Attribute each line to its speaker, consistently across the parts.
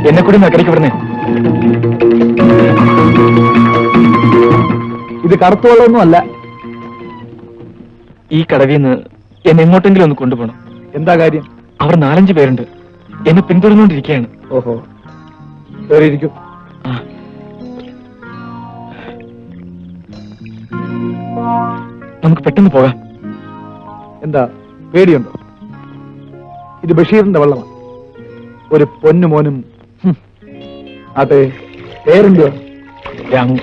Speaker 1: എന്നെ കൂടി നഗരയ്ക്ക് വിടുന്നേ.
Speaker 2: ഇത് കടത്തുവള്ളൊന്നും അല്ല.
Speaker 1: ഈ കടവിന്ന് എന്നെ എങ്ങോട്ടെങ്കിലും ഒന്ന് കൊണ്ടുപോകണം.
Speaker 2: എന്താ കാര്യം?
Speaker 1: അവർ 4-5 പേരുണ്ട്, എന്നെ പിന്തുടർന്നുകൊണ്ടിരിക്കുകയാണ്.
Speaker 2: ഓഹോ, കേറിയിരിക്കും.
Speaker 1: നമുക്ക് പെട്ടെന്ന് പോകാം.
Speaker 2: എന്താ പേടിയുണ്ടോ? ഇത് ബഷീറിന്റെ വള്ളമാണ്. ഒരു പൊന്നുമോനും. അതെ, പേരെന്തുവാ?
Speaker 1: രാമു.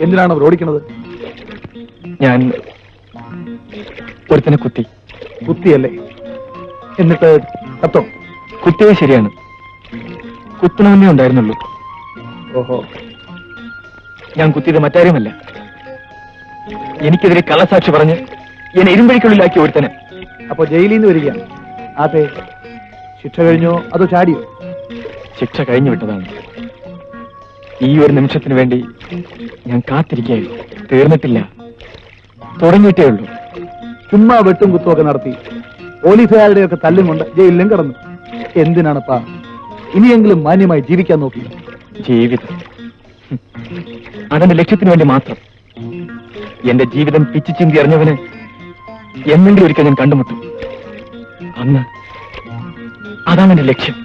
Speaker 2: എന്തിനാണ് അവർ ഓടിക്കണത്?
Speaker 1: ഞാൻ ഒരുത്തനെ കുത്തി.
Speaker 2: കുത്തിയല്ലേ? എന്നിട്ട് കത്തോ?
Speaker 1: കുത്തിയത് ശരിയാണ്, കുത്തണമെന്നേ ഉണ്ടായിരുന്നുള്ളൂ.
Speaker 2: ഓഹോ,
Speaker 1: ഞാൻ കുത്തിയത് മറ്റാരുമല്ല, എനിക്കെതിരെ കള്ളസാക്ഷി പറഞ്ഞ് എന്നെ ഇരുമ്പഴിക്കുള്ളിലാക്കി ഒരുത്തനെ.
Speaker 2: അപ്പൊ ജയിലിൽ നിന്ന് വരികയാണ്. അതെ, ശിക്ഷ കഴിഞ്ഞോ അതോ ചാടിയോ?
Speaker 1: ശിക്ഷ കഴിഞ്ഞു വിട്ടതാണ്. ഈ ഒരു നിമിഷത്തിന് വേണ്ടി ഞാൻ കാത്തിരിക്കുകയായിരുന്നു. തീർന്നിട്ടില്ല, തുടങ്ങിയിട്ടേ ഉള്ളൂ.
Speaker 2: ചുമ്മാ വെട്ടും കുത്തുമൊക്കെ നടത്തി പോലീസുകാരുടെയൊക്കെ തല്ലും കൊണ്ട് ജയിലിലും കിടന്നു. എന്തിനാണപ്പാ? ഇനിയെങ്കിലും മാന്യമായി ജീവിക്കാൻ നോക്കി.
Speaker 1: ജീവിതം അതെന്റെ ലക്ഷ്യത്തിന് വേണ്ടി മാത്രം. എന്റെ ജീവിതം പിച്ചു ചിന്തി അറിഞ്ഞവന് എന്നെങ്കിലും ഒരിക്കൽ ഞാൻ കണ്ടുമുട്ടും. അന്ന് അതാണ് എന്റെ ലക്ഷ്യം.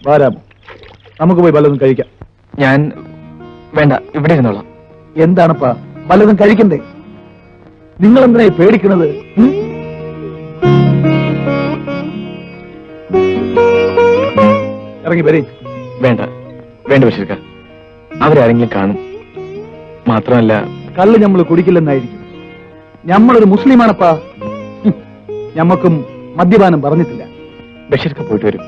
Speaker 2: വാരാമോ? നമുക്ക് പോയി വല്ലതും കഴിക്കാം.
Speaker 1: ഞാൻ വേണ്ട, ഇവിടെ ഇരുന്നോളാം.
Speaker 2: എന്താണപ്പാ വല്ലതും കഴിക്കണ്ടേ? നിങ്ങൾ എന്തിനായി പേടിക്കണത്? ഇറങ്ങി വരേ.
Speaker 1: വേണ്ട വേണ്ട ബഷീർക്ക, അവരാരെങ്കിലും കാണും. മാത്രമല്ല
Speaker 2: കള്ള് നമ്മൾ കുടിക്കില്ലെന്നായിരിക്കും. നമ്മളൊരു മുസ്ലിമാണപ്പാ. ഞമ്മക്കും മദ്യപാനം പറഞ്ഞിട്ടില്ല.
Speaker 1: ബഷീർക്ക് പോയിട്ട് വരും.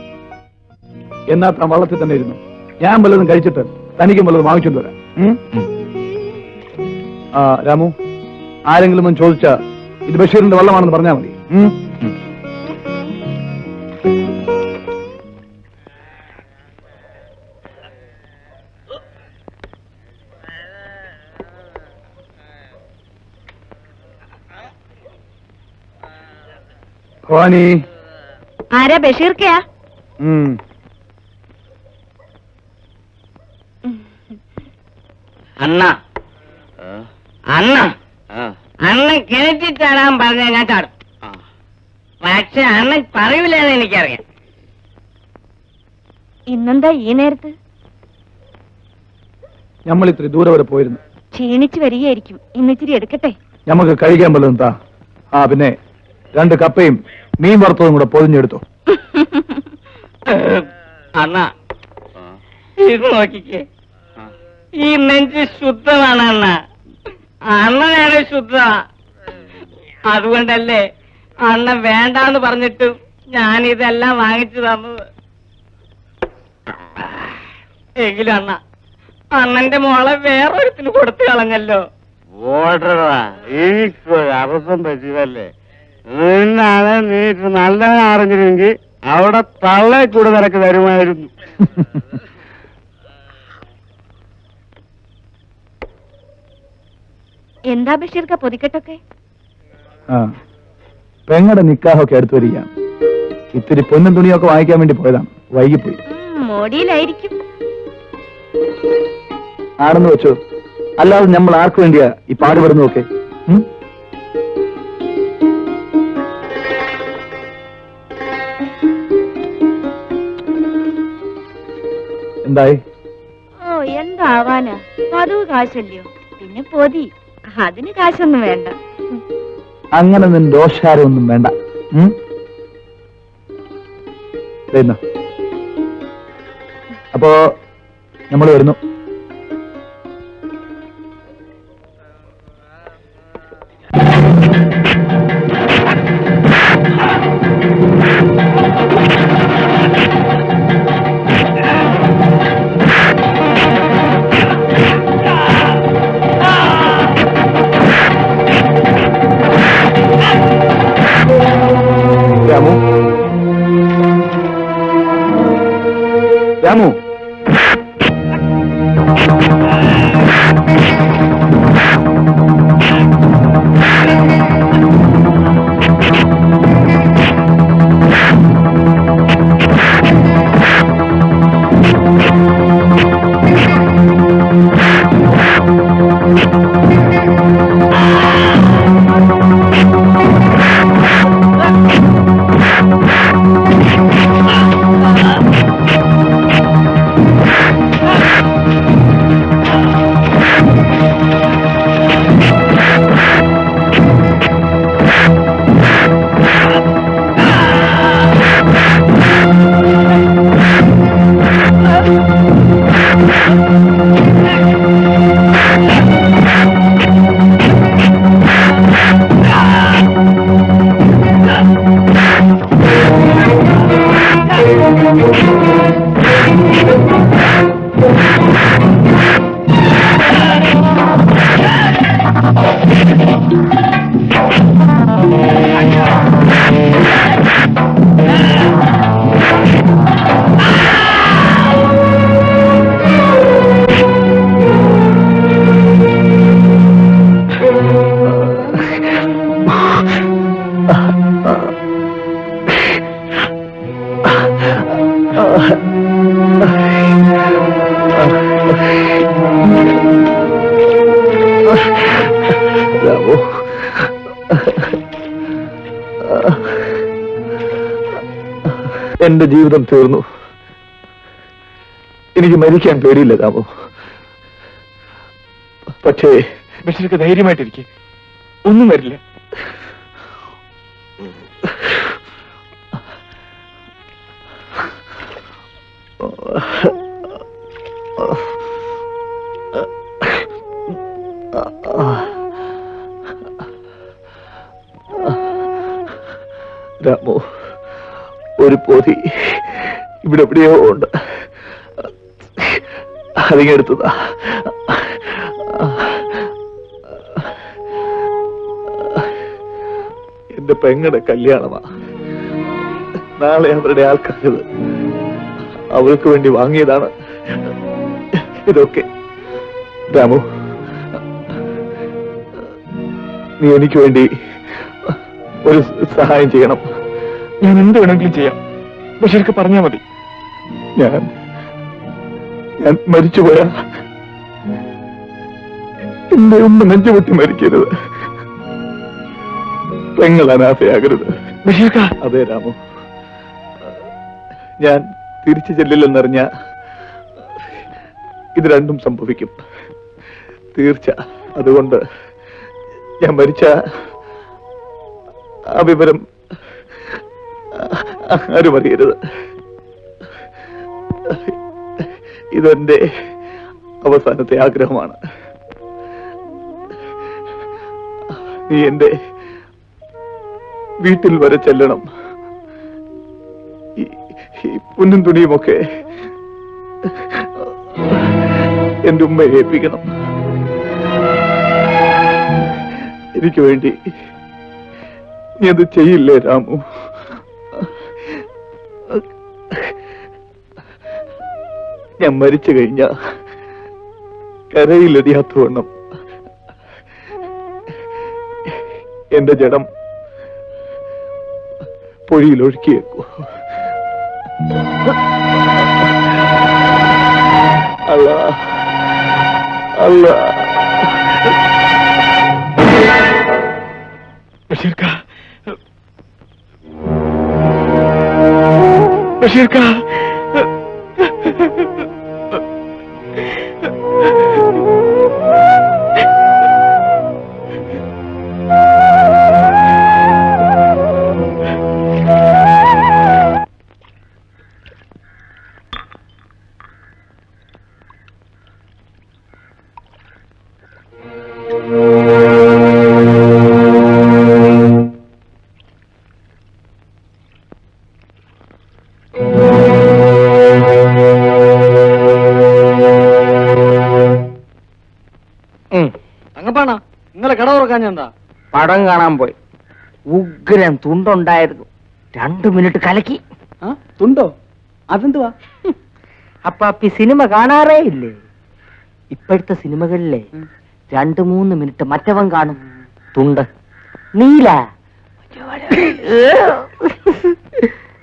Speaker 2: എന്നാ താൻ വള്ളത്തിൽ തന്നെ ഇരുന്നു. ഞാൻ വല്ലതും കഴിച്ചിട്ട് തനിക്കും വല്ലതും വാങ്ങിച്ചോണ്ട് വരാം. ആ രാമു, ആരെങ്കിലും ഒന്ന് ചോദിച്ചാ ഇത് ബഷീറിന്റെ വള്ളമാണെന്ന് പറഞ്ഞാൽ മതി. ഭവാനി.
Speaker 3: ആരാ? ബഷീർക്കയാ?
Speaker 4: അണ്ണ അണ്ണ അണ്ണൻ കിണറ്റി ചാടാൻ പറഞ്ഞ ഞാൻ ചാടും. പക്ഷെ അണ്ണൻ പറയൂലെന്ന് എനിക്കറിയാം.
Speaker 3: ഇന്നെന്താ ഈ നേരത്ത്?
Speaker 2: നമ്മൾ ഇത്തിരി ദൂരെ വരെ പോയിരുന്നു.
Speaker 3: ക്ഷീണിച്ചു വരികയായിരിക്കും. ഇന്നിച്ചിരി എടുക്കട്ടെ.
Speaker 2: നമുക്ക് കഴിക്കാൻ വല്ലതും താ. ആ പിന്നെ 2 കപ്പയും മീൻ വറുത്തതും കൂടെ പൊതിഞ്ഞെടുത്തോ.
Speaker 4: അണ്ണ ഇത് നോക്കിക്കേ, ഈ നെഞ്ച് ശുദ്ധമാണ് അണ്ണ. അണ്ണനാണ് ശുദ്ധ. അതുകൊണ്ടല്ലേ അണ്ണ വേണ്ടാന്ന് പറഞ്ഞിട്ടും ഞാൻ ഇതെല്ലാം വാങ്ങിച്ചു തന്നത്. എങ്കിലും അണ്ണ അണ്ണന്റെ മോളെ വേറൊരുത്തിന് കൊടുത്തു കളഞ്ഞല്ലോ.
Speaker 5: ഓടറാ, എനിക്കൊരു അബദ്ധം പറ്റിയതല്ലേ. നിന്നാണ് നീ നല്ലവൻ അറിഞ്ഞിരുന്നെങ്കിൽ അവിടെ തള്ളെ കൂടെ നിനക്ക് തരുമായിരുന്നു.
Speaker 3: എന്താ ബഷീർക്ക പൊതിക്കെട്ടൊക്കെ?
Speaker 2: പെങ്ങടെ നിക്കാഹൊക്കെ അടുത്ത് വരികയാണ്. ഇത്തിരി പൊന്നും തുണിയൊക്കെ വാങ്ങിക്കാൻ വേണ്ടി പോയതാണ്. വൈകിപ്പോയി.
Speaker 3: മോടിയിലായിരിക്കും.
Speaker 2: ആണെന്ന് വെച്ചോ. അല്ലാതെ നമ്മൾ ആർക്കു വേണ്ടിയാ ഈ പാടുപെടുന്നതൊക്കെ? എന്തായി?
Speaker 3: ഓ എന്താവാനാ, പതിവ് കാശല്ലയോ. പിന്നെ പൊതി, അതിന് കാശൊന്നും വേണ്ട.
Speaker 2: അങ്ങനെ നിന്റെ ദോഷാരമൊന്നും വേണ്ട. അപ്പോ നമ്മൾ വരുന്നു. രാമു, രാമു, എന്റെ ജീവിതം തീർന്നു. എനിക്ക് മരിക്കാൻ പേടിയില്ല രാമു. പക്ഷേ
Speaker 1: ബഷീർക്ക് ധൈര്യമായിട്ടിരിക്കെ, ഒന്നും വരില്ല.
Speaker 2: രാമു, ഒരു പൊതി ഇവിടെ എവിടെയോ ഉണ്ട്. അതിങ്ങെടുത്തതാ. എന്റെ പെങ്ങളുടെ കല്യാണമാ. നാളെ അവരുടെ ആൾക്കാരത്. അവൾക്ക് വേണ്ടി വാങ്ങിയതാണ് ഇതൊക്കെ. രാമു, നീ എനിക്ക് വേണ്ടി ഒരു സഹായം ചെയ്യണം.
Speaker 1: ഞാൻ എന്ത് വേണമെങ്കിലും ചെയ്യാം. ബഷീർക്ക് പറഞ്ഞാൽ മതി.
Speaker 2: ഞാൻ മരിച്ചുപോയ എന്റെ ഉമ്മ നെഞ്ചുപൊട്ടി മരിക്കരുത്. പെങ്ങൾ അനാഥയാകരുത്.
Speaker 1: ബഷീർക്ക,
Speaker 2: അതെ രാമു, ഞാൻ തിരിച്ചു ചെല്ലില്ലെന്നറിഞ്ഞ ഇത് രണ്ടും സംഭവിക്കും, തീർച്ച. അതുകൊണ്ട് ഞാൻ മരിച്ച ആ വിവരം ആരും അറിയരുത്. ഇതെന്റെ അവസാനത്തെ ആഗ്രഹമാണ്. നീ എന്റെ വീട്ടിൽ വരെ ചെല്ലണം. ഈ പൊന്നും തുണിയുമൊക്കെ എന്റെ ഉമ്മയെ ഏൽപ്പിക്കണം. എനിക്ക് വേണ്ടി നീ അത് ചെയ്യില്ലേ രാമു? ഞാൻ മരിച്ചു കഴിഞ്ഞ കരയിലെറിയാത്തവണ്ണം എന്റെ ജഡം പൊഴിയിൽ ഒഴുക്കിയേക്കൂ. അല്ലാ അല്ലാ.
Speaker 1: ബഷീർക്ക, ബഷീർക്ക,
Speaker 6: തങ്ങപ്പാണ നിങ്ങളെ കട തുറക്കാൻ എന്താ?
Speaker 4: പടം കാണാൻ പോയി. ഉഗ്രൻ തുണ്ടുണ്ടായിരുന്നു. 2 മിനിറ്റ് കലക്കി.
Speaker 6: തുണ്ടോ? അതെന്തുവാ?
Speaker 4: അപ്പാപ്പി സിനിമ കാണാറേ ഇല്ലേ? ഇപ്പോഴത്തെ സിനിമകളിലെ 2-3 മിനിറ്റ് മറ്റവൻ കാണും. തുണ്ട് നീല.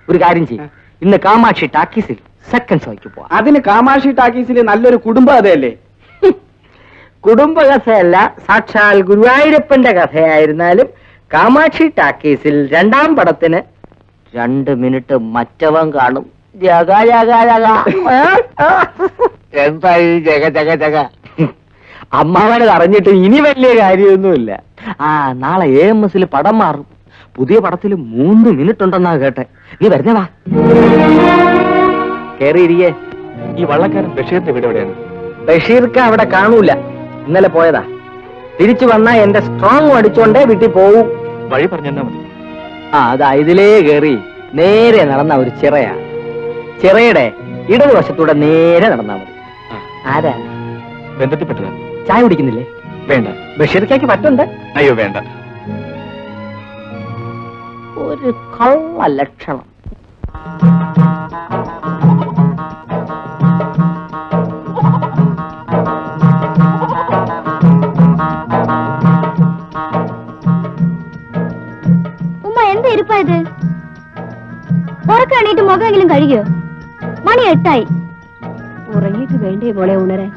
Speaker 4: ഒരു കാര്യം ചെയ്യും, ഇന്ന് കാമാക്ഷി ടാക്കീസിൽ സെക്കൻഡ് ഷോയ്ക്ക് പോവാം.
Speaker 6: അതിന് കാമാക്ഷി ടാക്കീസിലെ നല്ലൊരു കുടുംബ കഥയല്ലേ?
Speaker 4: കുടുംബ കഥയല്ല, സാക്ഷാൽ ഗുരുവായൂരപ്പന്റെ കഥയായിരുന്നാലും കാമാക്ഷി ടാക്കീസിൽ 2ാം പടത്തിന് 2 മിനിറ്റ് മറ്റവൻ കാണും. ജഗ ജഗ ജഗ.
Speaker 5: എന്താ ഈ ജഗ ജഗ ജഗ?
Speaker 4: അമ്മാവനത് അറിഞ്ഞിട്ട് ഇനി വലിയ കാര്യമൊന്നുമില്ല. നാളെ AMS പടം മാറും. പുതിയ പടത്തിൽ 3 മിനിറ്റ് ഉണ്ടെന്നാ കേട്ടെ. നീ വരുന്നവാ, കേറിയിരിക്കേ.
Speaker 1: ഈ വള്ളക്കാരൻ ബഷീറിന്റെ വീട് എവിടെയാണ്?
Speaker 4: ബഷീർക്ക് അവിടെ കാണൂല. ഇന്നലെ പോയതാ. തിരിച്ചു വന്നാ എന്റെ സ്ട്രോങ് അടിച്ചോണ്ടേ വീട്ടിൽ പോവും.
Speaker 1: വഴി പറഞ്ഞാ മതി.
Speaker 4: അതാ ഇതിലേ കയറി നേരെ നടന്ന ഒരു ചിറയാ. ചിറയുടെ ഇടതുവശത്തൂടെ നേരെ നടന്നാ മതി. ആരാ?
Speaker 1: ബന്ധത്തിൽപ്പെട്ടതാ.
Speaker 4: ചായ കുടിക്കുന്നില്ലേ?
Speaker 1: വേണ്ട.
Speaker 4: ബഷീർക്കാക്ക് പറ്റുണ്ട്.
Speaker 1: അയ്യോ വേണ്ട.
Speaker 4: ഒരു കള്ള ലക്ഷണം.
Speaker 3: ഉമ്മ എന്താ ഇരിപ്പായത്? ഉറക്കാണീട്ട് മുഖമെങ്കിലും കഴുകിയോ? മണി 8 ഉറങ്ങിയിട്ട് വേണ്ടേ മോളെ ഉണരാൻ?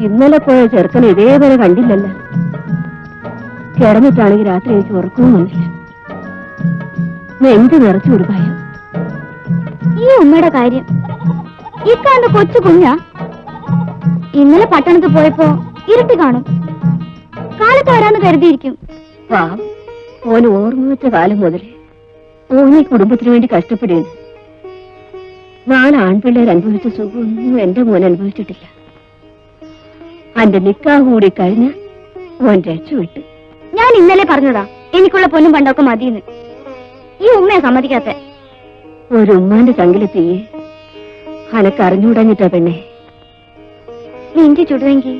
Speaker 3: ഇന്നലെ പോയ ചെറുക്കനെ ഇതേപോലെ കണ്ടില്ലല്ലോ. കിടന്നിട്ടാണെങ്കിൽ രാത്രി എനിക്ക് ഉറക്കവും വന്നില്ല. നെഞ്ച് നിറച്ചു ഒരു ഭയം. ഈ ഉമ്മയുടെ കാര്യം ഇക്കാന്റെ കൊച്ചു കുഞ്ഞാ. ഇന്നലെ പട്ടണത്ത് പോയപ്പോ ഇരുട്ടി കാണും. കാലത്ത് വരാന്ന് കരുതിയിരിക്കും. ഓന് ഓർമ്മ വെച്ച കാലം മുതലേ ഓനെ കുടുംബത്തിന് വേണ്ടി കഷ്ടപ്പെടുകയാണ്. 4 ആൺപിള്ളേർ അനുഭവിച്ച സുഖമൊന്നും എന്റെ മോൻ അനുഭവിച്ചിട്ടില്ല. അന്റെ നിക്കാഹ് കൂടി കഴിഞ്ഞ ഓൻ രക്ഷവിട്ട്. ഞാൻ ഇന്നലെ പറഞ്ഞതാ എനിക്കുള്ള പൊന്നും പണ്ടൊക്കെ മതിയെന്ന്. ഈ ഉമ്മയെ സമ്മതിക്കാത്ത
Speaker 7: ഒരു ഉമ്മാന്റെ ചങ്കിലെത്തിയേ അനക്ക് അറിഞ്ഞുകൂടാഞ്ഞിട്ടാ പെണ്ണെ.
Speaker 3: നെഞ്ചു ചുടുവെങ്കിൽ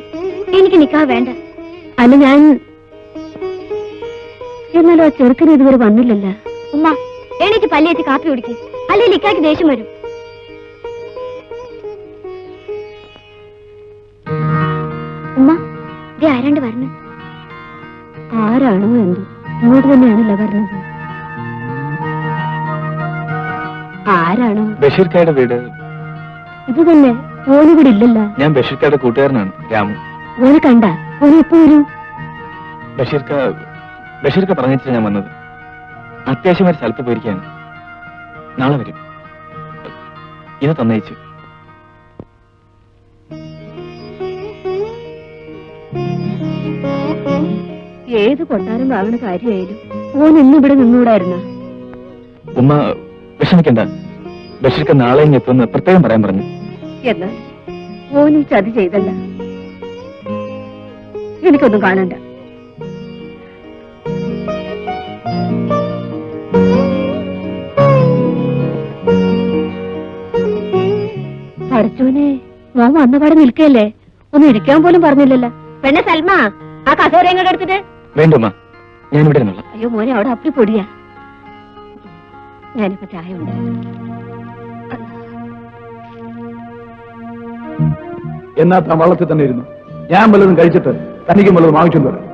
Speaker 3: എനിക്ക് നിക്കാ വേണ്ട.
Speaker 7: അല്ല ഞാൻ എന്നാലും ആ ചെറുക്കന് ഇതുവരെ വന്നില്ലല്ലോ.
Speaker 3: ഉമ്മ എണീറ്റ് പല്ലേറ്റ് കാപ്പി കുടിക്കും, അല്ലെങ്കിൽ ഇക്കാക്ക് ദേഷ്യം വരും. ഉമ്മ ദേ ആരാണ്ട് വരണം.
Speaker 7: ആരാണോ എന്തോ ഇങ്ങോട്ട് തന്നെയാണല്ലോ പറഞ്ഞത്. ആരാണോ?
Speaker 1: ബഷീർക്കായുടെ വീട്.
Speaker 7: ഇത് തന്നെ. ഓനിവിടെ ഇല്ലല്ലോ.
Speaker 1: ഞാൻ ബഷീർക്കായുടെ കൂട്ടുകാരനാണ്, രാമു.
Speaker 7: ഓന് കണ്ട ഓന് എപ്പോ വരും?
Speaker 1: ബഷീർക്ക പറഞ്ഞിട്ട് ഞാൻ വന്നത്. അത്യാവശ്യം ഒരു സ്ഥലത്ത് പോയിരിക്കാണ്. നാളെ വരും. ഇത് തന്നയിച്ചു.
Speaker 7: ഏത് കൊട്ടാരം വാങ്ങണ കാര്യമായാലും ഓൻ ഇന്ന് ഇവിടെ നിന്നുകൂടായിരുന്നു.
Speaker 1: ഉമ്മ വിഷമിക്കണ്ട. ബഷീർക്ക നാളെ എത്തുമെന്ന് പ്രത്യേകം പറയാൻ പറഞ്ഞു.
Speaker 7: എന്നാൽ ഓന് ചതി ചെയ്തല്ല. എനിക്കൊന്നും കാണണ്ട. പഠിച്ചോനെ മോൻ വന്നപാടെ നിൽക്കല്ലേ, ഒന്ന് ഇരിക്കാൻ പോലും പറഞ്ഞില്ലല്ലോ. പെണ്ണെ സൽമ, ആ കസേര എങ്ങോട്ട് എടുത്തിട്ട്.
Speaker 1: വേണ്ട ഉമ്മ, ഞാൻ ഇവിടെ നിന്നുള്ള.
Speaker 7: അയ്യോ മോനെ, അവിടെ അപ്പി പൊടിയാ. ഞാനിപ്പോ ചായ ഉണ്ട്.
Speaker 2: എന്നാ താൻ വള്ളത്തിൽ തന്നെ ഇരുന്നു. ഞാൻ വല്ലതും കഴിച്ചിട്ട് തനിക്കും വല്ലതും വാങ്ങിച്ചു തരാം.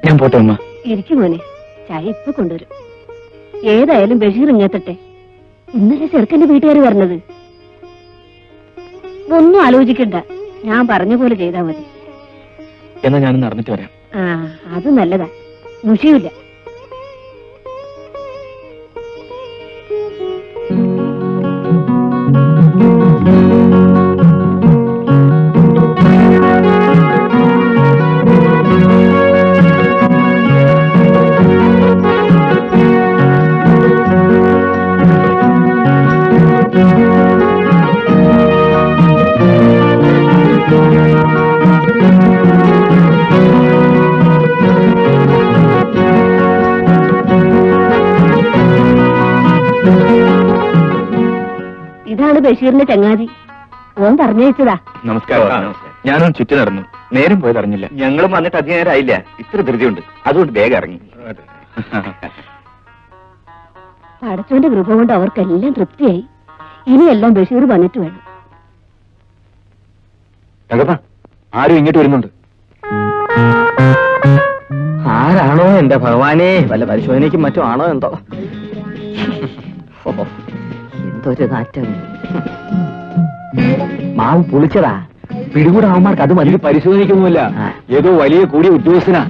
Speaker 1: ഞാൻ പോട്ടെ ഉമ്മ.
Speaker 7: ഇരിക്കും മോനെ, ചായ ഇപ്പൊ കൊണ്ടുവരും. ഏതായാലും ബഷീർ ഇങ്ങെത്തട്ടെ. ഇന്നലെ ചെറുക്കന്റെ വീട്ടുകാർ പറഞ്ഞത്. ഒന്നും ആലോചിക്കണ്ട, ഞാൻ പറഞ്ഞ പോലെ ചെയ്താൽ മതി.
Speaker 1: എന്നാ ഞാനൊന്ന് അറിഞ്ഞിട്ട് വരാം.
Speaker 7: ആ, അത് നല്ലതാ. മുഷിയില്ല. ഇതാണ് ബഷീറിന്റെ ചങ്ങാതി. ഓൻ പറഞ്ഞയച്ചതാ.
Speaker 1: നമസ്കാരം. ഞാനൊന്ന് ചുറ്റി നടന്നു, നേരം പോയത് അറിഞ്ഞില്ല.
Speaker 4: ഞങ്ങളും വന്നിട്ട് അധികം നേരം ആയില്ല. ഇത്ര ധൃതിയുണ്ട്, അതുകൊണ്ട് വേഗം ഇറങ്ങി.
Speaker 7: പടച്ചോന്റെ കൃപ കൊണ്ട് അവർക്കെല്ലാം തൃപ്തിയായി. ഇനിയെല്ലാം ബഷീർ വന്നിട്ട് വേണം.
Speaker 1: തകപ്പ, ആരും ഇങ്ങോട്ട് വരുന്നുണ്ട്.
Speaker 4: ആരാണോ എന്റെ ഭഗവാനെ, വല്ല പരിശോധനയ്ക്കും മറ്റോ ആണോ എന്തോ. എന്തൊരു നാറ്റം. മാവ് പുളിച്ചതാ. പിടികൂടാവന്മാർക്ക് അത് മതി.
Speaker 1: പരിശോധിക്കുന്നില്ല, ഏതോ വലിയ കൂടിയ ഉദ്യോഗസ്ഥനാ.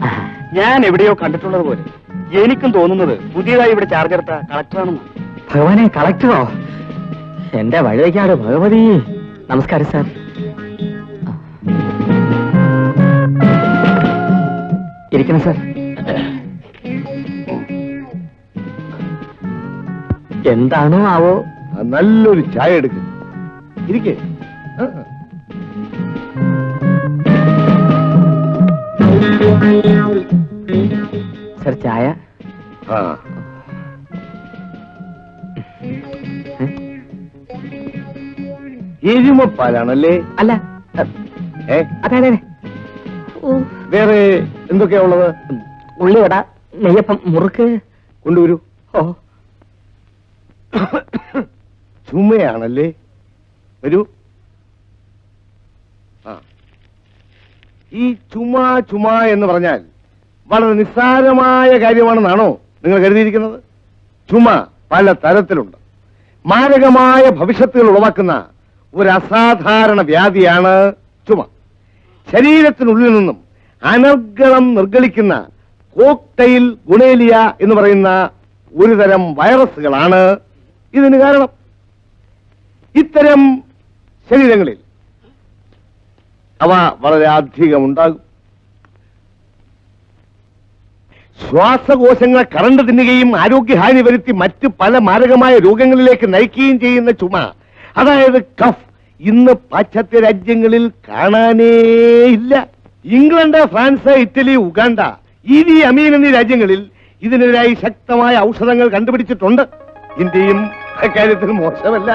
Speaker 5: ഞാൻ എവിടെയോ കണ്ടിട്ടുള്ളത് പോലെ. എനിക്കും തോന്നുന്നത് പുതിയതായി ഇവിടെ ചാർജ് എടുത്ത കളക്ടറാണെന്ന്.
Speaker 4: ഭഗവാനെ, കളക്ടറോ? എന്റെ വഴുതയ്ക്കാട് ഭഗവതി. നമസ്കാരം സാർ. ഇരിക്കണം സാർ. എന്താണോ ആവോ?
Speaker 5: നല്ലൊരു ചായ എടുക്കും. ഇരിക്കേ.
Speaker 4: സാർ ചായ.
Speaker 5: എരുമപ്പാലാണല്ലേ?
Speaker 4: അല്ല,
Speaker 5: ഏ,
Speaker 4: അതെ അതെ.
Speaker 5: വേറെ എന്തൊക്കെയാ ഉള്ളത്?
Speaker 4: ഉള്ളിവട, നെയ്യപ്പം, മുറുക്ക്.
Speaker 5: കൊണ്ടുവരൂ.
Speaker 4: ഓ,
Speaker 5: ചുമയാണല്ലേ? വരൂ. ഈ ചുമ എന്ന് പറഞ്ഞാൽ വളരെ നിസ്സാരമായ കാര്യമാണെന്നാണോ നിങ്ങൾ കരുതിയിരിക്കുന്നത്? ചുമ പല തരത്തിലുണ്ട്. മാരകമായ ഭവിഷ്യത്തുകൾ ഉളവാക്കുന്ന ഒരു അസാധാരണ വ്യാധിയാണ് ചുമ. ശരീരത്തിനുള്ളിൽ നിന്നും അനർഗളം നിർഗളിക്കുന്ന കോക്ടെയിൽ ഗുണേലിയ എന്ന് പറയുന്ന ഒരു തരം വൈറസുകളാണ് ഇതിന് കാരണം. ഇത്തരം ശരീരങ്ങളിൽ അവ വളരെ അധികം ഉണ്ടാകും. ശ്വാസകോശങ്ങളെ കറണ്ട് തിന്നുകയും ആരോഗ്യഹാനി വരുത്തി മറ്റ് പല മാരകമായ രോഗങ്ങളിലേക്ക് നയിക്കുകയും ചെയ്യുന്ന ചുമ, അതായത് കഫ്,
Speaker 8: ഇന്ന് പാശ്ചാത്യ രാജ്യങ്ങളിൽ കാണാനേ ഇല്ല. England, France, Italy, Uganda, Edhi അമീൻ എന്നീ രാജ്യങ്ങളിൽ ഇതിനെതിരായി ശക്തമായ ഔഷധങ്ങൾ കണ്ടുപിടിച്ചിട്ടുണ്ട്. ഇന്ത്യയും അക്കാര്യത്തിൽ മോശമല്ല.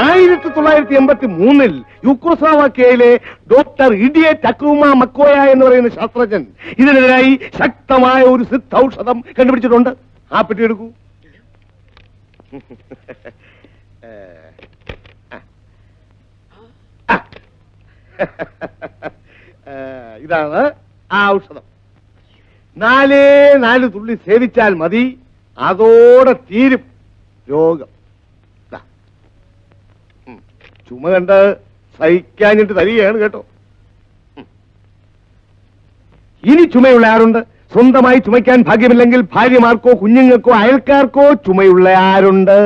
Speaker 8: 1983 യുക്കോസ്ലോവാക്യയിലെ ഡോക്ടർ ഇഡിയറ്റ് അക്രൂമ മക്കോയ എന്ന് പറയുന്ന ശാസ്ത്രജ്ഞൻ ഇതിനെതിരായി ശക്തമായ ഒരു സിദ്ധ ഔഷധം കണ്ടുപിടിച്ചിട്ടുണ്ട്. ആ പെട്ടി എടുക്കൂ. ഇതാണ് ആ ഔഷധം. 4 തുള്ളി സേവിച്ചാൽ മതി, അതോടെ തീരും രോഗം. ചുമ കണ്ട് സഹിക്കാഞ്ഞിട്ട് തരികയാണ് കേട്ടോ. ഇനി ചുമയുള്ള ആരുണ്ട്? സ്വന്തമായി ചുമയ്ക്കാൻ ഭാഗ്യമില്ലെങ്കിൽ ഭാര്യമാർക്കോ കുഞ്ഞുങ്ങൾക്കോ അയൽക്കാർക്കോ ചുമയുള്ള ആരുണ്ട്?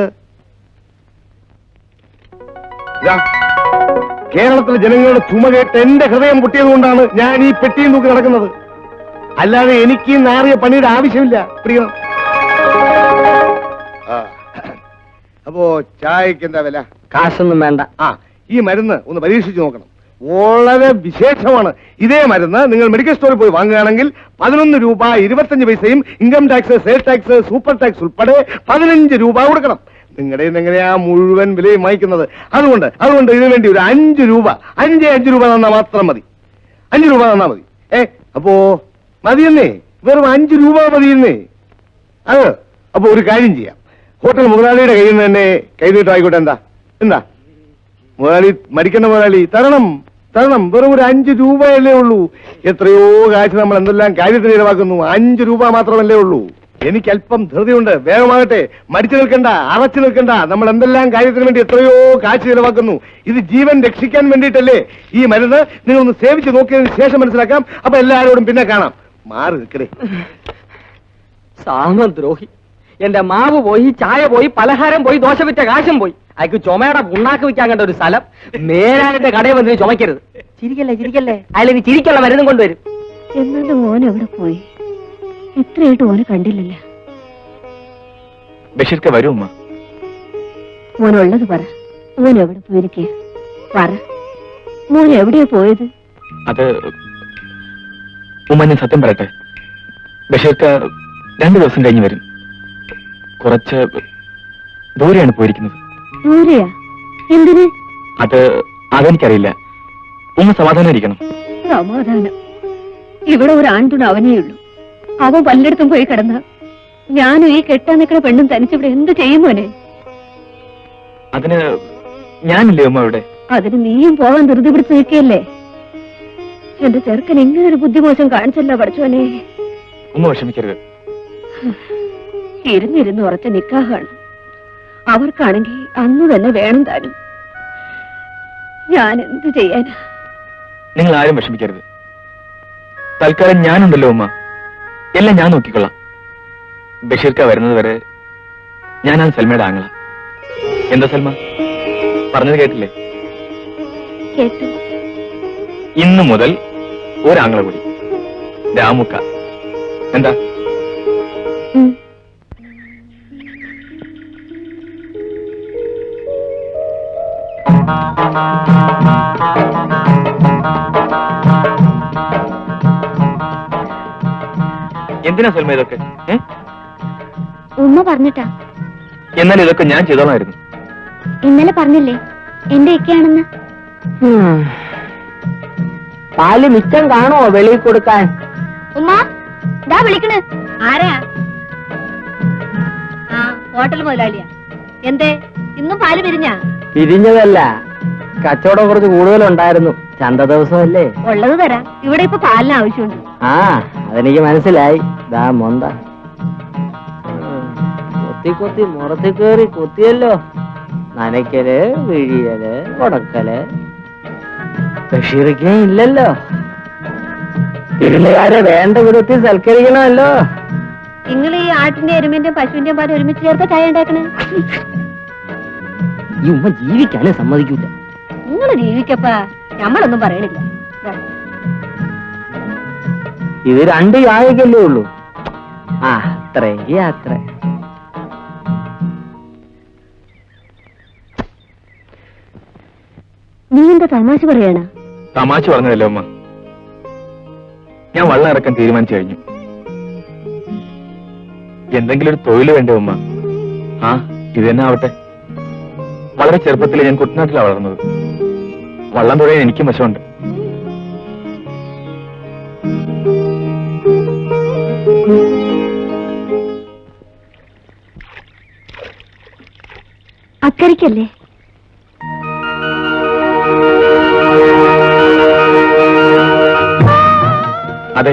Speaker 8: കേരളത്തിലെ ജനങ്ങളുടെ ചുമ കേട്ട് എന്റെ ഹൃദയം പൊട്ടിയതുകൊണ്ടാണ് ഞാൻ ഈ പെട്ടിയും തൂക്കി നടക്കുന്നത്. അല്ലാതെ എനിക്ക് നാറിയ പണിയുടെ ആവശ്യമില്ല. പിടിക്കണം. അപ്പോ ചായക്ക് എന്താ വില?
Speaker 4: കാശൊന്നും വേണ്ട.
Speaker 8: ഈ മരുന്ന് ഒന്ന് പരീക്ഷിച്ച് നോക്കണം. വളരെ വിശേഷമാണ്. ഇതേ മരുന്ന് നിങ്ങൾ മെഡിക്കൽ സ്റ്റോറിൽ പോയി വാങ്ങുകയാണെങ്കിൽ 11 രൂപ 25 പൈസയും income tax, sale tax, super tax ഉൾപ്പെടെ 15 രൂപ കൊടുക്കണം. നിങ്ങളുടെ എങ്ങനെയാ മുഴുവൻ വിലയും വാങ്ങിക്കുന്നത്? അതുകൊണ്ട് ഇതിനു വേണ്ടി ഒരു 5 രൂപ 5 രൂപ തന്നാ മാത്രം മതി. 5 രൂപ തന്നാ മതി. അപ്പോ മതിയെന്നേ, വെറും 5 രൂപ മതിയെന്നേ. അപ്പൊ ഒരു കാര്യം ചെയ്യാം. ഹോട്ടൽ മുതലാളിയുടെ കയ്യിൽ നിന്ന് തന്നെ കൈനീട്ടമായിക്കോട്ടെ. എന്താ മുതലാളി മരിക്കേണ്ട മുതലാളി? തരണം. വെറും ഒരു 5 രൂപയല്ലേ ഉള്ളൂ. എത്രയോ കാശ് നമ്മൾ എന്തെല്ലാം കാര്യത്തിന് ചിലവാക്കുന്നു. 5 രൂപ മാത്രമല്ലേ ഉള്ളൂ. എനിക്ക് അല്പം ധൃതിയുണ്ട്. വേഗമാകട്ടെ. മടിച്ചു നിൽക്കണ്ട, അറച്ചു നിൽക്കണ്ട. നമ്മൾ എന്തെല്ലാം കാര്യത്തിന് വേണ്ടി എത്രയോ കാശ് ചിലവാക്കുന്നു. ഇത് ജീവൻ രക്ഷിക്കാൻ വേണ്ടിയിട്ടല്ലേ. ഈ മരുന്ന് നിങ്ങളൊന്ന് സേവിച്ച് നോക്കിയതിന് ശേഷം മനസ്സിലാക്കാം. അപ്പൊ എല്ലാവരോടും പിന്നെ കാണാം. മാറി നിൽക്കണേ.
Speaker 4: സാമദ്രോഹി. എന്റെ മാവ് പോയി, ചായ പോയി, പലഹാരം പോയി, ദോശ വിറ്റ കാശും പോയി. അയക്ക് ചുമയുടെ പുണ്ണാക്ക് വിൽക്കാൻ കണ്ട ഒരു സ്ഥലം. മേലാന്റെ കടയിൽ വന്നിട്ട് ചുമക്കരുത്. ചിരിക്കല്ലേ. അതിലേക്ക് ചിരിക്കുള്ള മരുന്നും കൊണ്ടുവരും.
Speaker 7: എന്നാലും മോൻ എവിടെ പോയി? എത്രയായിട്ട് ഓനെ കണ്ടില്ലല്ല.
Speaker 1: ബഷീർക്ക് വരും ഉമ്മ.
Speaker 7: മോനുള്ളത് പറ. മോൻ എവിടെ പോയിരിക്കുക? പറ, മോൻ എവിടെയാ പോയത്?
Speaker 1: അത് ഉമ്മ, ഞാൻ സത്യം പറയട്ടെ. ബഷീർക്ക് 2 ദിവസം കഴിഞ്ഞ് വരും. കുറച്ച് ദൂരെയാണ് പോയിരിക്കുന്നത്.
Speaker 7: ദൂരെയാ? എന്തിന്?
Speaker 1: അതെനിക്കറിയില്ല. ഉമ്മ സമാധാനം ഇരിക്കണം.
Speaker 7: സമാധാനം? ഇവിടെ ഒരു ആൺതുണ അവനേ ഉള്ളൂ. അവൻ പലയിടത്തും പോയി കിടന്ന ഞാനും ഈ കെട്ടാൻ നിൽക്കുന്ന പെണ്ണും തനിച്ചിവിടെ എന്ത് ചെയ്യുമോനെ?
Speaker 1: അതിന് ഞാനില്ലേ ഉമ്മ ഇവിടെ?
Speaker 7: അതിന് നീയും പോവാൻ ധൃതി പിടിച്ച് നിൽക്കുകയല്ലേ? എന്റെ ചെറുക്കൻ ഇങ്ങനൊരു ബുദ്ധിമോശം കാണിച്ചല്ലോ പഠിച്ചോനെ.
Speaker 1: ഉമ്മ വിഷമിക്കരുത്.
Speaker 7: ഇരുന്നിരുന്ന് ഉറച്ച നിക്കാഹാണ്. അവർക്കാണെങ്കിൽ അന്ന് തന്നെ വേണം താനും. ഞാൻ എന്ത് ചെയ്യാനാ?
Speaker 1: നിങ്ങൾ ആരും വിഷമിക്കരുത്. തൽക്കാലം ഞാനുണ്ടല്ലോ ഉമ്മ. എല്ലാം ഞാൻ നോക്കിക്കൊള്ളാം. ബഷീർക്ക വരുന്നത് വരെ ഞാനാണ് സൽമയുടെ ആങ്ങള. എന്താ സൽമ പറഞ്ഞത് കേട്ടില്ലേ?
Speaker 3: കേട്ടു.
Speaker 1: ഇന്നു മുതൽ ഒരാങ്ങള കൂടി, രാമുക്ക. എന്താ? എന്തിനാ സൽമ ഇതൊക്കെ?
Speaker 3: ഉമ്മ പറഞ്ഞിട്ടാ.
Speaker 1: എന്നാൽ ഇതൊക്കെ ഞാൻ ചെയ്തോളായിരുന്നു.
Speaker 3: ഇന്നലെ പറഞ്ഞില്ലേ എന്റെ ഒക്കെയാണെന്ന്?
Speaker 4: പാല് മിച്ചം കാണോ വെളിയിൽ കൊടുക്കാൻ?
Speaker 3: ഉമ്മ ദാ വിളിക്കണ്.
Speaker 7: ആരാ? ആ, ഹോട്ടൽ മുതലാളിയാ. എന്തേ ഇന്നും പാല് പിരിഞ്ഞാ?
Speaker 4: പിരിഞ്ഞതല്ല, കച്ചവടം കുറച്ച് കൂടുതലുണ്ടായിരുന്നു. ചന്ത ദിവസമല്ലേ?
Speaker 7: ഉള്ളത് തരാം. ഇവിടെ ഇപ്പൊ പാലിന് ആവശ്യമുണ്ട്.
Speaker 4: ആ, അതെനിക്ക് മനസ്സിലായി. ദാ മൊന്ത കൊത്തി മുറത്തി കേറി കൊത്തിയല്ലോ. നനയ്ക്കല്, വിഴിയല്, ഉടക്കല്. ബഷീറിക്കാൻ ഇല്ലല്ലോ. വിരുന്നുകാരെ വേണ്ട വിധത്തിൽ സൽക്കരിക്കണമല്ലോ.
Speaker 7: നിങ്ങൾ ഈ ആട്ടിന്റെ എരുമിന്റെ പശുവിന്റെ പാല് ഒരുമിച്ച് ചേർത്ത ചായ ഉണ്ടാക്കണേ.
Speaker 4: ഈ ഉമ്മ ജീവിക്കാനേ സമ്മതിക്കൂല.
Speaker 7: നിങ്ങൾ ജീവിക്കപ്പാ, നമ്മളൊന്നും പറയണില്ല.
Speaker 4: ഇത് 2 ചായക്കല്ലേ ഉള്ളൂ. ആ, അത്രേ അത്ര.
Speaker 7: നീ എന്താ തമാശ പറയണ?
Speaker 1: തമാശ പറഞ്ഞതല്ലേ ഉമ്മ. ഞാൻ വള്ളം ഇറക്കാൻ തീരുമാനിച്ചു കഴിഞ്ഞു. എന്തെങ്കിലും ഒരു തൊഴിൽ വേണ്ടേ ഉമ്മ? ആ, ഇത് തന്നെ ആവട്ടെ. വളരെ ചെറുപ്പത്തിൽ ഞാൻ കുട്ടനാട്ടിലാണ് വളർന്നത്. വള്ളം തുഴയാൻ എനിക്കും വശമുണ്ട്.
Speaker 3: അക്കരയ്ക്കല്ലേ?
Speaker 1: അതെ.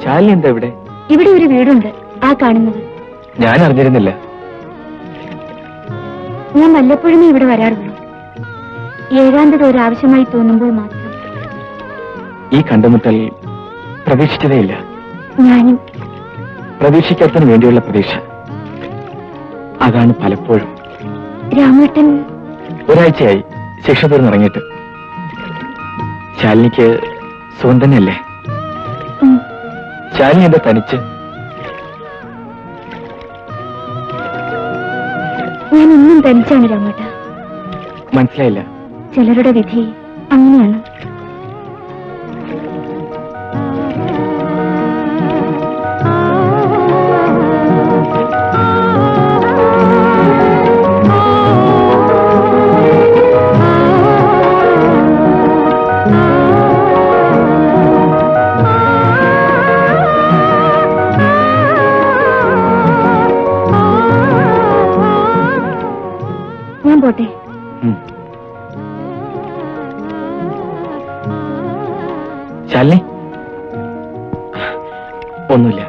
Speaker 1: ശാലിനി എന്താ ഇവിടെ?
Speaker 3: ഇവിടെ ഒരു വീടുണ്ട്, ആ കാണുന്നത്.
Speaker 1: ഞാൻ അറിഞ്ഞിരുന്നില്ല.
Speaker 3: ഞാൻ വല്ലപ്പോഴുമേ ഇവിടെ വരാറുള്ളൂ. ഏകാന്തത ഒരു ആവശ്യമായി തോന്നുമ്പോൾ മാത്രം.
Speaker 1: ഈ കണ്ടുമുട്ടൽ പ്രതീക്ഷിച്ചതേയില്ല.
Speaker 3: ഞാനും
Speaker 1: പ്രതീക്ഷിക്കാത്തതിന് വേണ്ടിയുള്ള പ്രതീക്ഷ. അതാണ് പലപ്പോഴും.
Speaker 3: രാമേട്ടൻ
Speaker 1: ഒരാഴ്ചയായി ശിക്ഷ തീർന്നിറങ്ങിയിട്ട്. ശാലിനിക്ക് സുഖം തന്നെയല്ലേ? ശാലിനി എന്താ തനിച്ച്?
Speaker 3: ഞാൻ ഇന്നും തനിച്ചാണ് രാമേട്ട.
Speaker 1: മനസ്സിലായില്ല.
Speaker 3: ചിലരുടെ വിധി അങ്ങനെയാണ്. ഞാൻ പോട്ടെ.
Speaker 1: ശാലിനി, ഒന്നുമില്ല.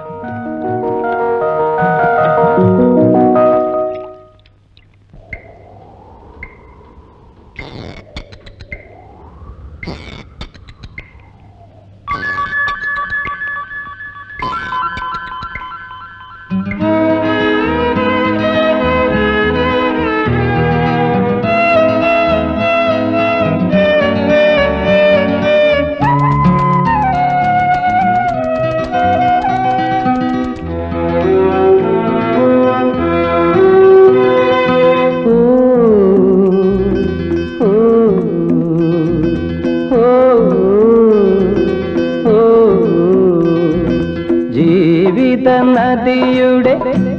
Speaker 4: നദിയുടെ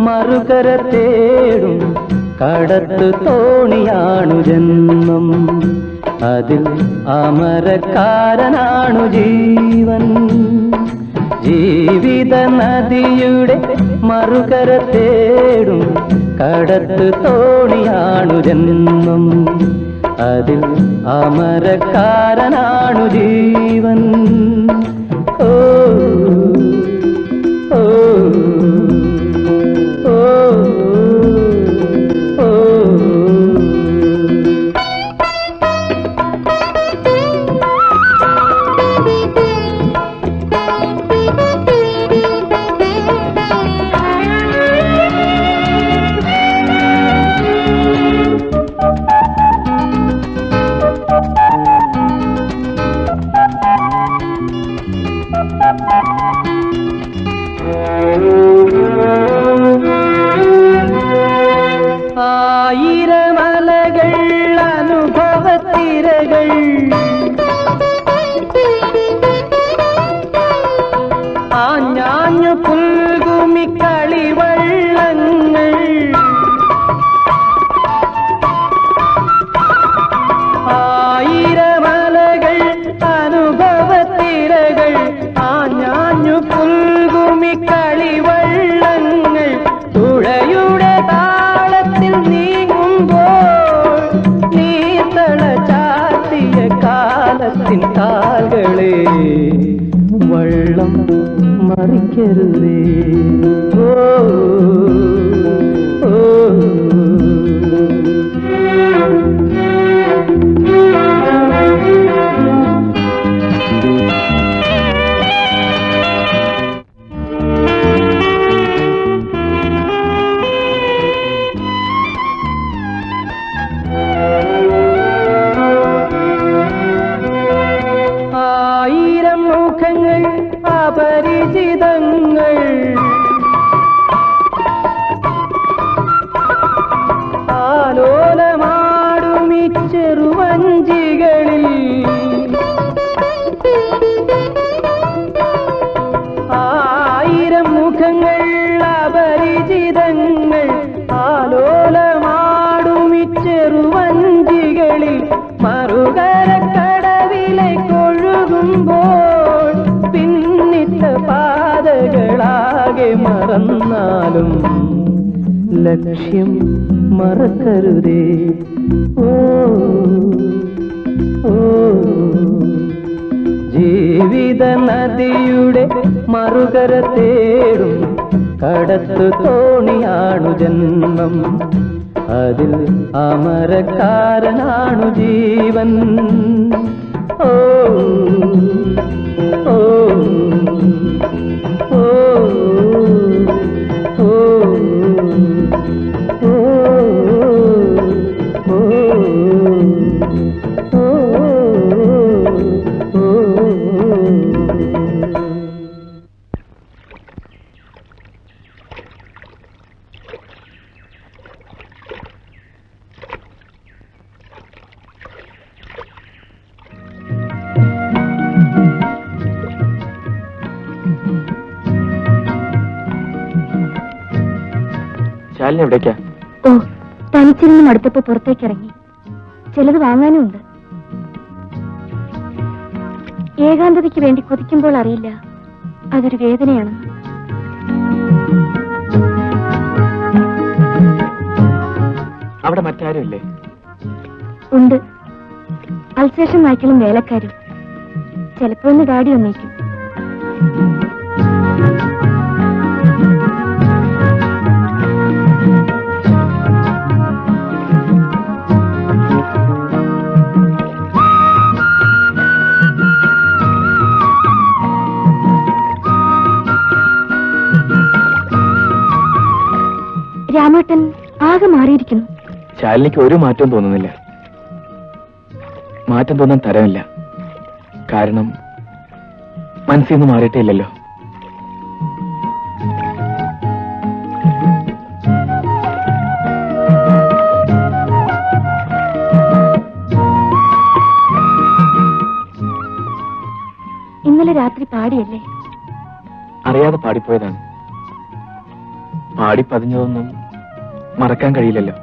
Speaker 4: മറുകര തേടും കടത്തു തോണിയാണു ജന്മം. അതിൽ അമരക്കാരനാണു ജീവൻ. ജീവിത നദിയുടെ മറുകര തേടും കടത്തു തോണിയാണു ജന്മം. അതിൽ അമരക്കാരനാണു ജീവൻ. ഓ ആയിരമലകൾ അനുഭവത്തിരകൾ ആഞ്ഞാഞ്ഞു പുൽകുമി കളിവള്ളങ്ങൾ. ആയിരമലകൾ അനുഭവത്തിരകൾ ആഞ്ഞാഞ്ഞു പുൽകുമി കളിവള്ളങ്ങൾ. തുഴയുടെ താളത്തിൽ നീങ്ങുമ്പോൾ നീർത്തള ചാത്തിയ കാലത്തിൻ കാൽകളെ വള്ളം മറിക്കരുതേ. ഓ ഓ ലക്ഷ്യം മറക്കരുതേ. ഓ ഓ ജീവിത നദിയുടെ മറുകര തേടും കടത്തു തോണിയാണു ജന്മം, അതിൽ അമരക്കാരനാണു ജീവൻ. ഓ ഓ ഓ ഓ
Speaker 1: ശാലിനി എവിടേക്കാ?
Speaker 3: ഓ, തനിച്ചിരുന്ന് മടുത്തപ്പോ പുറത്തേക്ക് ഇറങ്ങി. ചിലത് വാങ്ങാനും ഉണ്ട്. ഏകാന്തതയ്ക്ക് വേണ്ടി കൊതിക്കുമ്പോൾ അറിയില്ല അതൊരു വേദനയാണെന്ന്.
Speaker 1: അവിടെ മറ്റാരും ഇല്ലേ?
Speaker 3: ഉണ്ട്. അൽസേഷൻ വായിക്കലും വേലക്കാരും. ചിലപ്പോ ഒന്ന് ഡാഡി ഒന്നേക്കും. രാമേട്ടൻ ആകെ മാറിയിരിക്കുന്നു.
Speaker 1: ശാലിനിക്ക് ഒരു മാറ്റവും തോന്നുന്നില്ല. മാറ്റം തോന്നാൻ തരമില്ല. കാരണം മനസ്സിൽ നിന്ന് മാറിയിട്ടേ ഇല്ലല്ലോ.
Speaker 3: ഇന്നലെ രാത്രി പാടിയല്ലേ?
Speaker 1: അറിയാതെ പാടിപ്പോയതാണ്. പാടി പതിഞ്ഞതൊന്നും മറക്കാൻ കഴിയില്ലല്ലോ.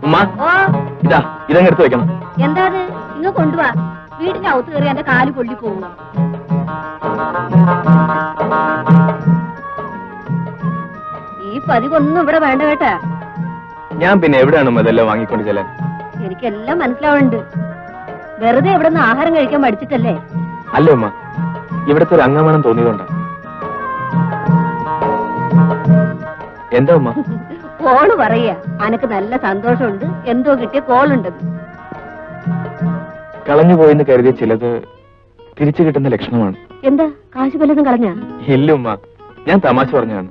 Speaker 1: ഉമ്മ, ഇതാ ഇതങ്ങെടുത്ത് വെക്കണം.
Speaker 7: എന്താ ഇങ്ങ് കൊണ്ടുവാ. വീടിന്റെ അകത്ത് കയറി എന്റെ കാല് പൊള്ളി പോകുന്നു. ഈ പതിവൊന്നും ഇവിടെ വേണ്ട കേട്ടാ.
Speaker 1: ഞാൻ പിന്നെ എവിടെയാണ് ഇതെല്ലാം വാങ്ങിക്കൊണ്ട് ചെല്ലാൻ?
Speaker 7: എനിക്കെല്ലാം മനസ്സിലാവുന്നുണ്ട്. വെറുതെ ഇവിടെ നിന്ന് ആഹാരം കഴിക്കാൻ മടിച്ചിട്ടല്ലേ?
Speaker 1: അല്ല ഉമ്മ, ഇവിടുത്തെ ഒരു അംഗമാനം തോന്നിയതുകൊണ്ടാ. എന്താ ഉമ്മ?
Speaker 7: കോള് പറയാ. അനക്ക് നല്ല സന്തോഷമുണ്ട്, എന്തോ കിട്ടിയ കോളുണ്ടെന്ന്.
Speaker 1: കളഞ്ഞുപോയെന്ന് കരുതിയ ചിലത് തിരിച്ചു കിട്ടുന്ന ലക്ഷണമാണ്.
Speaker 7: എന്താ കാശ് വല്ലതും കളഞ്ഞ?
Speaker 1: ഇല്ല ഉമ്മ, ഞാൻ തമാശ പറഞ്ഞാണ്.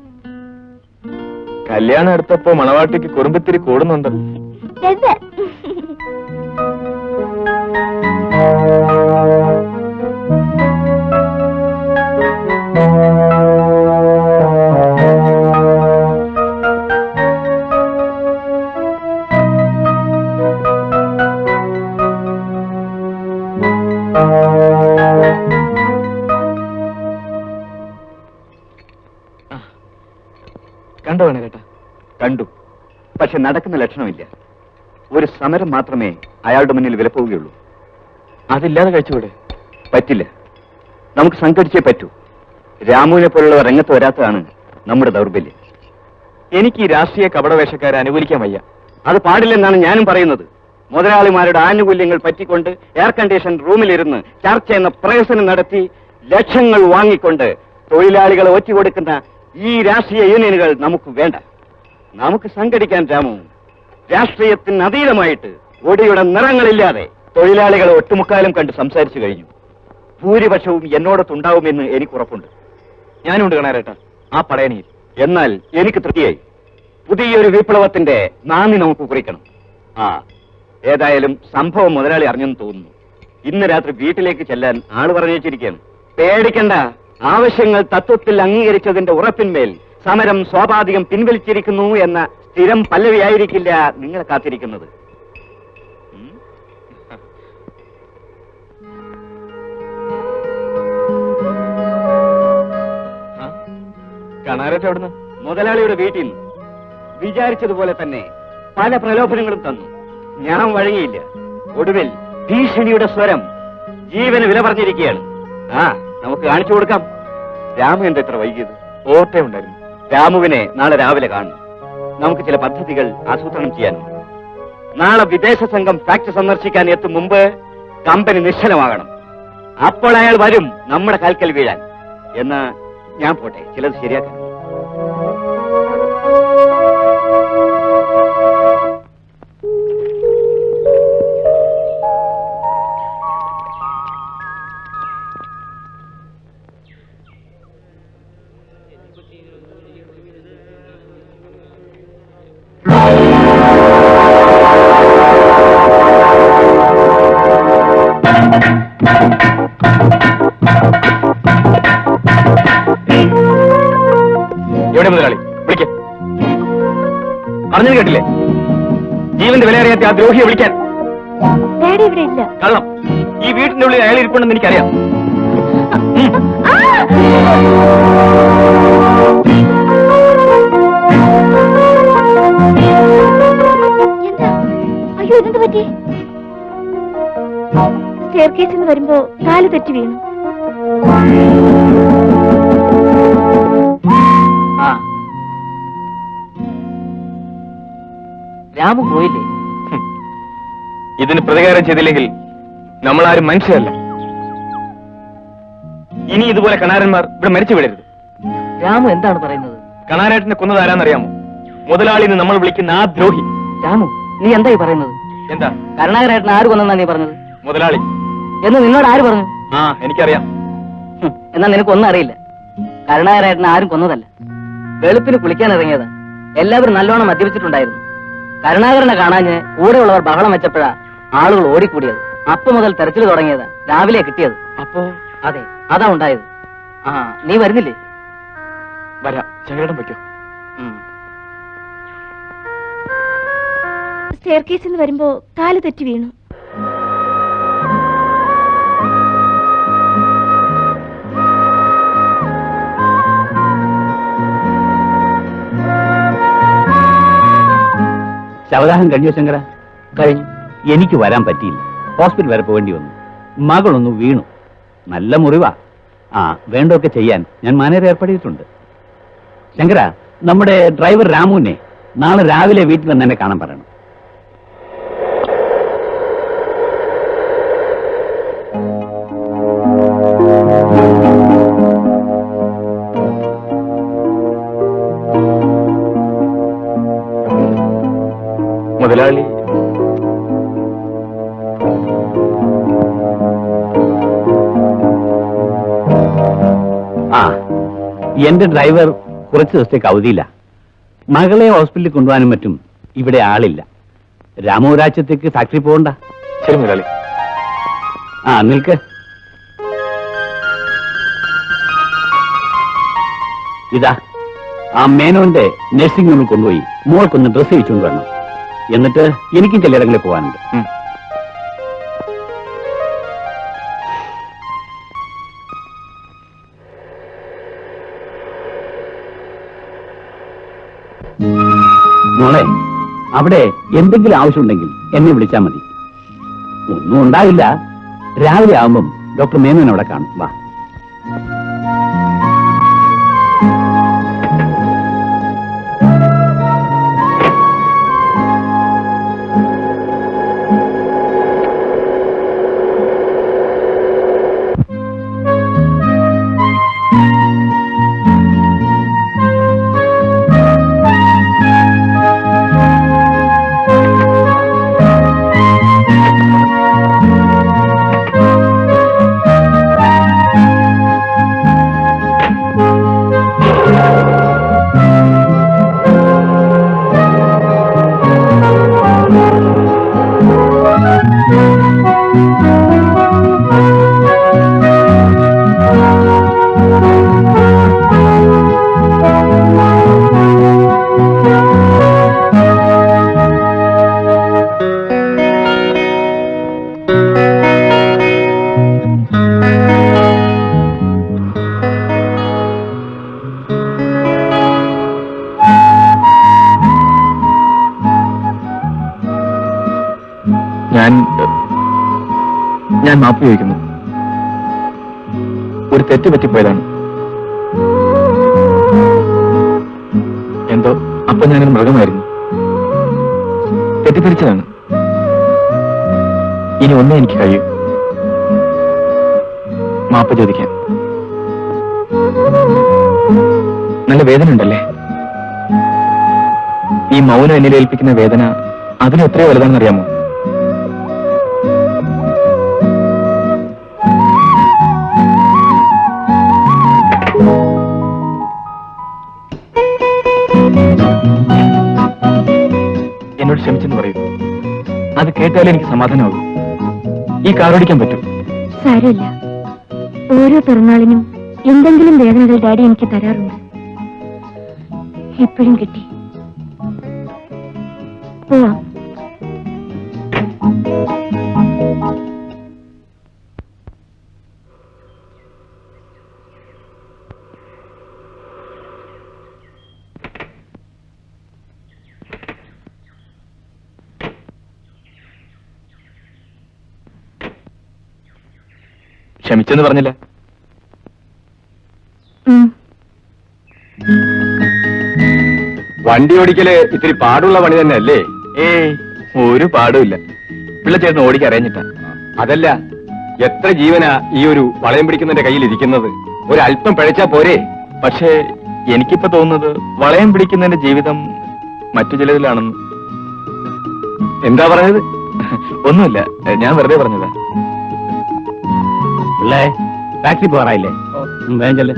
Speaker 1: കല്യാണം എടുത്തപ്പോ മണവാട്ടിക്ക് കുറുമ്പത്തിരി കൂടുന്നുണ്ട്. കണ്ടോ വേണ കേട്ടാ?
Speaker 5: കണ്ടു. പക്ഷെ നടക്കുന്ന ലക്ഷണമില്ല. ഒരു സമരം മാത്രമേ അയാളുടെ മുന്നിൽ വിലപ്പോവുകയുള്ളൂ.
Speaker 1: അതില്ലാതെ കഴിച്ചുകൂടെ?
Speaker 5: പറ്റില്ല. നമുക്ക് സംഘടിച്ചേ പറ്റൂ. രാമുവിനെ പോലുള്ളവർ രംഗത്ത് വരാത്തതാണ് നമ്മുടെ ദൗർബല്യം.
Speaker 1: എനിക്ക് ഈ രാഷ്ട്രീയ കപടവേഷക്കാരെ അനുകൂലിക്കാൻ വയ്യ.
Speaker 5: അത് പാടില്ലെന്നാണ് ഞാനും പറയുന്നത്. മുതലാളിമാരുടെ ആനുകൂല്യങ്ങൾ പറ്റിക്കൊണ്ട് എയർ കണ്ടീഷൻ റൂമിലിരുന്ന് ചർച്ച എന്ന പ്രഹസനം നടത്തി ലക്ഷങ്ങൾ വാങ്ങിക്കൊണ്ട് തൊഴിലാളികളെ ഒറ്റുകൊടുക്കുന്ന ഈ രാഷ്ട്രീയ യൂണിയനുകൾ നമുക്ക് വേണ്ട. നമുക്ക് സംഘടിക്കാൻ രാമു. രാഷ്ട്രീയത്തിന് അതീതമായിട്ട് ഒടിയുടെ നിറങ്ങളില്ലാതെ തൊഴിലാളികളെ ഒട്ടുമുക്കാലും കണ്ട് സംസാരിച്ചു കഴിഞ്ഞു. ഭൂരിപക്ഷവും എന്നോടൊത്തുണ്ടാവുമെന്ന് എനിക്ക് ഉറപ്പുണ്ട്.
Speaker 1: ഞാനുണ്ട് കാണാരേട്ടാ ആ പടയണിയിൽ.
Speaker 5: എന്നാൽ എനിക്ക് തൃപ്തിയായി. പുതിയൊരു വിപ്ലവത്തിന്റെ നാന്ദി നമുക്ക് കുറിക്കണം. ഏതായാലും സംഭവം മുതലാളി അറിഞ്ഞെന്ന് തോന്നുന്നു. ഇന്ന് രാത്രി വീട്ടിലേക്ക് ചെല്ലാൻ ആള് പറഞ്ഞു വെച്ചിരിക്കുകയാണ്. പേടിക്കണ്ട. ആവശ്യങ്ങൾ തത്വത്തിൽ അംഗീകരിച്ചതിന്റെ ഉറപ്പിന്മേൽ സമരം സ്വാഭാവികം പിൻവലിച്ചിരിക്കുന്നു എന്ന സ്ഥിരം പല്ലവിയായിരിക്കില്ല നിങ്ങളെ കാത്തിരിക്കുന്നത്.
Speaker 1: കാണാരേട്ട എവിടുന്ന്?
Speaker 5: മുതലാളിയുടെ വീട്ടിൽ നിന്ന്. വിചാരിച്ചതുപോലെ തന്നെ പല പ്രലോഭനങ്ങളും തന്നു. ഞാൻ വഴങ്ങിയില്ല. ഒടുവിൽ ഭീഷണിയുടെ സ്വരം ജീവന് വില പറഞ്ഞിരിക്കുകയാണ്. ആ, നമുക്ക് കാണിച്ചു കൊടുക്കാം. രാമു എന്താ ഇത്ര വൈകിയത്?
Speaker 1: ഓർമ്മ ഉണ്ടായിരുന്നു.
Speaker 5: രാമുവിനെ നാളെ രാവിലെ കാണും. നമുക്ക് ചില പദ്ധതികൾ ആസൂത്രണം ചെയ്യാനുണ്ട്. നാളെ വിദേശ സംഘം ഫാക്ടറി സന്ദർശിക്കാൻ എത്തും മുമ്പ് കമ്പനി നിശ്ചലമാകണം. അപ്പോൾ അയാൾ വരും നമ്മുടെ കാൽക്കൽ വീഴാൻ. എന്നാ ഞാൻ പോട്ടെ, ചിലത് ശരിയാക്കാൻ.
Speaker 1: എവിടെ മുതലാളി? വിളിക്കാൻ പറഞ്ഞത് കേട്ടില്ലേ? ജീവന്റെ വില അറിയാത്ത ആ ദ്രോഹിയെ വിളിക്കാൻ.
Speaker 3: ഡാഡി ഇവിടെ ഇല്ല.
Speaker 1: കള്ളം. ഈ വീട്ടിന്റെ ഉള്ളിൽ അയാൾ ഇരിപ്പുണ്ടെന്ന് എനിക്കറിയാം.
Speaker 3: എന്താ? അയ്യോ, ഇതെന്ത് പറ്റി? സ്റ്റെയർ കേസിൽ നിന്ന് വരുമ്പോ കാല് തെറ്റി വീണു.
Speaker 4: ആ, രാമു പോയില്ലേ?
Speaker 1: ഇതിന് പ്രതികാരം ചെയ്തില്ലെങ്കിൽ നമ്മളാരും മനുഷ്യരല്ല. ഇനി ഇതുപോലെ കണാരന്മാർ ഇവിടെ മരിച്ചു വിടരുത്.
Speaker 4: രാമു എന്താണ് പറയുന്നത്?
Speaker 1: കണാരേട്ടനെ കൊന്നത് ആരാന്നറിയാമോ? മുതലാളിന്ന് നമ്മൾ വിളിക്കുന്ന ആ ദ്രോഹി.
Speaker 4: രാമു, നീ എന്തായി പറയുന്നത്?
Speaker 1: എന്താ?
Speaker 4: കരുണാകരേട്ടൻ ആര് കൊന്നെന്നാ നീ പറഞ്ഞത്?
Speaker 1: മുതലാളി.
Speaker 4: എന്ന് നിന്നോട് ആര് പറഞ്ഞു?
Speaker 1: ആ, എനിക്കറിയാം.
Speaker 4: എന്നാ നിനക്കൊന്നും അറിയില്ല. കരുണാകരേട്ടൻ ആരും കൊന്നതല്ല. വെളുപ്പിന് കുളിക്കാൻ ഇറങ്ങിയത്. എല്ലാവരും നല്ലോണം മദ്യപിച്ചിട്ടുണ്ടായിരുന്നു. കരുണാകരനെ കാണാഞ്ഞ് കൂടെയുള്ളവർ ബഹളം വെച്ചപ്പോഴാ ആളുകൾ ഓടിക്കൂടിയത്. അപ്പൊ മുതൽ തെരച്ചിൽ തുടങ്ങിയത്. രാവിലെ കിട്ടിയത്.
Speaker 1: അപ്പോ
Speaker 4: അതെ, അതാ ഉണ്ടായത്. ആ, നീ വരുന്നില്ലേ?
Speaker 1: വരാം. ചങ്ങേടം വയ്ക്കോ.
Speaker 3: സ്റ്റെയർ കേസിൽ നിന്ന് വരുമ്പോ കാല് തെറ്റി വീണു.
Speaker 9: ശവദാഹം കഴിഞ്ഞോ ശങ്കര?
Speaker 4: കഴിഞ്ഞു.
Speaker 9: എനിക്ക് വരാൻ പറ്റിയില്ല. ഹോസ്പിറ്റൽ വരെ പോകേണ്ടി വന്നു. മകളൊന്ന് വീണു. നല്ല മുറിവാ. ആ, വേണ്ടതൊക്കെ ചെയ്യാൻ ഞാൻ മാനേജർ ഏർപ്പെടുത്തിയിട്ടുണ്ട്. ശങ്കര, നമ്മുടെ ഡ്രൈവർ രാമുവിനെ നാളെ രാവിലെ വീട്ടിൽ വന്ന് എന്നെ കാണാൻ പറയണം.
Speaker 1: മുതലാളി.
Speaker 9: ആ, എന്റെ ഡ്രൈവർ കുറച്ച് ദിവസത്തേക്ക് അവധിയില്ല. മകളെ ഹോസ്പിറ്റലിൽ കൊണ്ടുപോകാനും മറ്റും ഇവിടെ ആളില്ല. രാമു ഒരാഴ്ചത്തേക്ക് ഫാക്ടറി പോകണ്ട.
Speaker 1: ശരി മുതലാളി.
Speaker 9: ആ, നിൽക്ക്. ഇതാ, ആ മേനോന്റെ നഴ്സിംഗ് റൂമിൽ കൊണ്ടുപോയി മോൾക്കൊന്ന് ഡ്രസ് ചെയ്യിച്ചുകൊണ്ട് വരണം. എന്നിട്ട് എനിക്കും ചിലയിടങ്ങളിൽ പോകാനുണ്ട്. മോളെ, അവിടെ എന്തെങ്കിലും ആവശ്യമുണ്ടെങ്കിൽ എന്നെ വിളിച്ചാൽ മതി. ഒന്നും ഉണ്ടാവില്ല. രാവിലെ ആവുമ്പം ഡോക്ടർ മേനോൻ അവിടെ കാണും. വാ.
Speaker 1: ഞാൻ മാപ്പ് ചോദിക്കുന്നു. ഒരു തെറ്റ് പറ്റിപ്പോയതാണ്. എന്തോ അപ്പൊ ഞാനൊരു മൃഗമായിരുന്നു. തെറ്റിദ്ധരിച്ചതാണ്. ഇനി ഒന്നേ എനിക്ക് കഴിയൂ, മാപ്പ് ചോദിക്കാൻ. നല്ല വേദന ഉണ്ടല്ലേ? ഈ മൗനം എന്നിൽ ഏൽപ്പിക്കുന്ന വേദന അതിന് എത്രയോ വലുതാണെന്നറിയാമോ? എന്നോട് ക്ഷമിച്ചെന്ന് പറയൂ. അത് കേട്ടാലേ എനിക്ക് സമാധാനമാകും. ഈ കാർ ഓടിക്കാൻ പറ്റും.
Speaker 3: സാരമില്ല, ഓരോ പിറന്നാളിനും എന്തെങ്കിലും വേദനകൾ ഡാഡി എനിക്ക് തരാറുണ്ട്. എപ്പോഴും കിട്ടി. പോവാം.
Speaker 1: ക്ഷമിച്ചെന്ന് പറഞ്ഞില്ല.
Speaker 8: വണ്ടി ഓടിക്കല് ഇത്തിരി പാടുള്ള പണി തന്നെ അല്ലേ?
Speaker 1: ഒരു പാടുമില്ല. പിള്ളച്ചേട്ടന് ഓടിക്കാൻ അറിഞ്ഞിട്ടാ.
Speaker 8: അതല്ല, എത്ര ജീവനാ ഈ ഒരു വളയം പിടിക്കുന്നതിന്റെ കയ്യിൽ ഇരിക്കുന്നത്? ഒരല്പം പിഴച്ചാ പോരെ?
Speaker 1: പക്ഷേ എനിക്കിപ്പോ തോന്നുന്നത് വളയം പിടിക്കുന്നതിന്റെ ജീവിതം മറ്റു ചിലതിലാണെന്ന്.
Speaker 8: എന്താ പറഞ്ഞത്?
Speaker 1: ഒന്നുമില്ല, ഞാൻ വെറുതെ പറഞ്ഞതാ.
Speaker 9: പിള്ളേ, ടാക്സി പോറായില്ലേ? വേഗം ചെല്ല്.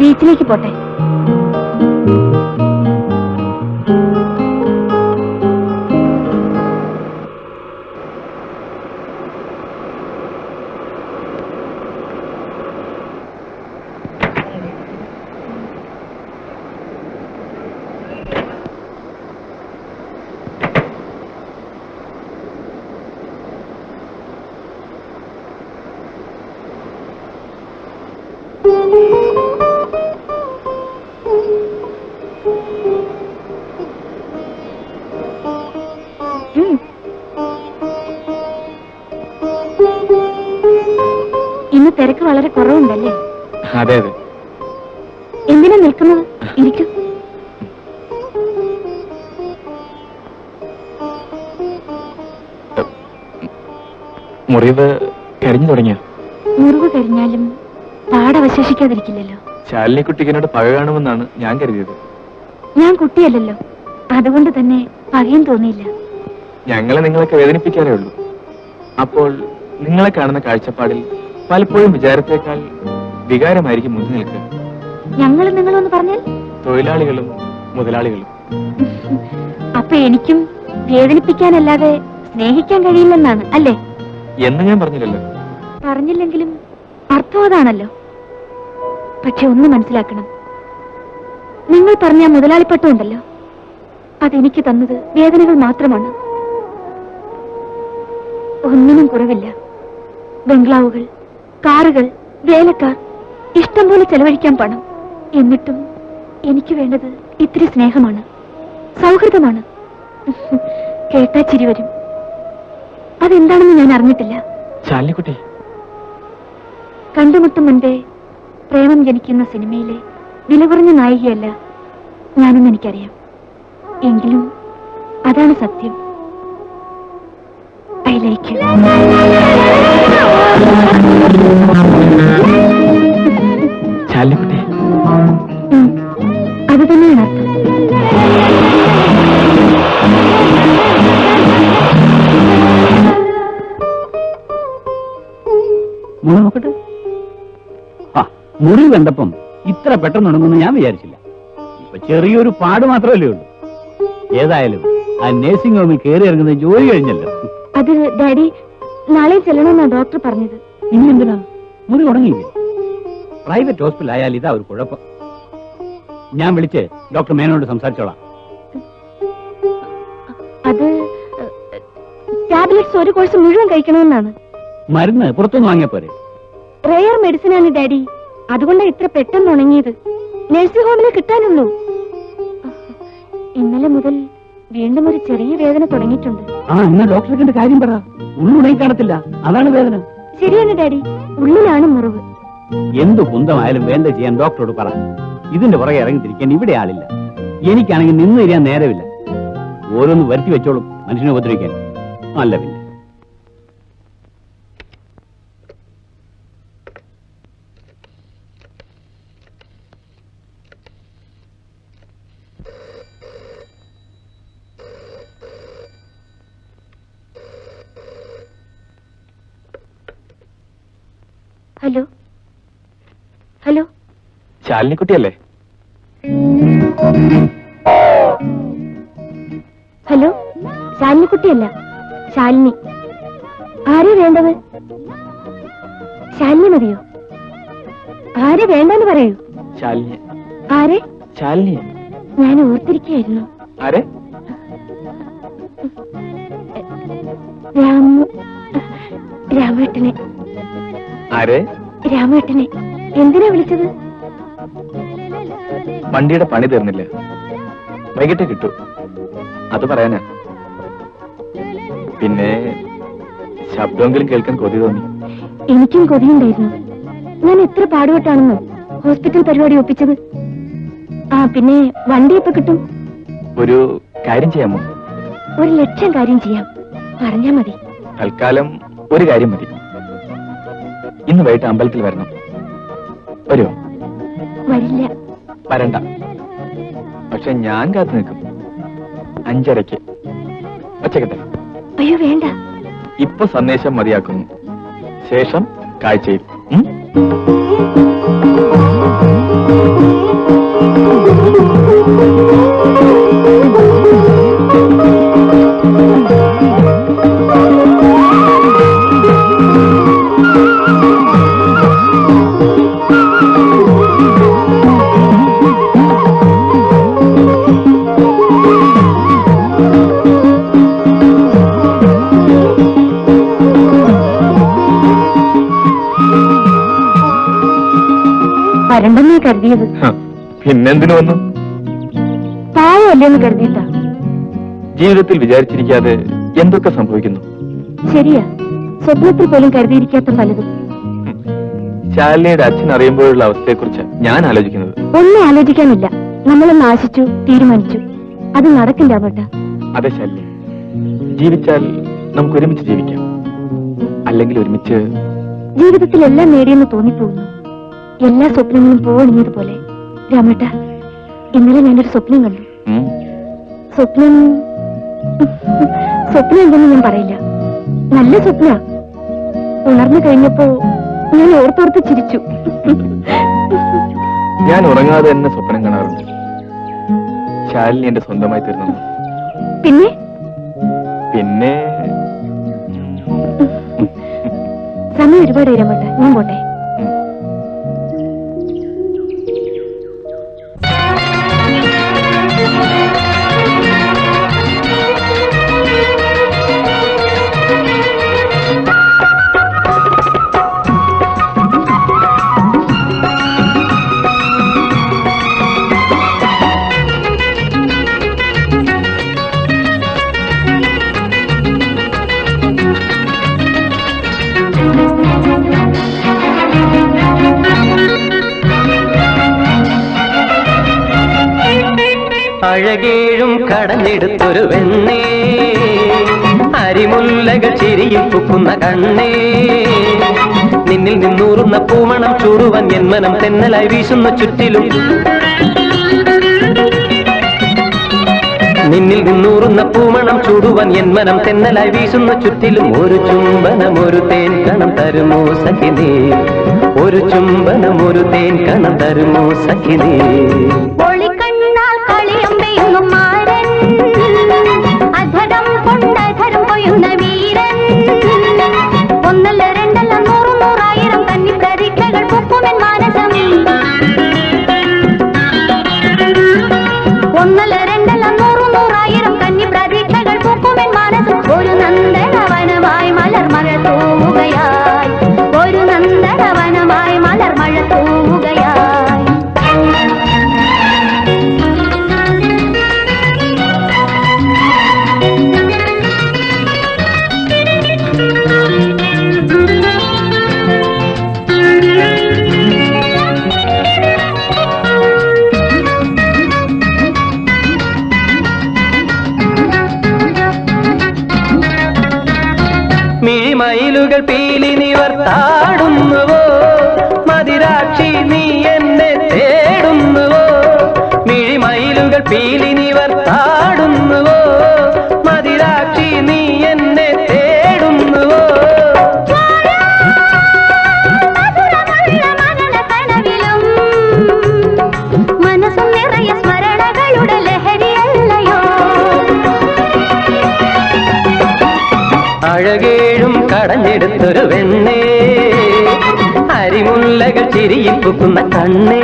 Speaker 3: ബീച്ചിലേക്ക് പോട്ടെ. ഇന്ന് തിരക്ക് വളരെ കുറവുണ്ടല്ലേ?
Speaker 1: അതെ അതെ.
Speaker 3: എന്തിനാ നിൽക്കുന്നത്? ഇരിക്കും.
Speaker 1: മുറിവ് കരിഞ്ഞു തുടങ്ങിയോ?
Speaker 3: മുറിവ് കരിഞ്ഞാലും പാടവശേഷിക്കാതിരിക്കില്ലല്ലോ.
Speaker 1: ശാലിനിക്കുട്ടിക്ക് എന്നോട് പക കാണുമെന്നാണ് ഞാൻ കരുതിയത്.
Speaker 3: ഞാൻ കുട്ടിയല്ലല്ലോ, അതുകൊണ്ട് തന്നെ പകയും തോന്നിയില്ല.
Speaker 1: ഞങ്ങളെ നിങ്ങളൊക്കെ വേദനിപ്പിക്കാറേ ഉള്ളൂ. അപ്പോൾ നിങ്ങളെ കാണുന്ന കാഴ്ചപ്പാടിൽ പലപ്പോഴും വിചാരത്തേക്കാൾ വികാരമായിരിക്കും മുന്നിൽ നിൽക്കുക.
Speaker 3: ഞങ്ങളും നിങ്ങളൊന്ന് പറഞ്ഞാൽ?
Speaker 1: തൊഴിലാളികളും മുതലാളികളും.
Speaker 3: അപ്പൊ എനിക്കും വേദനിപ്പിക്കാനല്ലാതെ സ്നേഹിക്കാൻ കഴിയില്ലെന്നാണ് അല്ലേ?
Speaker 1: എന്ന് ഞാൻ പറഞ്ഞില്ലല്ലോ.
Speaker 3: പറഞ്ഞില്ലെങ്കിലും അർത്ഥം അതാണല്ലോ. പക്ഷെ ഒന്ന് മനസ്സിലാക്കണം, നിങ്ങൾ പറഞ്ഞ മുതലാളിപ്പട്ടം ഉണ്ടല്ലോ, അതെനിക്ക് തന്നത് വേദനകൾ മാത്രമാണ്. ഒന്നിനും കുറവില്ല. ബംഗ്ലാവുകൾ, കാറുകൾ, വേലക്കാർ, ഇഷ്ടം പോലെ ചെലവഴിക്കാൻ പണം. എന്നിട്ടും എനിക്ക് വേണ്ടത് ഇത്തിരി സ്നേഹമാണ്, സൗഹൃദമാണ്. കേട്ടാ ചിരി വരും. അതെന്താണെന്ന് ഞാൻ അറിഞ്ഞിട്ടില്ല.
Speaker 1: ശാലിനിക്കുട്ടി,
Speaker 3: കണ്ടുമുട്ടും മുൻപേ പ്രേമം ജനിക്കുന്ന സിനിമയിലെ വില കുറഞ്ഞ നായികയല്ല ഞാനെന്ന് എനിക്കറിയാം. എങ്കിലും അതാണ് സത്യം. I like you.
Speaker 1: ശാലിനിക്കുട്ടി,
Speaker 3: അത് തന്നെയാണ് അർത്ഥം.
Speaker 9: മുറിവ് കണ്ടപ്പം ഇത്ര പെട്ടെന്ന് ഉണങ്ങുമെന്ന് ഞാൻ വിചാരിച്ചില്ല. ഇപ്പൊ ചെറിയൊരു പാട് മാത്രമല്ലേ ഉള്ളൂ. ഏതായാലും ആ നേഴ്സിംഗ് ഹോമിൽ കയറി ഇറങ്ങുന്ന ജോലി കഴിഞ്ഞല്ലോ.
Speaker 3: അത് ഡാഡി നാളെ ചെല്ലണമെന്നാ ഡോക്ടർ പറഞ്ഞത്.
Speaker 9: ഇനി എന്തിനാ? മുറി ഉണങ്ങിയില്ലേ? പ്രൈവറ്റ് ഹോസ്പിറ്റൽ ആയാൽ ഇതാ ഒരു കുഴപ്പം. ഞാൻ വിളിച്ച് ഡോക്ടർ മേനോട് സംസാരിച്ചോളാം.
Speaker 3: അത് ടാബ്ലറ്റ്സ് ഒരു കോഴ്സ് മുഴുവൻ കഴിക്കണമെന്നാണ്.
Speaker 9: മരുന്ന് പുറത്തുനിന്ന് വാങ്ങിയ പോരെ?
Speaker 3: റെയർ മെഡിസിൻ ആണ് ഡാഡി, അതുകൊണ്ടാണ് ഇത്ര പെട്ടെന്ന് ഉണങ്ങിയത്. നഴ്സിംഗ് ഹോമിൽ കിട്ടാനുള്ളൂ. ഇന്നലെ മുതൽ വീണ്ടും ഒരു ചെറിയ വേദന തുടങ്ങിയിട്ടുണ്ട്.
Speaker 9: എന്നാ ഡോക്ടറെ കണ്ട് കാര്യം പറ. ഉള്ളുണങ്ങി കാണത്തില്ല, അതാണ് വേദന.
Speaker 3: ശരിയാണ് ഡാഡി, ഉള്ളിലാണ് മുറിവ്.
Speaker 9: എന്തു കുന്തമായാലും വേണ്ട ചെയ്യാൻ ഡോക്ടറോട് പറ. ഇതിന്റെ പുറകെ ഇറങ്ങി തിരിക്കാൻ ഇവിടെ ആളില്ല. എനിക്കാണെങ്കിൽ നിന്ന് തരാൻ നേരമില്ല. ഓരോന്ന് വരുത്തി വെച്ചോളും മനുഷ്യനെ ഉപദ്രവിക്കാൻ. അല്ല പിന്നെ
Speaker 3: ഹലോ ഹലോ,
Speaker 1: ശാലിനിക്കുട്ടിയല്ലേ?
Speaker 3: ഹലോ, ശാലിനിക്കുട്ടിയല്ല, ശാലിനി. ആരെ വേണ്ടത്? ശാലിനി മതിയോ? ആരെ വേണ്ടെന്ന് പറയൂ.
Speaker 1: ശാലിനി.
Speaker 3: ആരെ?
Speaker 1: ശാലിനി.
Speaker 3: ഞാൻ ഓർത്തിരിക്കുകയായിരുന്നു.
Speaker 1: ആരെ?
Speaker 3: രാമേട്ടനെ.
Speaker 1: ആരെ?
Speaker 3: രാമേട്ടനെ. എന്തിനാ വിളിച്ചത്?
Speaker 1: വണ്ടിയുടെ പണി തീർന്നില്ല, വൈകിട്ട് കിട്ടൂ, അത് പറയാനാ. പിന്നെ ശബ്ദമെങ്കിലും കേൾക്കാൻ കൊതി തോന്നി.
Speaker 3: എനിക്കും കൊതിയുണ്ടായിരുന്നു. ഞാൻ എത്ര പാടുപെട്ടാണെന്ന് ഹോസ്പിറ്റൽ പരിപാടി ഒപ്പിച്ചത്. പിന്നെ വണ്ടി എപ്പോ കിട്ടും?
Speaker 1: ഒരു കാര്യം ചെയ്യാമോ?
Speaker 3: 1,00,000 കാര്യം ചെയ്യാം, പറഞ്ഞാ മതി.
Speaker 1: തൽക്കാലം ഒരു കാര്യം മതി. ഇന്ന് വൈകിട്ട് അമ്പലത്തിൽ വരണം. വരുമോ?
Speaker 3: വരില്ല.
Speaker 1: വരണ്ട. പക്ഷെ ഞാൻ കാത്തു നിൽക്കും. 5:30 വച്ചേക്കട്ടെ?
Speaker 3: അയ്യോ വേണ്ട.
Speaker 1: ഇപ്പൊ സന്ദേശം മതിയാക്കുന്നു, ശേഷം കാഴ്ചയിൽ.
Speaker 3: വരണ്ടെന്നാ കരുതിയത്.
Speaker 1: പിന്നെന്തിനു വന്നു?
Speaker 3: പാവമല്ലേന്ന് കരുതിയിട്ടാ.
Speaker 1: ജീവിതത്തിൽ വിചാരിച്ചിരിക്കാതെ എന്തൊക്കെ സംഭവിക്കുന്നു.
Speaker 3: ശരിയാ, സ്വപ്നത്തിൽ പോലും കരുതിയിരിക്കാത്ത പലതും.
Speaker 1: ശാലിനിയുടെ അച്ഛൻ അറിയുമ്പോഴുള്ള അവസ്ഥയെക്കുറിച്ച് ഞാൻ ആലോചിക്കുന്നത്.
Speaker 3: ഒന്നും ആലോചിക്കാനില്ല. നമ്മളൊന്ന് ആശിച്ചു, തീരുമാനിച്ചു. അത് നടക്കില്ല കേട്ട.
Speaker 1: അതെ ശാലിനി, ജീവിച്ചാൽ നമുക്ക് ഒരുമിച്ച് ജീവിക്കാം, അല്ലെങ്കിൽ ഒരുമിച്ച്.
Speaker 3: ജീവിതത്തിൽ എല്ലാം നേടിയെന്ന് തോന്നിപ്പോകുന്നു. എല്ലാ സ്വപ്നങ്ങളും പോവണിഞ്ഞതുപോലെ. രാമേട്ട, ഇന്നലെ ഞാനൊരു സ്വപ്നം കണ്ടു. സ്വപ്നം എന്തെന്ന് ഞാൻ പറയില്ല. നല്ല സ്വപ്ന. ഉണർന്നു കഴിഞ്ഞപ്പോ ഞാൻ ഓർത്തോർത്ത് ചിരിച്ചു.
Speaker 1: ഞാൻ ഉറങ്ങാതെ തന്നെ സ്വപ്നം കാണാറുണ്ട്. ശാലിനി എന്റെ സ്വന്തമായി തീർന്നു.
Speaker 3: പിന്നെ
Speaker 1: പിന്നെ
Speaker 3: സമയം ഒരുപാട് രാമേട്ട, ഞാൻ പോട്ടെ.
Speaker 10: അഴകേഴും കടഞ്ഞെടുത്തൊരു വെണ്ണേ, അരിമുല്ലകൾ ചിരിയിൽ പൂക്കുന്ന കണ്ണേ, നിന്നിൽ നിന്നൂറുന്ന പൂമണം ചൂടുവാൻ എൻ മനം തെന്നലായി വീശുന്ന ചുറ്റിലും. നിന്നിൽ നിന്നൂറുന്ന പൂമണം ചൂടുവാൻ എൻ മനം തെന്നലായി വീശുന്ന ചുറ്റിലും. ഒരു ചുംബനം ഒരു തേൻ കണം തരുമോ സഖിനീ, ഒരു ചുംബനം ഒരു തേൻ കണം തരുമോ സഖിനേ
Speaker 3: ഒളിക്കണ്ണാൽ കളിയമ്പെയ്യുന്നും മാരൻ അധരം കൊണ്ടധരം കൊയ്യുന്ന വീരൻ ഒന്നല്ല രണ്ടല്ല നൂറു നൂറായിരം കന്നി പരീക്ഷകൾ പൊക്കുമെൻ മാനസം ഒന്നല്ല രണ്ടല്ല നൂറു നൂറായിരം കന്നി പരീക്ഷകൾ പൊക്കുമെൻ മാനസം ഒരു നന്ദനവനമായി മലർ മഴ തൂവുകയായി ഒരു നന്ദനവനമായി മലർ മഴ തൂവുകയായി
Speaker 10: മിഴിമയിലുകൾ പീലി നിവർത്താടുന്നുവോ മതിരാക്ഷി നീ എന്നെ തേടുന്നുവോ മിഴിമയിലുകൾ പീലി നിവർത്താടുന്നുവോ മതിരാക്ഷി നീ എന്നെ തേടുന്നുവോ
Speaker 3: മനസ്സും നിറയെ സ്മരണകളുടെ ലഹരിയല്ലയോ
Speaker 10: അഴകേഴും കടഞ്ഞെടുത്തൊരു വെണ്ണേ അരിമുല്ലകൾ ചിരിയിൽ പൂക്കുന്ന കണ്ണേ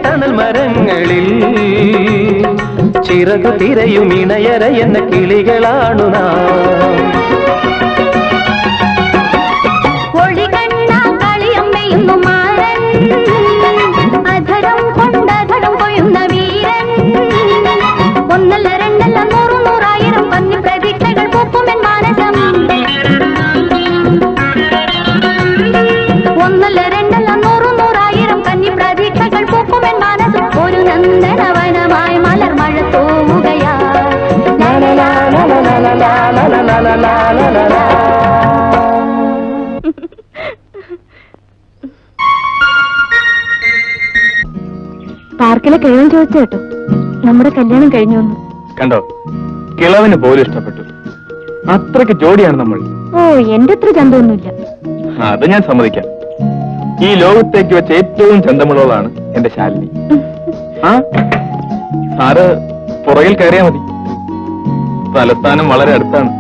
Speaker 10: തണൽ മരങ്ങളിൽ ചിറകു തിരയും ഇണയര എന്ന കിളികളാണു നാം
Speaker 3: ഒളികണ്ണാൽ കളിയമ്പെയ്യുന്നു മാരൻ അധരം കൊണ്ടധരം കൊയ്യുന്ന വീരൻ ഒന്നല്ല രണ്ടല്ല നൂറു നൂറായിരം കന്നി പ്രതീക്ഷകൾ പൂക്കുമെൻ മാനസം ഒന്നല്ല രണ്ടല്ല നൂറു നൂറായിരം കന്നി പ്രതീക്ഷകൾ പൂക്കുമെൻ മാനസം ഒരു നന്ദനവനമായി മലർ മഴ തൂവുകയായി പാർക്കിലെ കിഴവൻ ചോദിച്ചു കേട്ടോ നമ്മുടെ കല്യാണം കഴിഞ്ഞു വന്നു
Speaker 1: കണ്ടോ, കിളവന് പോലും ഇഷ്ടപ്പെട്ടു. അത്രയ്ക്ക് ജോഡിയാണ് നമ്മൾ.
Speaker 3: ഓ എന്റെ അത്ര ചന്തമൊന്നുമില്ല.
Speaker 1: അത് ഞാൻ സമ്മതിക്കാം. ഈ ലോകത്തേക്ക് വെച്ച ഏറ്റവും ചന്തമുള്ളതാണ് എന്റെ ശാലിനി. ആ സാറ് പുറകിൽ കയറിയാ മതി, തലസ്ഥാനം വളരെ അടുത്താണ്.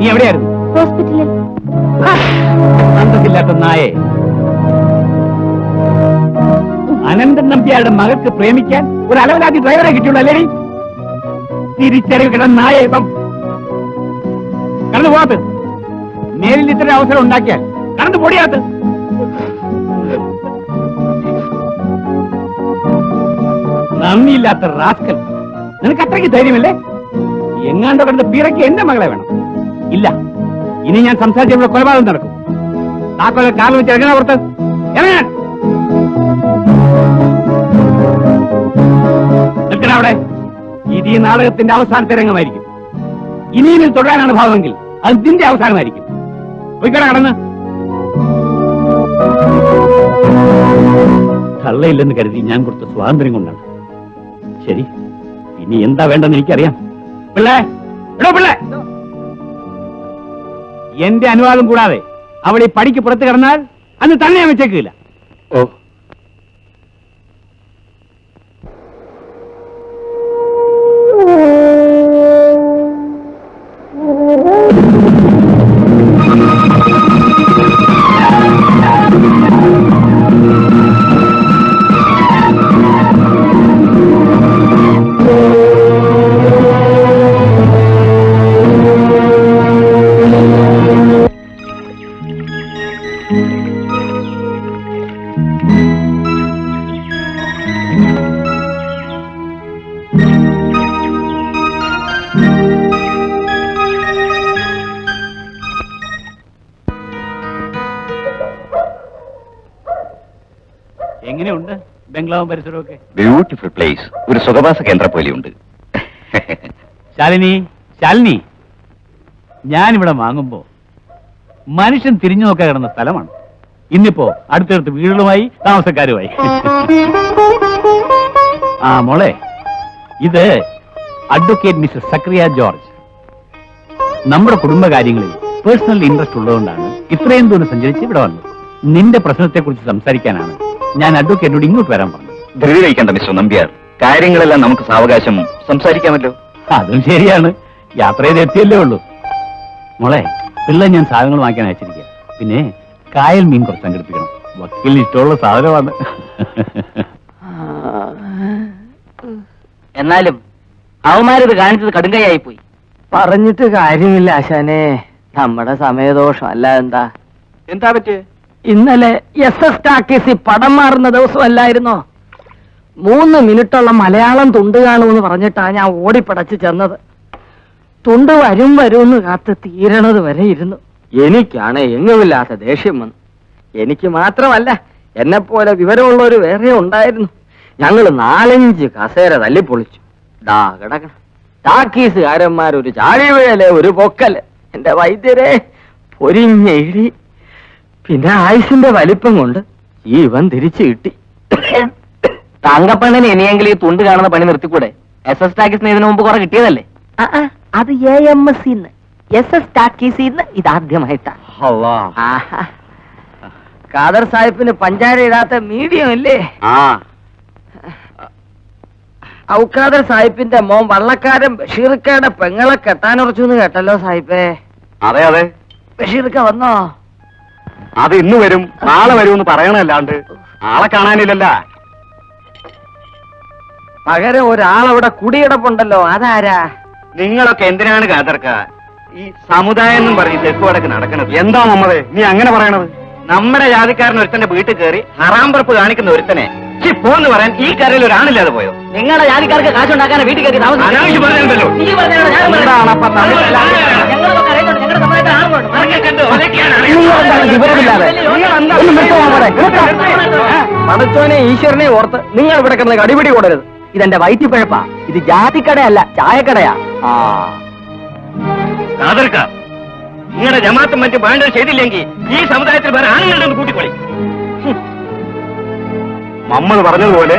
Speaker 9: നീ എവിടെയായിരുന്നു?
Speaker 3: ഹോസ്പിറ്റലിൽ.
Speaker 9: അന്തസ്സില്ലാത്ത നായെ. അനന്തൻ നമ്പ്യാരുടെ മകൾക്ക് പ്രേമിക്കാൻ ഒരു അലവലാതി ഡ്രൈവറെ കിട്ടിയുള്ളൂ അല്ലേടി? തിരിച്ചറിവ് കിടന്ന നായ ഇപ്പം കടന്നു പോകാത്ത മേലിൽ ഇത്ര അവസരം ഉണ്ടാക്കിയാൽ കടന്നു പൊടിയാത്ത നന്ദിയില്ലാത്ത റാസ്കൽ. നിനക്ക് അത്രയ്ക്ക് ധൈര്യമല്ലേ? എങ്ങാണ്ടോ കണ്ട പിറയ്ക്ക് എന്റെ മകളെ വേണം. ഇല്ല, ഇനി ഞാൻ സംസാരിച്ച ഇവിടെ കൊലപാതകം നടക്കും. താക്കോലെ കാറിൽ വെച്ച് ഇറങ്ങണ പുറത്ത് ഇറങ്ങാൻ. നിൽക്കണ അവിടെ. ഇത് ഈ നാടകത്തിന്റെ അവസാനത്തെ രംഗമായിരിക്കും. ഇനിയും തുടരാനാണ് ഭാവമെങ്കിൽ അത് നിന്റെ അവസാനമായിരിക്കും. പോയിക്കട കടന്ന്. തള്ളയില്ലെന്ന് കരുതി ഞാൻ കൊടുത്ത സ്വാതന്ത്ര്യം കൊണ്ടാണ്. ശരി, ഇനി എന്താ വേണ്ടെന്ന് എനിക്കറിയാം. പിള്ളേ, എടോ പിള്ളേ, എന്റെ അനുവാദം കൂടാതെ അവൾ ഈ പടിക്ക് പുറത്ത് കിടന്നാൽ അന്ന് തന്നെ ഞാൻ വെച്ചേക്കില്ല.
Speaker 1: ഓ,
Speaker 9: എങ്ങനെയുണ്ട് ബംഗ്ലാവും പരിസരവും ഒക്കെ?
Speaker 5: Beautiful place. ഒരു സുഖവാസ കേന്ദ്രം പോലെയുണ്ട്.
Speaker 9: ശാലിനി, ശാലിനി, ഞാനിവിടെ വാങ്ങുമ്പോ മനുഷ്യൻ തിരിഞ്ഞു നോക്കാൻ കിടന്ന സ്ഥലമാണ്. ഇന്നിപ്പോ അടുത്തടുത്ത് വീടുകളുമായി താമസക്കാരുമായി. ആ മോളെ, ഇത് അഡ്വക്കേറ്റ് മിസ്റ്റർ സക്രിയ ജോർജ്. നമ്മുടെ കുടുംബകാര്യങ്ങളിൽ പേഴ്സണൽ ഇൻട്രസ്റ്റ് ഉള്ളതുകൊണ്ടാണ് ഇത്രയും ദൂരം സഞ്ചരിച്ച് ഇവിടെ വന്നത്. നിന്റെ പ്രശ്നത്തെക്കുറിച്ച് സംസാരിക്കാനാണ് ഞാൻ അഡ്വക്കേറ്റിനോട് ഇങ്ങോട്ട് വരാൻ പറഞ്ഞത്.
Speaker 5: ധൃതി വയ്ക്കണ്ട മിസ്റ്റർ നമ്പ്യാർ, കാര്യങ്ങളെല്ലാം നമുക്ക് സാവകാശം സംസാരിക്കാമല്ലോ.
Speaker 9: അതും ശരിയാണ്, യാത്ര ചെയ്ത് എത്തിയല്ലേ ഉള്ളൂ. മോളെ, പിള്ളേ ഞാൻ സാധനങ്ങൾ വാങ്ങിക്കാൻ അയച്ചിരിക്കുക. പിന്നെ കായൽ മീൻ കുറച്ച് സംഘടിപ്പിക്കണം. വക്കീലിന് ഇഷ്ടമുള്ള സാധനമാണ്.
Speaker 4: എന്നാലും അവന്മാരിത് കാണിച്ചത് കടുങ്കയായി പോയി.
Speaker 6: പറഞ്ഞിട്ട് കാര്യമില്ല ആശാനെ, നമ്മുടെ സമയദോഷം അല്ല.
Speaker 5: എന്താ പറ്റേ?
Speaker 6: ഇന്നലെ SS ടാക്കീസി പടം മാറുന്ന ദിവസമല്ലായിരുന്നോ? 3 മിനിറ്റുള്ള മലയാളം തുണ്ട് കാണുമെന്ന് പറഞ്ഞിട്ടാ ഞാൻ ഓടിപ്പടച്ച് ചെന്നത്. തുണ്ട് വരും എന്ന് കാത്ത് തീരണത് വരെ ഇരുന്നു. എനിക്കാണ് എങ്ങുമില്ലാത്ത ദേഷ്യം വന്നു. എനിക്ക് മാത്രമല്ല, എന്നെപ്പോലെ വിവരമുള്ളവര് വേറെ ഉണ്ടായിരുന്നു. ഞങ്ങൾ 4-5 കസേര തല്ലിപ്പൊളിച്ചു. ദാ കിടക്കണം. ടാക്കീസുകാരന്മാരൊരു ചാഴിവിഴല്, ഒരു പൊക്കല്. എന്റെ വൈദ്യരെ, പൊരിഞ്ഞ ഇടി. പിന്നെ ആയുസിന്റെ വലിപ്പം കൊണ്ട് ജീവൻ തിരിച്ചു കിട്ടി.
Speaker 4: തങ്കപ്പണ്ണിന് ഇനിയെങ്കിലും ഈ തുണ്ട് കാണുന്ന പണി നിർത്തിക്കൂടെ? SS ടാക്കീസിന് ഇതിനു മുമ്പ് കുറെ കിട്ടിയതല്ലേ?
Speaker 6: അത് AMS SS ടാക്കീസിന്ന് ഇതാദ്യമായിട്ടാ. ഖാദർ സാഹിബിന് പഞ്ചാര ഇടാത്ത മീഡിയം ഇല്ലേ? ഔഖാദർ സാഹിബിന്റെ മോൻ വള്ളക്കാരൻ ബഷീർക്കയുടെ പെങ്ങളെ കെട്ടാനുറച്ചു എന്ന് കേട്ടല്ലോ സാഹിബേ.
Speaker 5: അതെ അതെ,
Speaker 6: ബഷീർക്ക വന്നോ?
Speaker 5: അത് ഇന്ന് വരും, നാളെ വരുമെന്ന് പറയണല്ലാണ്ട് ആളെ കാണാനില്ലല്ല.
Speaker 6: പകരം ഒരാളവിടെ കുടിയടപ്പുണ്ടല്ലോ, അതാരാ?
Speaker 5: നിങ്ങളൊക്കെ എന്തിനാണ് കാതർക്ക ഈ സമുദായം എന്നും പറഞ്ഞ് തെക്ക് വടക്ക് നടക്കണത്? എന്താ നമ്മതെ നീ അങ്ങനെ പറയണത്? നമ്മുടെ ജാതിക്കാരൻ ഒരുത്തന്റെ വീട്ടിൽ കയറി ഹറാംപറപ്പ് കാണിക്കുന്ന ഒരുത്തനെ പോന്ന് പറയാൻ ഈ കരയിൽ ഒരാളില്ലാതെ പോയോ?
Speaker 4: നിങ്ങളുടെ ജാതിക്കാർക്ക് കാശുണ്ടാക്കാൻ വീട്ടിൽ കയറി
Speaker 5: അനാവശ്യം പറഞ്ഞല്ലോ.
Speaker 6: പടച്ചോനെ ഈശ്വരനെ ഓർത്ത് നിങ്ങൾ ഇവിടെ കിടന്ന് കടിപിടി കൂടരുത്. ഇതെന്റെ വയറ്റിപ്പഴപ്പാ. ഇത് ജാതിക്കടയല്ല, ചായക്കടയാ.
Speaker 5: കാതർക്ക, നിങ്ങളുടെ ജമാഅത്തും മറ്റ് വേണ്ടത് ചെയ്തില്ലെങ്കിൽ ഈ സമുദായത്തിൽ വേറെ ആളുകളുടെ ഒന്ന് കൂട്ടിക്കൊള്ളി. നമ്മൾ പറഞ്ഞതുപോലെ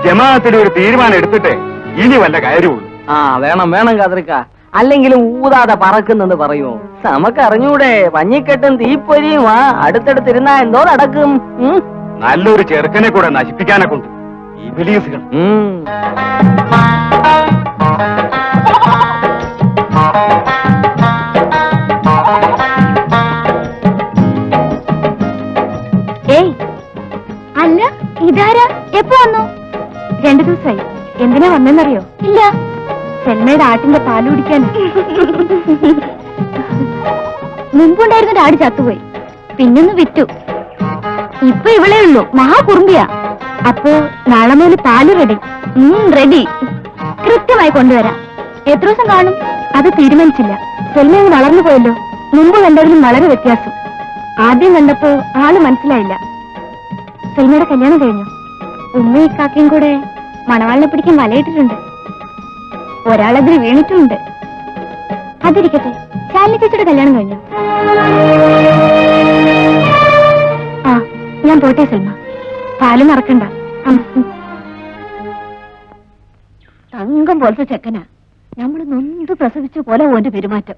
Speaker 5: ജമാഅത്തിൽ ഒരു തീരുമാനം എടുത്തിട്ട് ഇനി വല്ല കാര്യമുള്ളൂ.
Speaker 6: വേണം വേണം കാതർക്ക. അല്ലെങ്കിലും ഊതാതെ പറക്കുന്നെന്ന് പറയുമോ? നമുക്ക് അറിഞ്ഞൂടെ, പഞ്ഞിക്കെട്ടും തീപ്പൊരിയും അടുത്തടുത്തിരുന്നാ എന്തോ നടക്കും.
Speaker 5: നല്ലൊരു ചെറുക്കനെ കൂടെ നശിപ്പിക്കാനെ കൊണ്ട് ഈ ബിലീസുകൾ.
Speaker 3: ഏയ്, അല്ല ഇതാരാ? എപ്പോ വന്നു? 2 ദിവസമായി. എന്തിനാ വന്നെന്നറിയോ? ഇല്ല. സെൽമയുടെ ആട്ടിന്റെ പാല് കുടിക്കാൻ. മുമ്പുണ്ടായിരുന്ന ആട് ചത്തുപോയി, പിന്നൊന്ന് വിറ്റു. ഇപ്പൊ ഇവളേ ഉള്ളൂ, മഹാകുറുമ്പിയാ. അപ്പോ നാളെ മുതൽ പാല് റെഡി. റെഡി, കൃത്യമായി കൊണ്ടുവരാം. എത്ര ദിവസം കാണും അത് തീരുമാനിച്ചില്ല. സെൽമ വളർന്നു പോയല്ലോ. മുമ്പ് കണ്ടതിലും വളരെ വ്യത്യാസം. ആദ്യം കണ്ടപ്പോ ആള് മനസ്സിലായില്ല. സെൽമയുടെ കല്യാണം കഴിഞ്ഞു. ഉമ്മയും കാക്കയും കൂടെ മണവാളിനെ പിടിക്കാൻ വലയിട്ടിട്ടുണ്ട്. ഒരാളതിൽ വീണിട്ടുമുണ്ട്. അതിരിക്കട്ടെ, ശാലിനി ചേച്ചിയുടെ കല്യാണം കഴിഞ്ഞു. ആ, ഞാൻ പോട്ടെ സെൽമ. പാല് മറക്കണ്ട.
Speaker 7: തങ്കം പോലത്തെ ചെക്കനാ. നമ്മൾ നൊന്ത് പ്രസവിച്ച പോലെ ഓന്റെ പെരുമാറ്റം.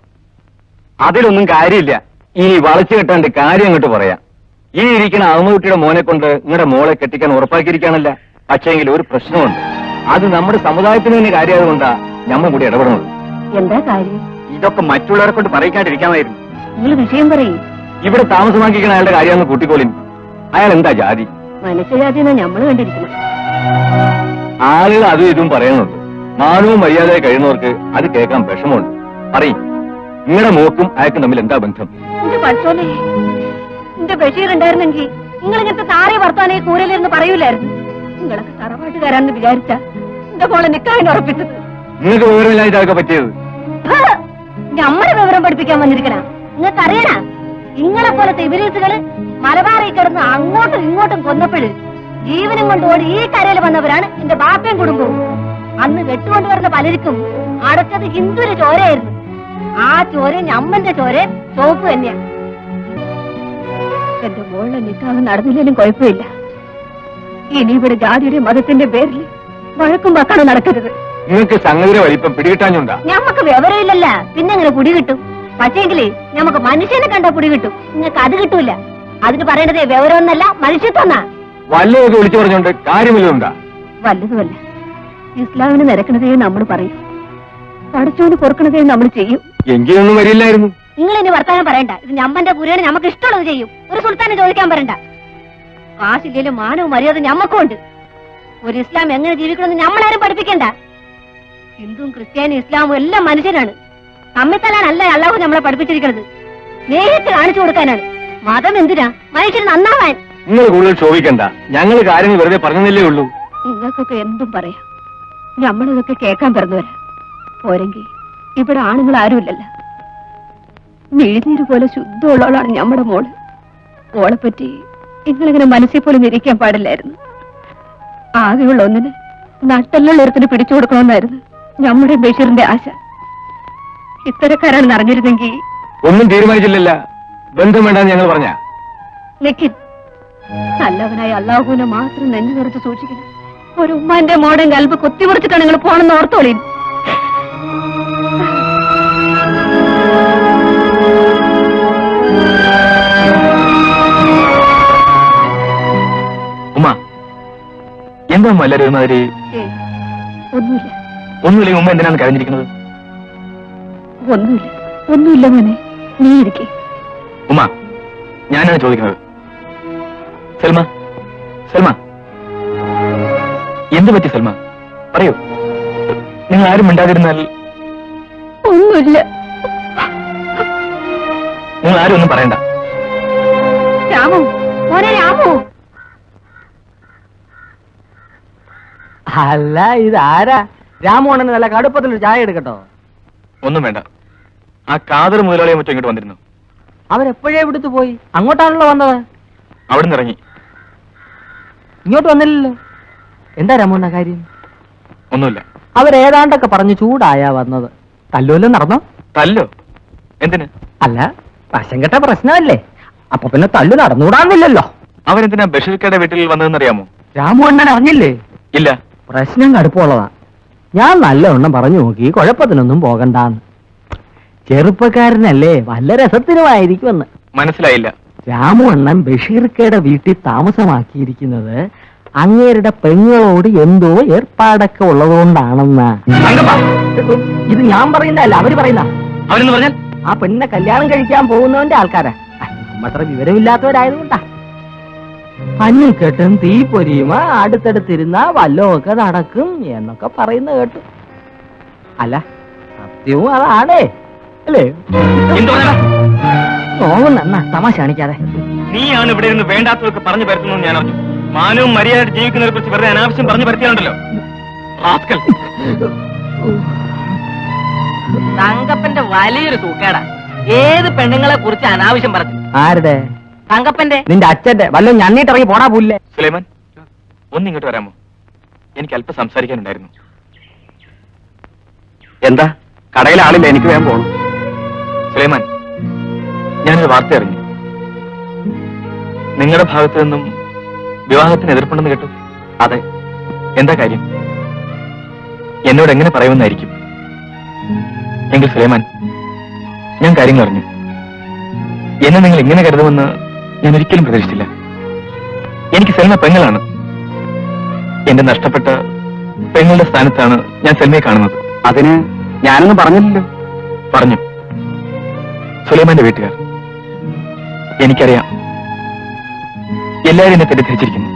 Speaker 5: അതിലൊന്നും കാര്യമില്ല. ഇനി വളച്ചു കെട്ടാണ്ട് കാര്യം അങ്ങോട്ട് പറയാം. ഈ ഇരിക്കുന്ന അഹമ്മദുട്ടിയുടെ മോനെ കൊണ്ട് നിങ്ങളുടെ മോളെ കെട്ടിക്കാൻ ഉറപ്പാക്കിയിരിക്കാനല്ല. പക്ഷേങ്കിൽ ഒരു പ്രശ്നമുണ്ട്. അത് നമ്മുടെ സമുദായത്തിന് തന്നെ കാര്യമായതുകൊണ്ടാ നമ്മൾ കൂടി ഇടപെടുന്നത്.
Speaker 7: എന്താ കാര്യം?
Speaker 5: ഇതൊക്കെ മറ്റുള്ളവരെ കൊണ്ട് പറയിക്കാണ്ടിരിക്കാമായിരുന്നു.
Speaker 7: നിങ്ങൾ വിഷയം പറയും.
Speaker 5: ഇവിടെ താമസമാക്കിക്കുന്ന അയാളുടെ കാര്യമെന്ന് കൂട്ടിക്കോളിൻ. അയാൾ എന്താ ജാതി?
Speaker 7: മനുഷ്യജാതിയെന്നാ നമ്മൾ കണ്ടിരിക്കുന്നത്.
Speaker 5: ആളുകൾ അതും ഇതും പറയുന്നുണ്ട്. മാനവും മര്യാദയായി കഴിയുന്നവർക്ക് അത് കേൾക്കാൻ വിഷമമുണ്ട്. പറയും, നിങ്ങളുടെ മോക്കും അയാൾക്കും തമ്മിൽ എന്താ ബന്ധം?
Speaker 7: എന്റെ പഠിച്ചോനെ, എന്റെ ബഷീർ ഉണ്ടായിരുന്നെങ്കിൽ നിങ്ങൾ ഇങ്ങനത്തെ താരെ വർത്താനെ കൂരലിരുന്ന് പറയൂലായിരുന്നു. നിങ്ങളൊക്കെ തറവാട്ടുകാരാണെന്ന് വിചാരിച്ച എന്റെ മോളെ നിക്കാവിന് ഉറപ്പിച്ചത്.
Speaker 5: നിങ്ങൾക്ക് വിവരമില്ലാതെ ഇതൊക്കെ പറ്റിയത്.
Speaker 7: നമ്മളെ വിവരം പഠിപ്പിക്കാൻ വന്നിരിക്കണ നിങ്ങൾക്ക് അറിയണ? നിങ്ങളെ പോലത്തെ ഇബിലീസുകള് മലബാറിൽ കിടന്ന് അങ്ങോട്ടും ഇങ്ങോട്ടും കൊന്നപ്പോഴ് ജീവനും കൊണ്ട് ഓടി ഈ കരയിൽ വന്നവരാണ് എന്റെ ബാപ്പയും കുടുംബവും. അന്ന് വെട്ടുകൊണ്ടുവരുന്ന പലർക്കും അടച്ചത് ഹിന്ദുവിന്റെ ചോരയായിരുന്നു. ആ ചോര ഞമ്മന്റെ ചോര ചോപ്പ് തന്നെയാ. എന്റെ മോളിലെ നിക്കാവ് നടന്നില്ലേലും കുഴപ്പമില്ല. ഇനി ഇവിടെ ജാതിയുടെ മതത്തിന്റെ പേരിൽ വഴക്കും വക്കാനും നടക്കരുത്.
Speaker 5: നിങ്ങൾക്ക് സംഗതിയുടെ വലിപ്പം പിടികിട്ടാഞ്ഞുണ്ടാ?
Speaker 7: ഞമ്മക്ക് വിവരമില്ലല്ല, പിന്നെ എങ്ങനെ പുടി കിട്ടും? പക്ഷേങ്കില് ഞമ്മക്ക് മനുഷ്യനെ കണ്ട പുടി കിട്ടും. നിങ്ങൾക്ക് അത് കിട്ടൂല. അതിന് പറയേണ്ടത് വിവരമൊന്നല്ല, മനുഷ്യത്വന്നാ.
Speaker 5: വല്ലതൊക്കെ വിളിച്ചു പറഞ്ഞോണ്ട് കാര്യമില്ലുണ്ടാ?
Speaker 7: വല്ലതുമല്ല. ഇസ്ലാമിന് നിരക്കണതേ നമ്മൾ പറയും, പഠിച്ചോന് പൊറുക്കണതേ നമ്മൾ ചെയ്യും.
Speaker 5: എങ്കിലൊന്നും വരില്ലായിരുന്നു.
Speaker 7: നിങ്ങൾ ഇനി വർത്താനം പറയണ്ട. ഇത് ഞമ്മന്റെ പുരയാണ്, ഞമ്മക്ക് ഇഷ്ടമുള്ളത് ചെയ്യും. ഒരു സുൽത്താനെ ചോദിക്കാൻ പറയണ്ട. കാശില്ലേലും മാനവും മര്യാദ ഞമ്മക്കുണ്ട്. ഒരു ഇസ്ലാം എങ്ങനെ ജീവിക്കണമെന്ന് ഞമ്മളാരും പഠിപ്പിക്കണ്ട. ഹിന്ദുവും ക്രിസ്ത്യാനും ഇസ്ലാമും എല്ലാം മനുഷ്യരാണ്. തമ്മിത്തലാനല്ല അള്ളാഹു നമ്മളെ പഠിപ്പിച്ചിരിക്കുന്നത്, നേരിട്ട് കാണിച്ചു കൊടുക്കാനാണ്. മതം എന്തിനാ? മനുഷ്യന് നന്നാവാൻ.
Speaker 5: നിങ്ങൾ കൂടുതൽ ചോദിക്കണ്ട. ഞങ്ങൾ കാര്യങ്ങൾ വെറുതെ പറഞ്ഞതല്ലേ ഉള്ളൂ.
Speaker 7: നിങ്ങൾക്കൊക്കെ എന്തും പറയാം. നമ്മളിതൊക്കെ കേൾക്കാൻ പിറന്നുവരാ. പോരെങ്കിൽ ഇവിടെ ആണുങ്ങൾ ആരുമില്ലല്ലോ. മെഴുനീര് പോലെ ശുദ്ധമുള്ളവളാണ് നമ്മുടെ മോള്. മോളെ പറ്റി നിങ്ങളിങ്ങനെ മനസ്സിൽ പോലും നിരീക്കാൻ പാടില്ലായിരുന്നു. ആകെയുള്ള ഒന്നിന് നട്ടെല്ലുള്ളൊരുത്തിന് പിടിച്ചു കൊടുക്കണമെന്നായിരുന്നു നമ്മുടെ ബഷീറിന്റെ ആശ. ഇത്തരക്കാരാണ് അറിഞ്ഞിരുന്നെങ്കിൽ.
Speaker 5: ഒന്നും തീരുമാനിച്ചില്ലല്ല. ബന്ധം വേണ്ടെന്ന് ഞങ്ങൾ പറഞ്ഞ.
Speaker 7: നിഖിൻ, നല്ലവനായ അള്ളാഹുവിനെ മാത്രം നെഞ്ഞു നിറച്ച് സൂക്ഷിക്കണം. ഒരു ഉമ്മാന്റെ മോടൻ കൽബ് കുത്തിമുറിച്ചിട്ടാണ് നിങ്ങൾ പോണെന്ന് ഓർത്തോളീൻ.
Speaker 1: ഉമ്മ, എന്താ എല്ലാവരും ഒരുമാതിരി?
Speaker 7: ഒന്നുമില്ല.
Speaker 1: ഒന്നുമില്ല. ഉമ്മ എന്തിനാണ് കരഞ്ഞിരിക്കുന്നത്?
Speaker 7: ഒന്നുമില്ല മോനെ, നീ ഇരിക്കേ.
Speaker 1: ഉമ്മ, ഞാനാണ് ചോദിക്കുന്നത്. സൽമ, സൽമ, എന്ത് പറ്റി സൽമ? പറയൂ. നിങ്ങൾ ആരും മിണ്ടാതിരുന്നാൽ.
Speaker 7: ഒന്നുമില്ല.
Speaker 1: നിങ്ങൾ ആരും ഒന്നും പറയണ്ട.
Speaker 7: രാമു, മോനെ രാമു.
Speaker 6: അല്ല, ഇതാരാ? രാമോണന് നല്ല കടുപ്പത്തിലൊരു ചായ എടുക്കട്ടോ?
Speaker 1: ഒന്നും വേണ്ട. ആ കാതർ മുതലാളിയെ മറ്റോ ഇങ്ങോട്ട് വന്നിരുന്നു.
Speaker 6: അവരെപ്പോഴേ ഇവിടുത്തെ പോയി? അങ്ങോട്ടാണല്ലോ വന്നത്.
Speaker 1: അവിടുന്ന് ഇറങ്ങി.
Speaker 6: ഇങ്ങോട്ട് വന്നില്ലല്ലോ. എന്താ രാമോണ്ണ കാര്യം?
Speaker 1: ഒന്നുമില്ല.
Speaker 6: അവരേതാണ്ടൊക്കെ പറഞ്ഞു ചൂടായാ വന്നത്. തല്ലുവല്ലോ നടന്നോ?
Speaker 1: തല്ലോ? എന്തിന്?
Speaker 6: അല്ല, വശം കെട്ട പ്രശ്നമല്ലേ, അപ്പൊ പിന്നെ തല്ലു നടന്നുകൂടാന്നില്ലല്ലോ.
Speaker 1: അവരെന്തിനാ ബഷീർക്കയുടെ വീട്ടിൽ വന്നതെന്നറിയാമോ?
Speaker 6: രാമോണ്ണൻ അറിഞ്ഞില്ലേ?
Speaker 1: ഇല്ല.
Speaker 6: പ്രശ്നം കടുപ്പമുള്ളതാ. ഞാൻ നല്ലവണ്ണം പറഞ്ഞു നോക്കി, കുഴപ്പത്തിനൊന്നും പോകണ്ടാന്ന്. ചെറുപ്പക്കാരനല്ലേ, വല്ല രസത്തിനുമായിരിക്കുമെന്ന്.
Speaker 1: മനസ്സിലായില്ല.
Speaker 6: രാമു ബഷീർക്കയുടെ വീട്ടിൽ താമസമാക്കിയിരിക്കുന്നത് അങ്ങേരുടെ പെങ്ങളോട് എന്തോ ഏർപ്പാടൊക്കെ ഉള്ളതുകൊണ്ടാണെന്നാ. ഇത് ഞാൻ പറയുന്നതല്ല, അവര് പറയുന്ന.
Speaker 1: അവരെന്ന് പറഞ്ഞാൽ
Speaker 6: ആ പെണ്ണിനെ കല്യാണം കഴിക്കാൻ പോകുന്നവന്റെ ആൾക്കാരാ. നമ്മത്ര വിവരമില്ലാത്തവരായതുകൊണ്ടാ. പഞ്ഞിൽ കെട്ടും തീപ്പൊരിയുമ അടുത്തടുത്തിരുന്ന വല്ലതൊക്കെ നടക്കും എന്നൊക്കെ പറയുന്ന കേട്ടു. അല്ല, സത്യവും അതാണേ അല്ലേ? തോന്നുന്ന തമാശ കാണിക്കാതെ.
Speaker 1: നീയാണ് ഇവിടെ ഇരുന്ന് വേണ്ടാത്തതൊക്കെ പറഞ്ഞു പരത്തുന്നു ഞാൻ അറിഞ്ഞു. മാനവും മര്യാദ ജീവിക്കുന്നതിനെ കുറിച്ച് വെറുതെ അനാവശ്യം പറഞ്ഞു പരത്തിയാണല്ലോ.
Speaker 4: തങ്കപ്പന്റെ വലിയൊരു സൂക്കേടാ. ഏത് പെണ്ണുങ്ങളെ കുറിച്ച് അനാവശ്യം പറഞ്ഞു?
Speaker 6: ആരുടെ?
Speaker 4: തങ്കപ്പന്റെ.
Speaker 6: നിന്റെ അച്ഛന്റെ. വല്ലതും ഞണ്ണിട്ടിറങ്ങി പോടാ പുല്ലേ.
Speaker 1: സുലൈമാൻ, ഒന്ന് ഇങ്ങോട്ട് വരാമോ? എനിക്ക് അല്പം സംസാരിക്കാനുണ്ടായിരുന്നു.
Speaker 5: എന്താ? കടയിലെ ആളില്ല, എനിക്ക് വേഗം പോകണം.
Speaker 1: സുലൈമാൻ, ഞാനൊരു വാർത്ത അറിഞ്ഞു. നിങ്ങളുടെ ഭാഗത്തു നിന്നും വിവാഹത്തിന് എതിർപ്പുണ്ടെന്ന് കേട്ടു.
Speaker 5: അതെ.
Speaker 1: എന്താ കാര്യം? എന്നോട് എങ്ങനെ പറയുമെന്നായിരിക്കും. എങ്കിൽ സുലൈമാൻ, ഞാൻ കാര്യങ്ങൾ അറിഞ്ഞു. എന്നെ നിങ്ങൾ ഇങ്ങനെ കരുതുമെന്ന് ഞാൻ ഒരിക്കലും പ്രതീക്ഷിച്ചില്ല. എനിക്ക് സെൽമ പെങ്ങളാണ്. എന്റെ നഷ്ടപ്പെട്ട പെങ്ങളുടെ സ്ഥാനത്താണ് ഞാൻ സെൽമയെ കാണുന്നത്.
Speaker 5: അതിന് ഞാനൊന്നും പറഞ്ഞില്ലല്ലോ.
Speaker 1: പറഞ്ഞു. സുലൈമാന്റെ വീട്ടുകാർ. എനിക്കറിയാം, എല്ലാവരും എന്നെ തെറ്റിദ്ധരിച്ചിരിക്കുന്നു.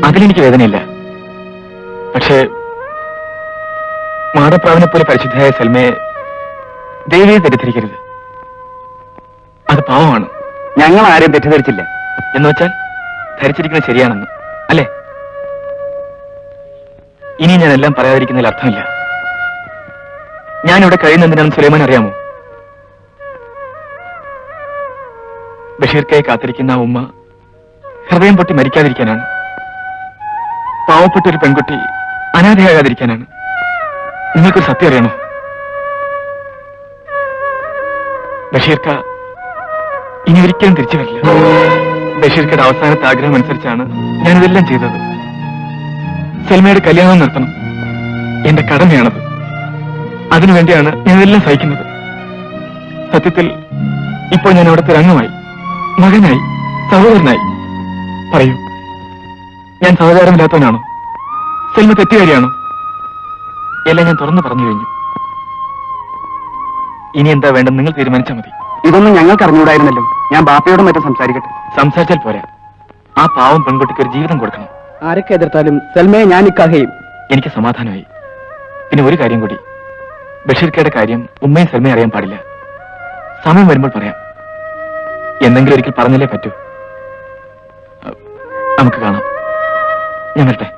Speaker 1: അതിലെനിക്ക് വേദനയില്ല. പക്ഷേ മാടപ്രാവിനെ പോലെ പരിശുദ്ധയായ സെൽമയെ ദേവിയെ തെറ്റിദ്ധരിക്കരുത്. അത് പാവമാണ്.
Speaker 5: ഞങ്ങൾ ആരെയും തെറ്റിദ്ധരിച്ചില്ല.
Speaker 1: എന്ന് വെച്ചാൽ ധരിച്ചിരിക്കുന്നത് ശരിയാണെന്ന് അല്ലേ? ഇനി ഞാൻ എല്ലാം പറയാതിരിക്കുന്നതിൽ അർത്ഥമില്ല. ഞാനിവിടെ കഴിയുന്നതിനാണെന്ന് സുലൈമാൻ അറിയാമോ? ബഷീർക്കായി കാത്തിരിക്കുന്ന ഉമ്മ ഹൃദയം പൊട്ടി മരിക്കാതിരിക്കാനാണ്. പാവപ്പെട്ട ഒരു പെൺകുട്ടി അനാഥയാകാതിരിക്കാനാണ്. നിങ്ങൾക്ക് സത്യം അറിയണോ? ബഷീർക്ക ഇനി ഒരിക്കലും തിരിച്ചു വരില്ല. ബഷീർക്കയുടെ അവസാനത്തെ ആഗ്രഹം അനുസരിച്ചാണ് ഞാനിതെല്ലാം ചെയ്തത്. സെൽമയുടെ കല്യാണം നടത്തണം. എന്റെ കടമയാണത്. അതിനുവേണ്ടിയാണ് ഞാനിതെല്ലാം സഹിക്കുന്നത്. സത്യത്തിൽ ഇപ്പോൾ ഞാൻ അവിടുത്തെ അംഗമായി, മകനായി, സഹോദരനായി. പറയൂ, ഞാൻ സഹചാരമില്ലാത്തവനാണോ? സെൽമ തെറ്റുകാരിയാണോ? എല്ലാം ഞാൻ തുറന്നു പറഞ്ഞു കഴിഞ്ഞു. ഇനി എന്താ വേണ്ടെന്ന് നിങ്ങൾ തീരുമാനിച്ചാൽ മതി.
Speaker 5: ഇതൊന്നും ഞങ്ങൾക്ക് അറിഞ്ഞുകൂടായിരുന്നല്ലോ. ഞാൻ ബാപ്പയോടും മറ്റും സംസാരിക്കട്ടെ.
Speaker 1: സംസാരിച്ചാൽ പോരാ. ആ പാവം പെൺകുട്ടിക്ക് ഒരു ജീവിതം കൊടുക്കണം.
Speaker 6: ആരൊക്കെ എതിർത്താലും സെൽമയെ ഞാൻ നിക്കാഹയും.
Speaker 1: എനിക്ക് സമാധാനമായി. പിന്നെ ഒരു കാര്യം കൂടി, ബഷീർക്കയുടെ കാര്യം ഉമ്മയും സെൽമയും അറിയാൻ പാടില്ല. സമയം വരുമ്പോൾ പറയാം. എന്തെങ്കിലും ഒരിക്കൽ പറഞ്ഞല്ലേ പറ്റൂ. നമുക്ക് കാണാം. ഞാൻ വരട്ടെ.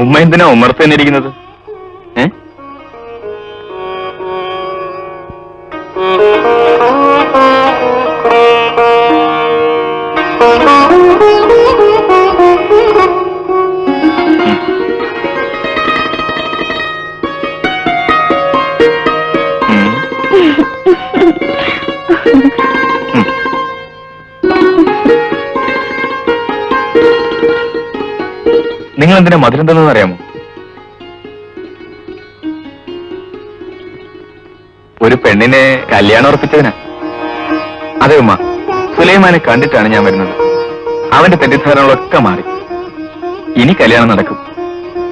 Speaker 1: ഉമ്മ എന്തിനാ ഉമ്മർത്ത് തന്നെ ഇരിക്കുന്നത്? നിങ്ങൾ എന്തിനാ മധുരം തന്നെന്ന് അറിയാമോ? ഒരു പെണ്ണിനെ കല്യാണം ഉറപ്പിച്ചതിനാ. അതെ ഉമ്മ, സുലൈമാനെ കണ്ടിട്ടാണ് ഞാൻ വരുന്നത്. അവന്റെ തെറ്റിദ്ധാരണകളൊക്കെ മാറി. ഇനി കല്യാണം നടക്കും.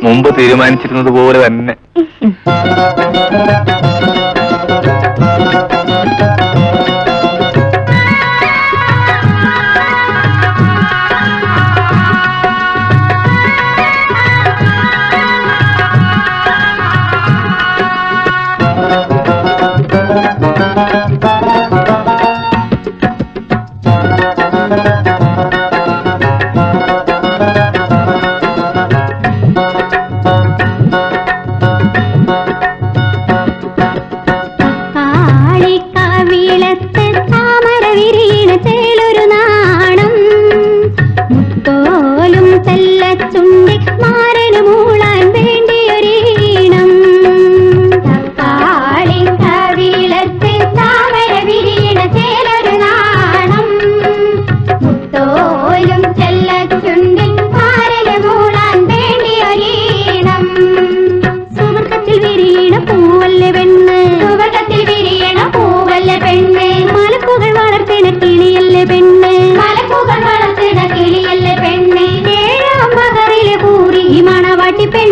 Speaker 1: മുമ്പ് തീരുമാനിച്ചിരുന്നത് പോലെ തന്നെ.
Speaker 3: മണവാട്ടി പെണ്ണ്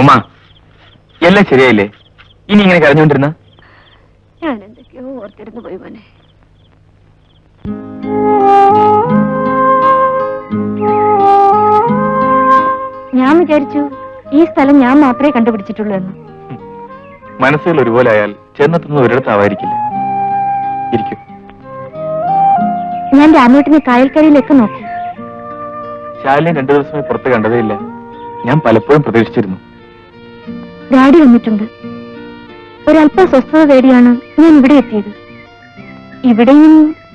Speaker 1: ഉമ്മ, എല്ലാം ശരിയായില്ലേ? ഇനി ഇങ്ങനെ കരഞ്ഞുകൊണ്ടിരുന്ന
Speaker 7: ഞാൻ എന്തൊക്കെയോ ഓർത്തിരുന്നു പോയി മോനെ.
Speaker 3: ഞാൻ വിചാരിച്ചു ഈ സ്ഥലം ഞാൻ മാത്രമേ കണ്ടുപിടിച്ചിട്ടുള്ളൂ എന്ന്.
Speaker 1: മനസ്സുകൾ ഒരുപോലെ ആയാൽ ചെന്നെത്തുന്നത് ഒരിടത്താവായിരിക്കില്ല. ഇരിക്കും.
Speaker 3: ഞാൻ രാമേട്ടനെ കായൽക്കരയിലേക്ക് നോക്കി.
Speaker 1: ശാലിനെ 2 ദിവസമായി പുറത്ത് കണ്ടതേയില്ല. ഞാൻ പലപ്പോഴും പ്രതീക്ഷിച്ചിരുന്നു.
Speaker 3: ഡാഡി വന്നിട്ടുണ്ട്. ഒരല്പം സ്വസ്ഥത തേടിയാണ് ഞാൻ ഇവിടെ എത്തിയത്. ഇവിടെയും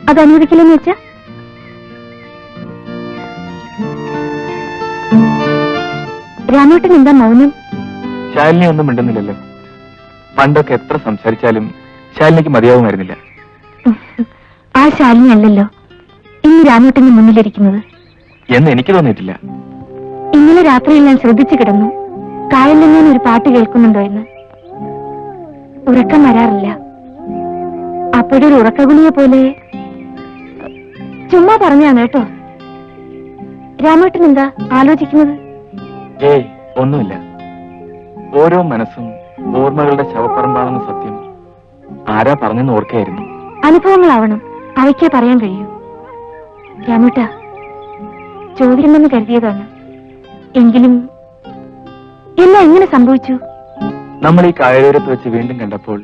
Speaker 3: അത് അനുവദിക്കില്ലെന്ന് വെച്ചാ? രാമേട്ടൻ എന്താ മൗനം?
Speaker 1: ശാലിനി ഒന്നും മിണ്ടുന്നില്ലല്ലോ. പണ്ടൊക്കെ എത്ര സംസാരിച്ചാലും ശാലിനിക്ക് മതിയാവുമായിരുന്നില്ല.
Speaker 3: ആ ശാലിനി അല്ലല്ലോ ഇന്ന് രാമേട്ടന്റെ മുന്നിലിരിക്കുന്നത്
Speaker 1: എന്ന് എനിക്ക് തോന്നിയിട്ടില്ല.
Speaker 3: ഇന്നലെ രാത്രിയിൽ ഞാൻ ശ്രദ്ധിച്ചു കിടന്നു, കായലിൽ ഞാൻ ഒരു പാട്ട് കേൾക്കുന്നുണ്ടോ എന്ന്. ഉറക്കം വരാറില്ല. അപ്പോഴൊരു ഉറക്കഗുളിയെ പോലെ. ചുമ്മാ പറഞ്ഞാണ് കേട്ടോ. രാമേട്ടൻ എന്താ ആലോചിക്കുന്നത്?
Speaker 1: ഏയ്, ഒന്നുമില്ല. ഓരോ മനസ്സും ഓർമ്മകളുടെ ശവപ്പറമ്പാണെന്ന സത്യം ആരാ പറഞ്ഞെന്ന് ഓർക്കായിരുന്നു.
Speaker 3: അനുഭവങ്ങളാവണം, അവയ്ക്കേ പറയാൻ കഴിയൂ. രാമേട്ട, ചോദ്യമെന്ന് കരുതിയതാണ്. എങ്കിലും എല്ലാം എങ്ങനെ സംഭവിച്ചു?
Speaker 1: നമ്മൾ ഈ കായലോരത്ത് വെച്ച് വീണ്ടും കണ്ടപ്പോൾ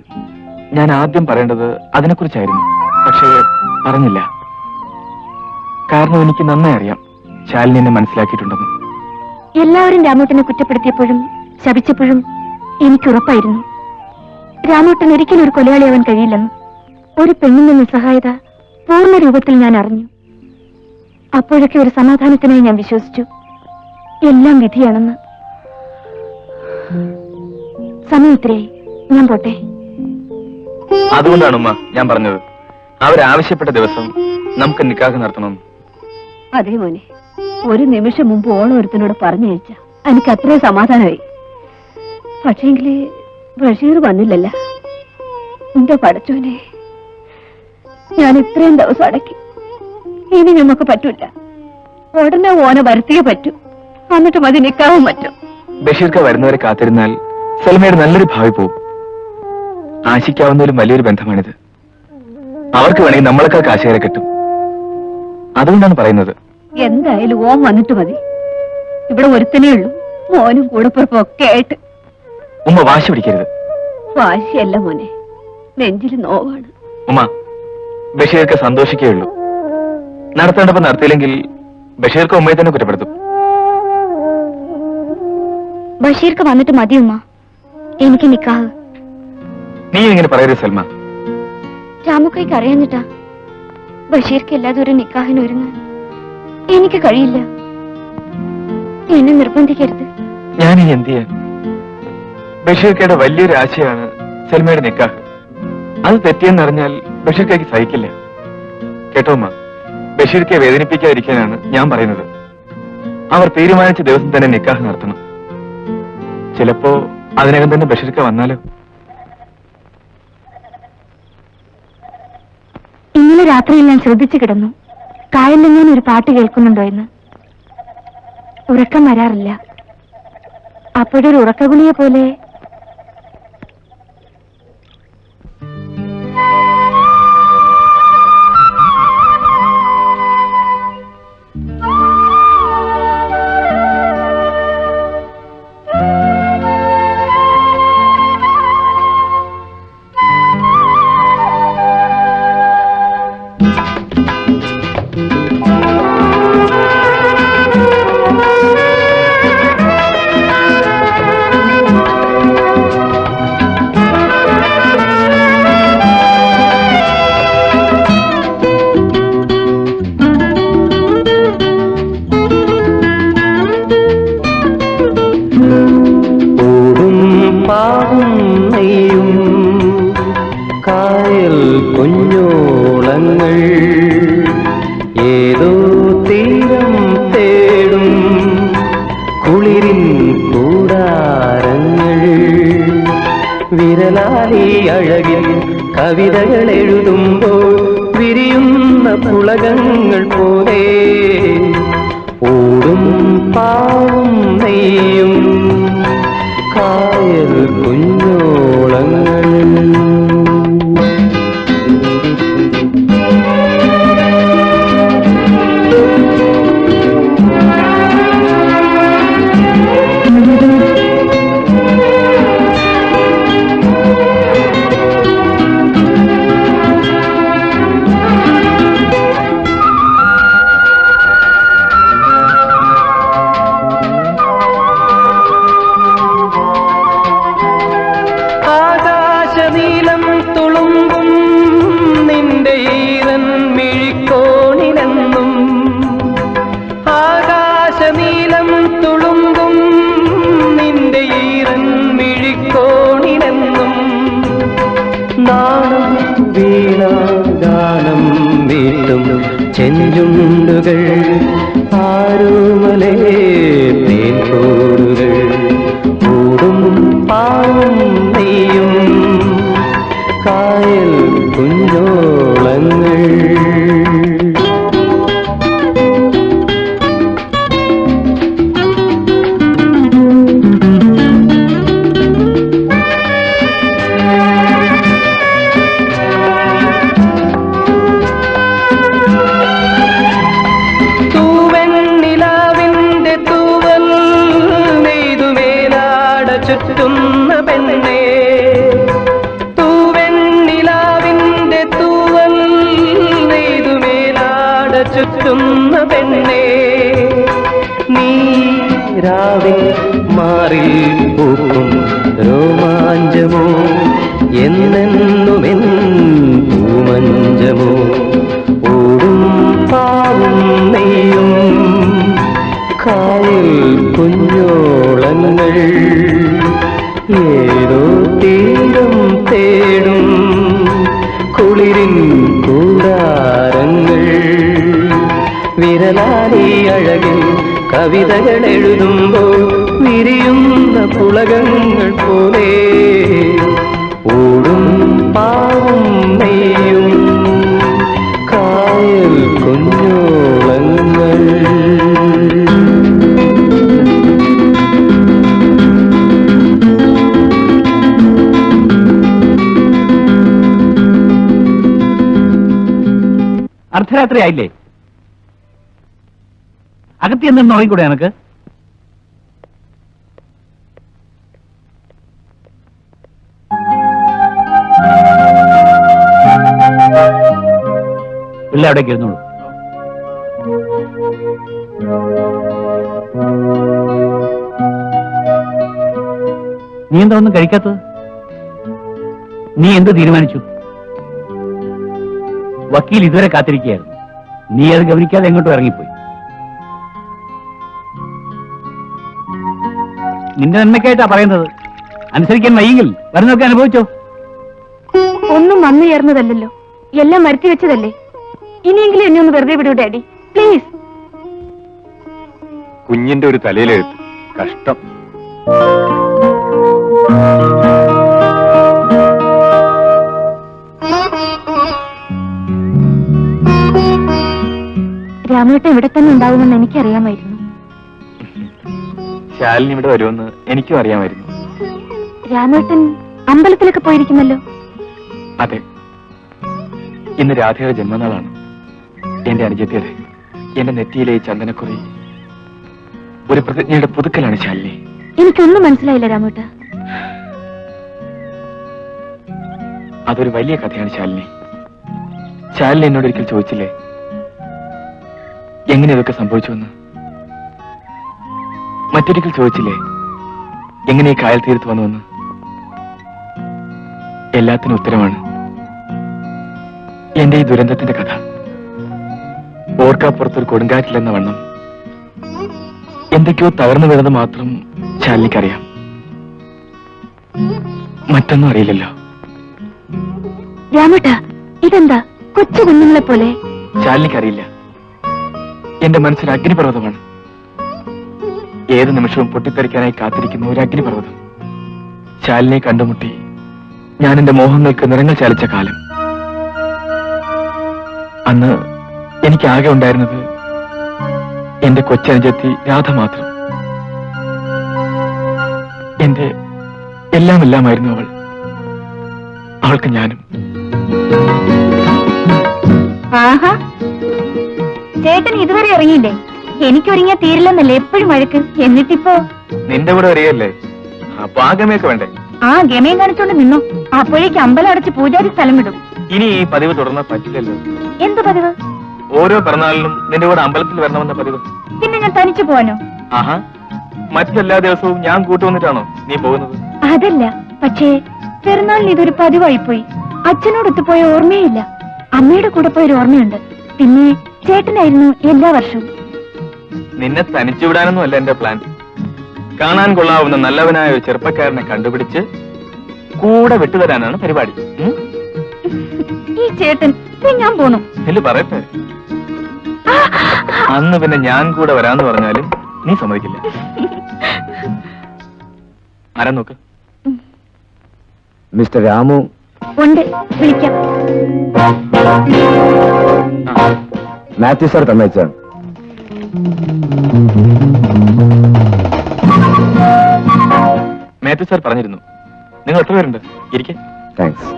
Speaker 1: ഞാൻ ആദ്യം പറയേണ്ടത് അതിനെക്കുറിച്ചായിരുന്നു. പക്ഷേ പറഞ്ഞില്ല. കാരണം എനിക്ക് നന്നായി അറിയാം ശാലിനി എന്നെ മനസ്സിലാക്കിയിട്ടുണ്ടെന്ന്.
Speaker 3: എല്ലാവരും രാമേട്ടനെ കുറ്റപ്പെടുത്തിയപ്പോഴും ശപിച്ചപ്പോഴും എനിക്കുറപ്പായിരുന്നു രാമേട്ടൻ ഒരിക്കലും ഒരു കൊലയാളിയാവാൻ കഴിയില്ലെന്ന്. ഒരു പെണ്ണിന്റെ നിസ്സഹായത പൂർണ്ണ രൂപത്തിൽ ഞാൻ അറിഞ്ഞു. അപ്പോഴൊക്കെ ഒരു സമാധാനത്തിനായി ഞാൻ വിശ്വസിച്ചു എല്ലാം വിധിയാണെന്ന്. സമയം ഇത്രയായി, ഞാൻ പോട്ടെ.
Speaker 1: അതുകൊണ്ടാണ് ഉമ്മ ഞാൻ പറഞ്ഞത് അവരാവശ്യപ്പെട്ട ദിവസം നമുക്ക് നിക്കാഹ് നടത്തണം.
Speaker 7: അതേ മോനെ, ഒരു നിമിഷം മുമ്പ് ഓളോരുത്തനോട് പറഞ്ഞയച്ച എനിക്ക് അത്രയും സമാധാനമായി. പക്ഷേങ്കില് ബഷീർ വന്നില്ലല്ല. എന്റെ പടച്ചോനെ, ഞാൻ ഇത്രയും ദിവസം അടക്കി. ഇനി നമുക്ക് പറ്റൂല. ഉടനെ ഓനെ വരുത്തിയേ പറ്റൂ. എന്നിട്ട് മതി നിക്കാവും പറ്റും.
Speaker 1: ബഷീർക്ക വരുന്നവരെ കാത്തിരുന്നാൽ സൽമയുടെ നല്ലൊരു ഭാവി പോവും. ആശിക്കാവുന്നതിലും വലിയൊരു ബന്ധമാണിത്. അവർക്ക് വേണമെങ്കിൽ നമ്മളെക്കാൾ കാശുകാരെ കിട്ടും. അതുകൊണ്ടാണ് പറയുന്നത്.
Speaker 7: എന്തായാലും ഓൻ വന്നിട്ട് മതി. ഇവിടെ ഒരുത്തനേ ഉള്ളൂ, മോനും കൂടപ്പുറപ്പും ഒക്കെ ആയിട്ട്.
Speaker 1: ഉമ്മ വാശി പിടിക്കരുത്.
Speaker 7: വാശിയല്ല മോനെ, നെഞ്ചിൽ നോവാണ്.
Speaker 1: ഉമ്മ, ബഷീർക്ക് സന്തോഷിക്കുകയുള്ളൂ. നടത്തേണ്ടപ്പോ നടത്തിയില്ലെങ്കിൽ ബഷീർക്ക് ഉമ്മയെ തന്നെ കുറ്റപ്പെടുത്തും.
Speaker 3: ബഷീർക്ക് വന്നിട്ട് മതി ഉമ്മ, എനിക്ക് നിക്കാഹ്.
Speaker 1: നീ ഇങ്ങനെ പറയരുത് സൽമ.
Speaker 3: രാമുക്കൈക്ക് അറിയാഞ്ഞിട്ടാ. ബഷീർക്ക് അല്ലാതെ ഒരു നിക്കാഹിന് ഒരുങ്ങാൻ എനിക്ക് കഴിയില്ല. എന്നെ നിർബന്ധിക്കരുത്.
Speaker 1: ഞാൻ ഇനി എന്ത് ചെയ്യാൻ? ബഷീർക്കയുടെ വലിയൊരു ആശയാണ് സൽമയുടെ നിക്കാഹ്. അത് തെറ്റിയെന്നറിഞ്ഞാൽ ബഷീർക്കയ്ക്ക് സഹിക്കില്ല. കേട്ടോ അമ്മ, ബഷീർക്കെ വേദനിപ്പിക്കാതിരിക്കാനാണ് ഞാൻ പറയുന്നത്. അവർ തീരുമാനിച്ച ദിവസം തന്നെ നിക്കാഹ് നടത്തണം. ചിലപ്പോ അതിനകം തന്നെ ബഷീർക്ക വന്നാലോ?
Speaker 3: ഇന്നലെ രാത്രിയിൽ ഞാൻ ശ്രദ്ധിച്ചു കിടന്നു, കായലിൽ ഞാൻ ഒരു പാട്ട് കേൾക്കുന്നുണ്ടോ എന്ന്. ഉറക്കം വരാറില്ല. അപ്പോഴൊരു ഉറക്കഗുളിയെ പോലെ.
Speaker 10: വിരലാലി അഴകിൽ കവിതകൾ എഴുതുമ്പോൾ വിരിയുന്ന പുളകങ്ങൾ പോലെ ഓടും പാവും നെയ്യും കായൽ കുഞ്ഞോളങ്ങൾ. ആകാശനീലം തുളുമ്പും നിന്റെ ഈരൻ മിഴിക്കോണിലെന്നും, ആകാശനീലം തുളുമ്പും നിന്റെ ഈരൻ മിഴിക്കോണിലെന്നും, നാണം വീണ ഗാനം വീട്ടും ചെഞ്ചുണ്ടുകൾ ആരുമലേ തേൻകൂടുകൾ ഓടും പാവും നെയ്യും കായൽ കുഞ്ഞോളങ്ങൾ. തൂവെണ്ണിലാവിന്റെ തൂവൽ നെയ്തുമേലാട ചുറ്റുന്ന പെണ്ണേ, തൂവെണ്ണിലാവിന്റെ തൂവൽ നെയ്തുമേലാട ചുറ്റുന്ന പെണ്ണേ, നീ രാവിൽ മാറിൽ പൂക്കും രോമാഞ്ചമോ എന്നെന്നുമെൻ പൂമഞ്ചമോ ഓടും പാവും നെയ്യും കായൽ കുഞ്ഞോളങ്ങൾ. ഏതോ തീരം തേടും കുളിരിൻ കൂടാരങ്ങൾ, വിരലാലി അഴകിൽ കവിതകൾ എഴുതുമ്പോൾ വിരിയുന്ന പുളകങ്ങൾ പോലെ ഓടും പാവും നെയ്യും കായൽ കുഞ്ഞോളങ്ങൾ.
Speaker 9: അർദ്ധരാത്രി ആയില്ലേ? അകത്തി എന്തെന്ന് ഉറങ്ങിക്കൂടെ എനക്ക്? പിള്ളേ അവിടേക്ക് ഇരുന്നോളൂ. നീ എന്താ ഒന്നും കഴിക്കാത്തത്? നീ എന്ത് തീരുമാനിച്ചു? വക്കീൽ ഇതുവരെ കാത്തിരിക്കുകയായിരുന്നു. നീ അത് ഗവനിക്കാതെ എങ്ങോട്ടും ഇറങ്ങിപ്പോയി. നിന്റെ നന്മയ്ക്കായിട്ടാ പറയുന്നത്. അനുസരിക്കാൻ വയ്യെങ്കിൽ വരുന്നൊക്കെ അനുഭവിച്ചോ.
Speaker 3: ഒന്നും വന്നു ചേർന്നതല്ലോ, എല്ലാം വരുത്തി വെച്ചതല്ലേ. ഇനിയെങ്കിലും എന്നെ ഒന്ന് വെറുതെ വിടൂ ഡാഡി, പ്ലീസ്.
Speaker 1: കുഞ്ഞിന്റെ ഒരു തലയിലെഴുത്ത്. കഷ്ടം.
Speaker 3: രാമേട്ടൻ ഇവിടെ തന്നെ ഉണ്ടാവുമെന്ന് എനിക്കറിയാമായിരുന്നു.
Speaker 1: ശാലിനി ഇവിടെ വരുമെന്ന് എനിക്കും അറിയാമായിരുന്നു.
Speaker 3: രാമേട്ടൻ അമ്പലത്തിലൊക്കെ പോയിരിക്കുന്നല്ലോ.
Speaker 1: അതെ, ഇന്ന് രാധയുടെ ജന്മനാളാണ്. എന്റെ അനുജത്തിയുടെ, എന്റെ നെറ്റിയിലെ ഈ ചന്ദനക്കുറി ഒരു പ്രതിജ്ഞയുടെ പുതുക്കലാണ് ശാലിനി.
Speaker 3: എനിക്കൊന്നും മനസ്സിലായില്ല രാമേട്ട.
Speaker 1: അതൊരു വലിയ കഥയാണ് ശാലിനി. ശാലിനി എന്നോട് ഒരിക്കൽ ചോദിച്ചില്ലേ എങ്ങനെ ഇതൊക്കെ സംഭവിച്ചുവെന്ന്? മറ്റൊരിക്കൽ ചോദിച്ചില്ലേ എങ്ങനെ ഈ കായൽ തീരത്ത് വന്നുവെന്ന്? എല്ലാത്തിനും ഉത്തരമാണ് എന്റെ ഈ ദുരന്തത്തിന്റെ കഥ. ഓർക്കാപ്പുറത്തൊരു കൊടുങ്കാറ്റിലെന്ന വണ്ണം എന്തൊക്കെയോ തകർന്നു വീണത് മാത്രം ശാലിനിക്കറിയാം. മറ്റൊന്നും അറിയില്ലല്ലോ.
Speaker 3: രാമേട്ട, ഇതെന്താ കൊച്ചു കുഞ്ഞുങ്ങളെ പോലെ?
Speaker 1: ശാലിനിക്കറിയില്ല. എന്റെ മനസ്സിൽ അഗ്നിപർവ്വതമാണ്. ഏത് നിമിഷവും പൊട്ടിത്തെറിക്കാനായി കാത്തിരിക്കുന്ന ഒരു അഗ്നിപർവ്വതം. ശാലിനിയെ കണ്ടുമുട്ടി ഞാൻ എന്റെ മോഹങ്ങൾക്ക് നിറങ്ങൾ ചാലിച്ച കാലം. അന്ന് എനിക്കാകെ ഉണ്ടായിരുന്നത് എന്റെ കൊച്ചനുജത്തി രാധ മാത്രം. എന്റെ എല്ലാമായിരുന്നു അവൾ. അവൾക്ക് ഞാനും.
Speaker 3: ആഹാ, ചേട്ടൻ ഇതുവരെ ഇറങ്ങിയില്ലേ? എനിക്കൊരുങ്ങിയാ തീരില്ലെന്നല്ലേ എപ്പോഴും വഴക്ക്. എന്നിട്ടിപ്പോ
Speaker 1: നിന്റെ കൂടെ വരികയല്ലേ, അപ്പൊ ആ ഗമയൊക്കെ വേണ്ടേ?
Speaker 3: ആ ഗമയം കാണിച്ചോണ്ട് നിന്നോ. അപ്പോഴേക്ക് അമ്പലം അടച്ച് പൂജാരി സ്ഥലം വിടും.
Speaker 1: ഇനി ഈ പതിവ് തുടർന്നാൽ പറ്റില്ലല്ലോ.
Speaker 3: എന്ത് പതിവ്?
Speaker 1: ഓരോ പിറന്നാളിനും നിന്റെ കൂടെ അമ്പലത്തിൽ വരണമെന്ന പതിവ്.
Speaker 3: പിന്നെ ഞാൻ തനിച്ചു പോവാനോ?
Speaker 1: ആഹാ, മറ്റെല്ലാ ദിവസവും ഞാൻ കൂട്ടുവന്നിട്ടാണോ നീ പോകുന്നത്?
Speaker 3: അതല്ല, പക്ഷേ പെരുന്നാളിന് ഇതൊരു പതിവായിപ്പോയി. അച്ഛനോടൊത്ത് പോയ ഓർമ്മയില്ല. അമ്മയുടെ കൂടെ പോയൊരു ഓർമ്മയുണ്ട്. പിന്നെ ചേട്ടനായിരുന്നു എല്ലാ വർഷവും.
Speaker 1: നിന്നെ തനിച്ചു വിടാനൊന്നും അല്ല എന്റെ പ്ലാൻ. കാണാൻ കൊള്ളാവുന്ന നല്ലവനായ ഒരു ചെറുപ്പക്കാരനെ കണ്ടുപിടിച്ച് കൂടെ വിട്ടുതരാനാണ് പരിപാടി.
Speaker 3: ഈ ചേട്ടൻ ഞാൻ പോന്നു.
Speaker 1: എല്ലു പറയട്ടെ, അന്ന് പിന്നെ ഞാൻ കൂടെ വരാന്ന് പറഞ്ഞാലും നീ സമ്മതിക്കില്ല. ആരാ നോക്ക്.
Speaker 5: മിസ്റ്റർ രാമു
Speaker 3: ഉണ്ട്, വിളിക്കാം.
Speaker 5: മാത്യു സാർ തന്നയച്ചാണ്.
Speaker 1: മാത്യു സാർ പറഞ്ഞിരുന്നു. നിങ്ങൾ എത്ര പേരുണ്ട്? ഇരിക്കെ.
Speaker 5: താങ്ക്സ്.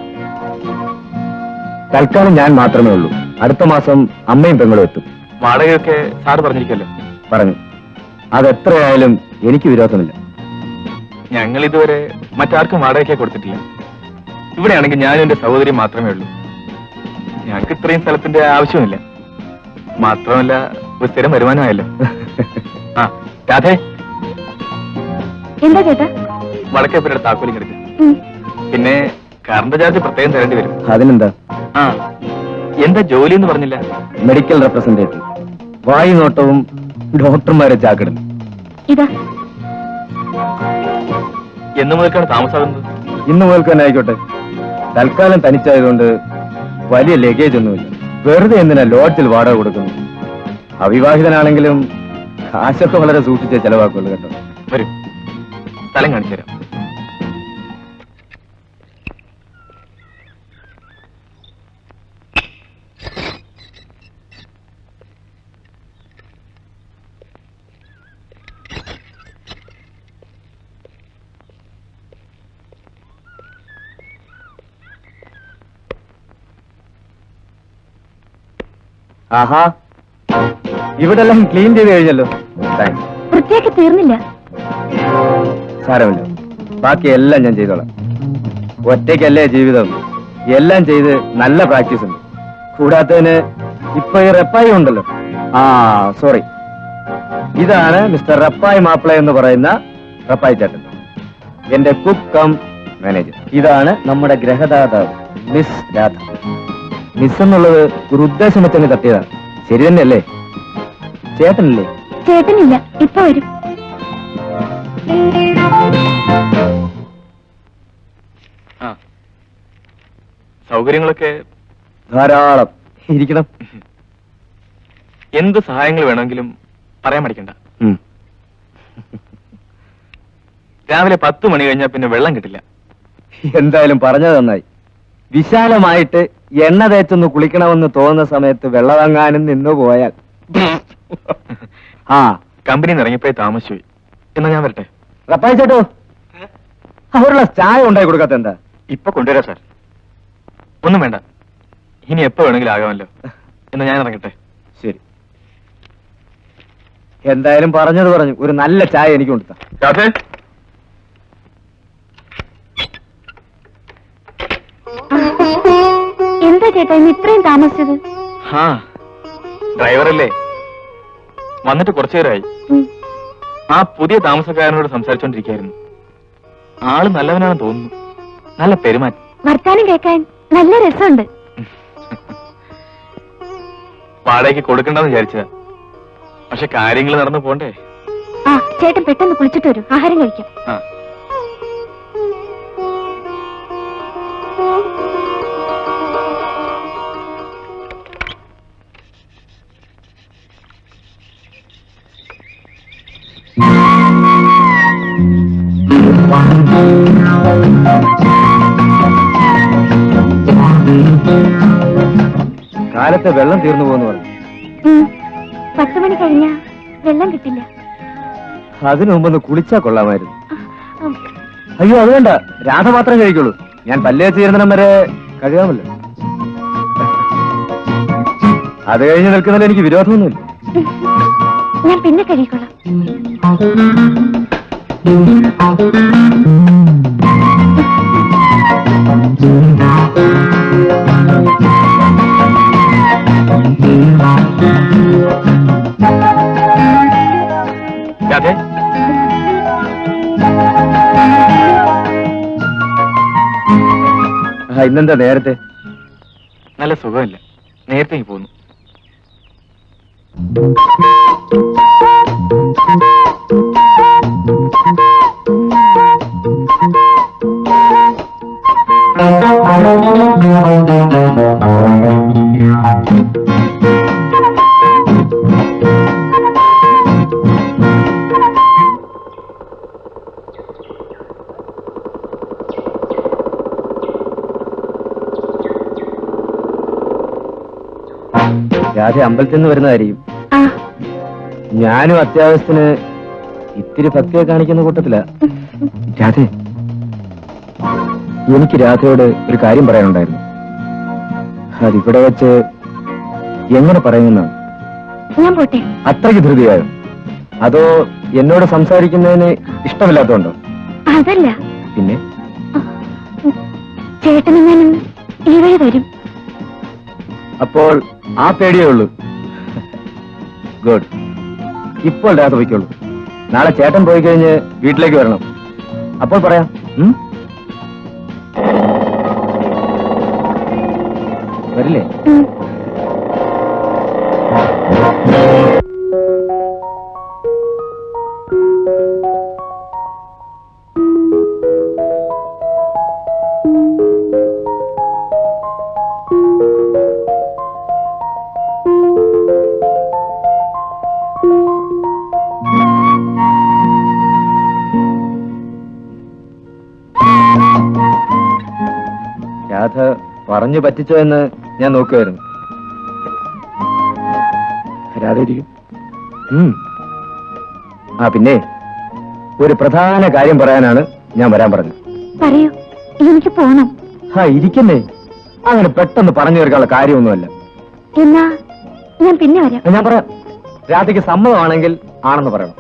Speaker 5: തൽക്കാലം ഞാൻ മാത്രമേ ഉള്ളൂ. അടുത്ത മാസം അമ്മയും പെങ്ങളും എത്തും.
Speaker 1: വാടകയൊക്കെ സാറ് പറഞ്ഞിരിക്കല്ലോ.
Speaker 5: പറഞ്ഞു. അതെത്രയായാലും എനിക്ക് വിരോധമില്ല.
Speaker 1: ഞങ്ങൾ ഇതുവരെ മറ്റാർക്കും വാടകയ്ക്ക് കൊടുത്തിട്ടില്ല. ഇവിടെയാണെങ്കിൽ ഞാനും എന്റെ സഹോദരി മാത്രമേ ഉള്ളൂ. ഞങ്ങൾക്ക് ഇത്രയും സ്ഥലത്തിന്റെ ആവശ്യമില്ല. മാത്രമല്ല, ഒരു സ്ഥിരം വരുമാനമായല്ലോ. ആ രാധേ,
Speaker 3: എന്താ ചേട്ടാ?
Speaker 1: വടക്കേപ്പുരയുടെ താക്കോലിങ് എടുക്കുക. പിന്നെ കറണ്ട് ചാർജ് പ്രത്യേകം തരേണ്ടി വരും.
Speaker 5: അതിനെന്താ?
Speaker 1: ആ, എന്താ ജോലി എന്ന് പറഞ്ഞില്ല?
Speaker 5: Medical representative. വായു നോട്ടവും ഡോക്ടർമാരെ ചാക്കിടും.
Speaker 3: ഇതാ.
Speaker 1: എന്നു മുതൽക്കാണ് താമസാകുന്നത്?
Speaker 5: ഇന്ന് മുതൽക്ക് തന്നെ ആയിക്കോട്ടെ. തൽക്കാലം തനിച്ചായതുകൊണ്ട് വലിയ ലഗേജ് ഒന്നുമില്ല. വെറുതെ എന്തിനാ ലോഡ്ജിൽ വാടക കൊടുക്കുന്നു? അവിവാഹിതനാണെങ്കിലും കാശൊക്കെ വളരെ സൂക്ഷിച്ചേ ചെലവാക്കുള്ളൂ കേട്ടോ.
Speaker 1: വരും, സ്ഥലം കാണിച്ചു തരാം.
Speaker 5: ആഹാ, ഇവിടെല്ലാം ക്ലീൻ ചെയ്ത് കഴിഞ്ഞല്ലോ. താങ്ക്സ്.
Speaker 3: വൃത്തിയാക്കി തീർന്നില്ല.
Speaker 5: സാരമില്ല, ബാക്കി എല്ലാം ഞാൻ ചെയ്തോളാം. ഒറ്റയ്ക്കല്ലേ ജീവിതം. എല്ലാം ചെയ്ത് നല്ല പ്രാക്ടീസ് ഉണ്ട്. കൂടാത്തതിന് ഇപ്പൊ ഈ റപ്പായി ഉണ്ടല്ലോ. സോറി, ഇതാണ് മിസ്റ്റർ റപ്പായി മാപ്പിള എന്ന് പറയുന്ന റപ്പായി ചേട്ടൻ, എന്റെ കുക്ക് കം മാനേജർ. ഇതാണ് നമ്മുടെ ഗ്രഹദാതാവ് മിസ് രാധ. മിസ് എന്നുള്ളത് ഒരു ഉദ്ദേശം വെച്ചങ്ങ് തട്ടിയതാണ്. ശരി തന്നെയല്ലേ? ചേട്ടനല്ലേ?
Speaker 3: ചേട്ടനില്ല, ഇപ്പൊ വരും.
Speaker 1: ആ, സൗകര്യങ്ങളൊക്കെ
Speaker 5: ധാരാളം. ഇരിക്കണം.
Speaker 1: എന്ത് സഹായങ്ങൾ വേണമെങ്കിലും പറയാൻ മടിക്കണ്ട. രാവിലെ 10 മണി കഴിഞ്ഞാൽ പിന്നെ വെള്ളം കിട്ടില്ല.
Speaker 5: എന്തായാലും പറഞ്ഞത് നന്നായി. വിശാലമായിട്ട് എണ്ണ തേച്ചൊന്ന് കുളിക്കണമെന്ന് തോന്നുന്ന സമയത്ത് വെള്ളമെങ്ങാനും നിന്നു പോയാൽ.
Speaker 1: കമ്പനിയിൽ നിന്ന് ഇറങ്ങിപ്പോയി താമസിച്ചു. എന്നാ ഞാൻ വരട്ടെ?
Speaker 5: റപ്പായി ചേട്ടോ, അവരുള്ള ചായ ഉണ്ടായി കൊടുക്കാത്ത എന്താ?
Speaker 1: ഇപ്പൊ കൊണ്ടുവരാം സാർ. ഒന്നും വേണ്ട, ഇനി എപ്പോ വേണമെങ്കിലും ആകാമല്ലോ. എന്നാ ഞാൻ ഇറങ്ങട്ടെ?
Speaker 5: ശരി. എന്തായാലും പറഞ്ഞത് പറഞ്ഞു. ഒരു നല്ല ചായ എനിക്ക് കൊണ്ടുത്താ.
Speaker 1: രാധേ,
Speaker 3: എന്താ ചേട്ടാ ഇന്ന് ഇത്രയും താമസിച്ചത്?
Speaker 1: ഡ്രൈവറല്ലേ, വന്നിട്ട് കുറച്ചു നേരമായി. ആ പുതിയ താമസക്കാരനോട് സംസാരിച്ചോണ്ടിരിക്കായിരുന്നു. ആള് നല്ലവനാണെന്ന് തോന്നുന്നു. നല്ല പെരുമാറ്റം.
Speaker 3: വർത്താനം കേൾക്കാൻ നല്ല രസമുണ്ട്.
Speaker 1: വാടകയ്ക്ക് കൊടുക്കണ്ടെന്ന് വിചാരിച്ചതാ. പക്ഷെ കാര്യങ്ങൾ നടന്നു പോണ്ടേ.
Speaker 3: ആ, ചേട്ടൻ പെട്ടെന്ന് കുളിച്ചിട്ട് വരും, ആഹാരം കഴിക്കാം.
Speaker 1: ആ,
Speaker 5: കാലത്തെ വെള്ളം തീർന്നു പോകുന്നു പറഞ്ഞു.
Speaker 3: 10 മണി കഴിഞ്ഞാ വെള്ളം കിട്ടില്ല.
Speaker 5: അതിനു മുമ്പൊന്ന് കുളിച്ചാ കൊള്ളാമായിരുന്നു. അയ്യോ അത് വേണ്ട, രാധ മാത്രം കഴിക്കുള്ളൂ. ഞാൻ പല്ലേ ചേരുന്നിടം വരെ കഴിയാമല്ലോ. അത് കഴിഞ്ഞ് നിൽക്കുന്നതിൽ എനിക്ക് വിരോധമൊന്നുമില്ല.
Speaker 3: ഞാൻ പിന്നെ കഴിക്കൊള്ളാം.
Speaker 1: രാധേ,
Speaker 5: ഇന്നെന്താ നേരത്തെ?
Speaker 1: നല്ല സുഖമില്ല, നേരത്തേക്ക് പോന്നു.
Speaker 5: രാധ അമ്പലത്തിൽ നിന്ന് വരുന്നതായിരിക്കും. ഞാനും അത്യാവശ്യത്തിന് ഇത്തിരി ഭക്തിയെ കാണിക്കുന്ന കൂട്ടത്തില. രാധേ, എനിക്ക് രാധയോട് ഒരു കാര്യം പറയാനുണ്ടായിരുന്നു. അതിവിടെ വെച്ച് എങ്ങനെ പറയുമെന്നാണ്.
Speaker 3: ഞാൻ പോട്ടെ.
Speaker 5: അത്രയ്ക്ക് ധൃതിയായോ? അതോ എന്നോട് സംസാരിക്കുന്നതിന് ഇഷ്ടമില്ലാത്തതുണ്ടോ?
Speaker 3: അതല്ല.
Speaker 5: പിന്നെ
Speaker 3: ചേട്ടനെങ്ങാനും ഈ വഴി വരും.
Speaker 5: അപ്പോൾ ആ പേടിയേ ഉള്ളൂ. ഗുഡ്. ഇപ്പോൾ രാധ പോയിക്കോളൂ. നാളെ ചേട്ടൻ പോയി കഴിഞ്ഞ് വീട്ടിലേക്ക് വരണം. അപ്പോൾ പറയാം. വരില്ലേ? രാധ പറഞ്ഞു പറ്റിച്ചോ എന്ന് ഞാൻ നോക്കുമായിരുന്നു. രാധ ഇരിക്കും. ആ പിന്നെ ഒരു പ്രധാന കാര്യം പറയാനാണ് ഞാൻ വരാൻ പറഞ്ഞത്.
Speaker 3: പറയൂ, എനിക്ക് പോണം.
Speaker 5: ഇരിക്കുന്നേ. അങ്ങനെ പെട്ടെന്ന് പറഞ്ഞു തീർക്കാനുള്ള കാര്യമൊന്നുമല്ല.
Speaker 3: എന്നാ ഞാൻ പിന്നെ വരാം.
Speaker 5: ഞാൻ പറയാം. രാധയ്ക്ക് സമ്മതമാണെങ്കിൽ ആണെന്ന് പറയണം.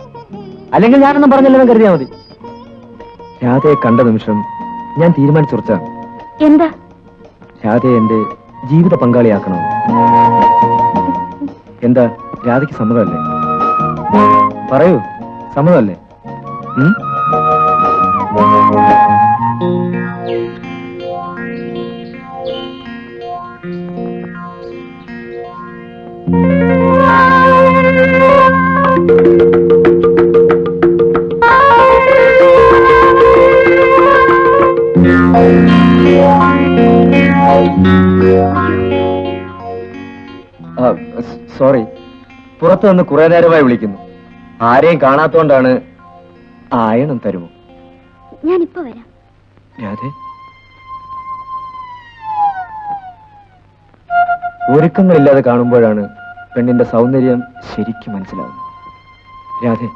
Speaker 5: അല്ലെങ്കിൽ ഞാനൊന്നും പറഞ്ഞില്ലെന്ന് കരുതിയാൽ മതി. രാധയെ കണ്ട നിമിഷം ഞാൻ തീരുമാനിച്ചുറച്ചാണ്.
Speaker 3: എന്താ?
Speaker 5: രാധയെ എന്റെ ജീവിത പങ്കാളിയാക്കണം. എന്താ, രാധയ്ക്ക് സമ്മതമല്ലേ? പറയൂ, സമ്മതമല്ലേ? സോറി, പുറത്തു നിന്ന് കുറെ നേരമായി വിളിക്കുന്നു. ആരെയും കാണാത്തോണ്ടാണ്. ആയണം തരുമോ?
Speaker 3: ഞാനിപ്പോ വരാം.
Speaker 5: രാധേ, ഒരുക്കങ്ങളില്ലാതെ കാണുമ്പോഴാണ് പെണ്ണിന്റെ സൗന്ദര്യം ശരിക്കും മനസ്സിലാവുന്നത്. രാധേ,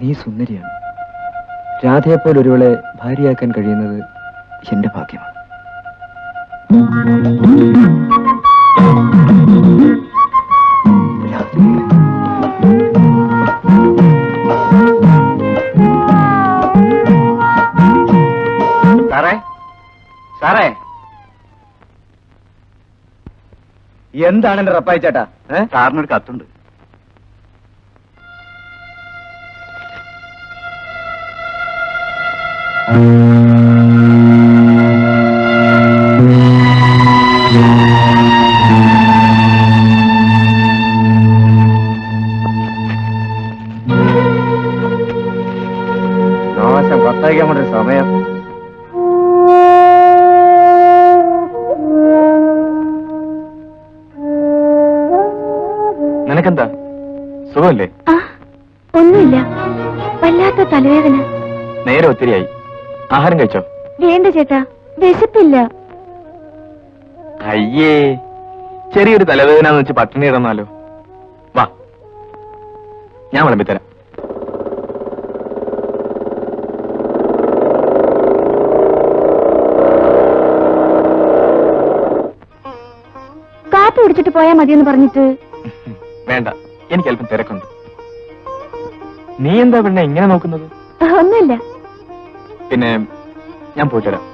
Speaker 5: നീ സുന്ദരിയാണ്. രാധയെപ്പോലെ ഒരുവളെ ഭാര്യയാക്കാൻ കഴിയുന്നത് എന്റെ ഭാഗ്യമാണ്.
Speaker 1: സാറേ, സാറേ,
Speaker 5: എന്താണ് എന്റെ റപ്പായി ചേട്ടാ?
Speaker 1: സാറിനൊരു കത്തുണ്ട്.
Speaker 5: നാശം, കത്തയക്കാൻ വേണ്ടി സമയം.
Speaker 1: നിനക്കെന്താ, സുഖമല്ലേ?
Speaker 3: ഒന്നുമില്ല, വല്ലാത്ത തലവേദന.
Speaker 1: നേരെ ഒത്തിരിയായി. ആഹാരം കഴിച്ചോ?
Speaker 3: വേണ്ട ചേട്ടാ, വിശപ്പില്ല.
Speaker 1: അയ്യേ, ചെറിയൊരു തലവേദന എന്ന് വെച്ച് പട്ടിണി ഇടന്നാലോ? വാ, ഞാൻ വിളമ്പിത്തരാം.
Speaker 3: കാപ്പി കുടിച്ചിട്ട് പോയാ മതിയെന്ന് പറഞ്ഞിട്ട്.
Speaker 1: വേണ്ട, എനിക്ക് അല്പം തിരക്കുണ്ട്. നീ എന്താ പെണ്ണെ ഇങ്ങനെ നോക്കുന്നത്?
Speaker 3: ഒന്നുമില്ല.
Speaker 1: പിന്നെ ഞാൻ പോയിട്ട് വരാം.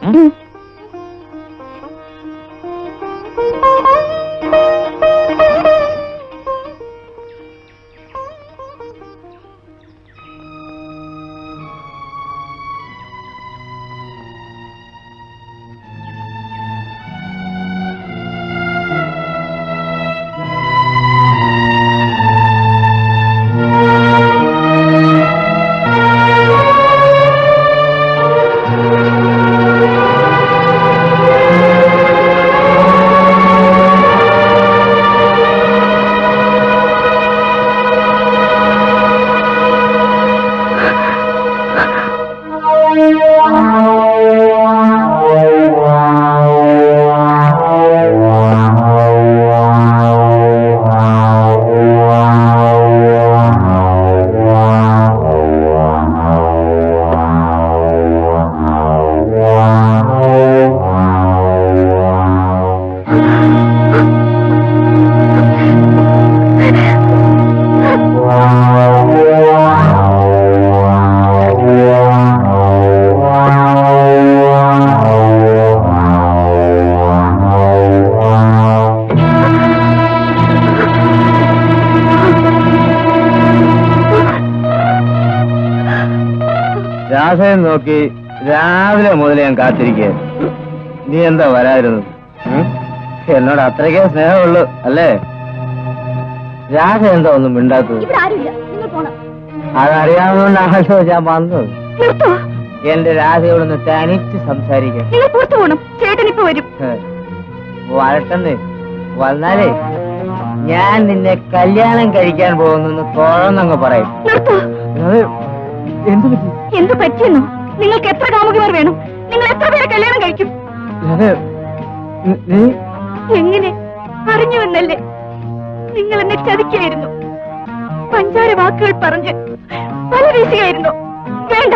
Speaker 5: രാധയെ നോക്കി രാവിലെ മുതൽ ഞാൻ കാത്തിരിക്കുക. നീ എന്താ വരാതിരുന്നത്? എന്നോട് അത്രയ്ക്കേ സ്നേഹമുള്ളൂ അല്ലേ? രാധ എന്താ ഒന്നും മിണ്ടാത്തത്?
Speaker 3: ഇവിടെ ആരുമില്ല, നിങ്ങൾ പോണം.
Speaker 5: അതറിയാവുന്നതുകൊണ്ടാണല്ലോ ഞാൻ വന്നത്.
Speaker 3: നിർത്തോ,
Speaker 5: എന്റെ രാധയോടൊന്ന് തനിച്ച് സംസാരിക്കാം.
Speaker 3: നിങ്ങൾ പുറത്തു പോണം. ചേട്ടൻ ഇപ്പൊ വരും.
Speaker 5: വരട്ടെന്ന് വന്നാലേ ഞാൻ നിന്നെ കല്യാണം കഴിക്കാൻ പോകുന്നു തുറന്നങ്ങ് പറയും.
Speaker 3: നിർത്തോ.
Speaker 5: എന്ത് പറ്റി?
Speaker 3: എന്ത് പറ്റിയെന്നോ? നിങ്ങൾക്ക് എത്ര കാമുകിമാർ വേണം? നിങ്ങൾ എത്ര പേരെ കല്യാണം കഴിക്കും?
Speaker 5: നീ
Speaker 3: എങ്ങനെ അറിഞ്ഞുവെന്നല്ലേ? നിങ്ങൾ എന്നെ ചതിക്കായിരുന്നു. പഞ്ചാര വാക്കുകൾ പറഞ്ഞ് പല വീശിയായിരുന്നു. വേണ്ട,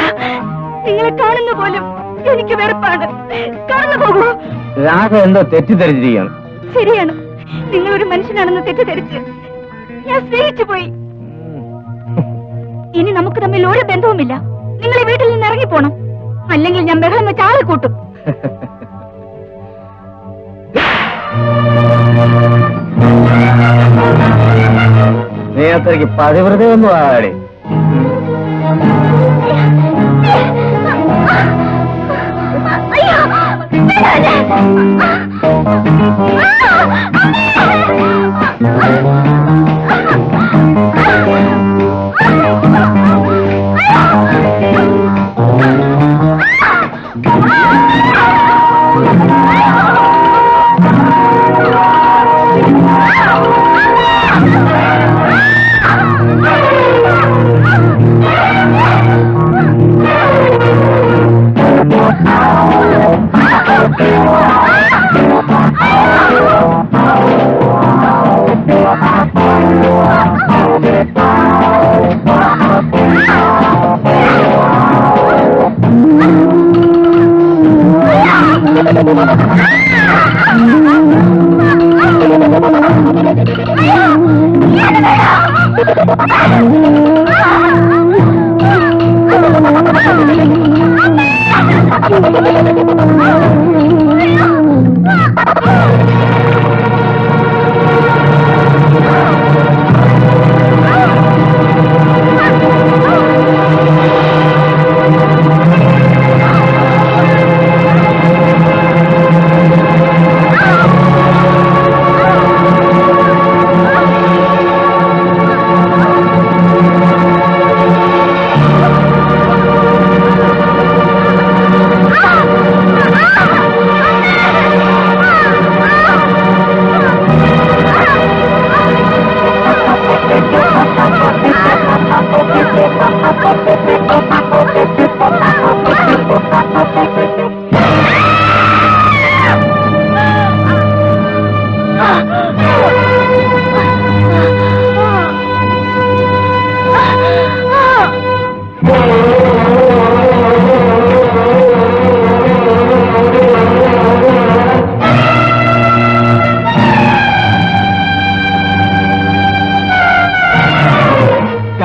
Speaker 3: നിങ്ങളെ കാണുന്ന പോലും എനിക്ക് വെറുപ്പാണ്. കടന്നു പോകൂ.
Speaker 5: രാധ എന്തോ തെറ്റിദ്ധരിച്ചിരിക്കുകയാണ്.
Speaker 3: ശരിയാണ്, നിങ്ങളൊരു മനുഷ്യനാണെന്ന് തെറ്റിദ്ധരിച്ച് ഞാൻ സ്നേഹിച്ചു പോയി. ഇനി നമുക്ക് തമ്മിൽ ഒരു ബന്ധവുമില്ല. നിങ്ങൾ ഈ വീട്ടിൽ നിന്ന് ഇറങ്ങിപ്പോണം, അല്ലെങ്കിൽ ഞാൻ ബഹളം വെച്ച് ആളെ കൂട്ടും.
Speaker 5: നീ അത്രയ്ക്ക് പതിവ്രതയൊന്നും ആടെ.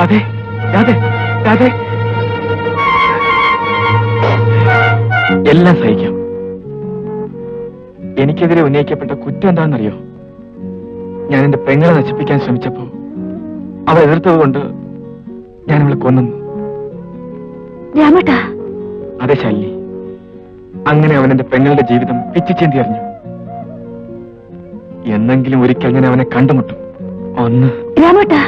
Speaker 1: രാധേ രാധേ രാധേ, എല്ലാം സഹിക്കാം. എനിക്കെതിരെ ഉന്നയിക്കപ്പെട്ട കുറ്റം എന്താണെന്നറിയോ? ഞാൻ എന്റെ പെങ്ങളെ നശിപ്പിക്കാൻ ശ്രമിച്ചപ്പോ അവൾ എതിർത്തത് കൊണ്ട് ഞാൻ അവളെ കൊന്നു.
Speaker 3: രാമേട്ടാ.
Speaker 1: അതെ ശാലിനി, അങ്ങനെ അവൻ എന്റെ പെങ്ങളുടെ ജീവിതം പിച്ചിച്ചേന്തി അറിഞ്ഞു. എന്നെങ്കിലും ഒരിക്കൽ ഞാൻ അവനെ കണ്ടുമുട്ടും. ഒന്ന്
Speaker 3: രാമേട്ടാ,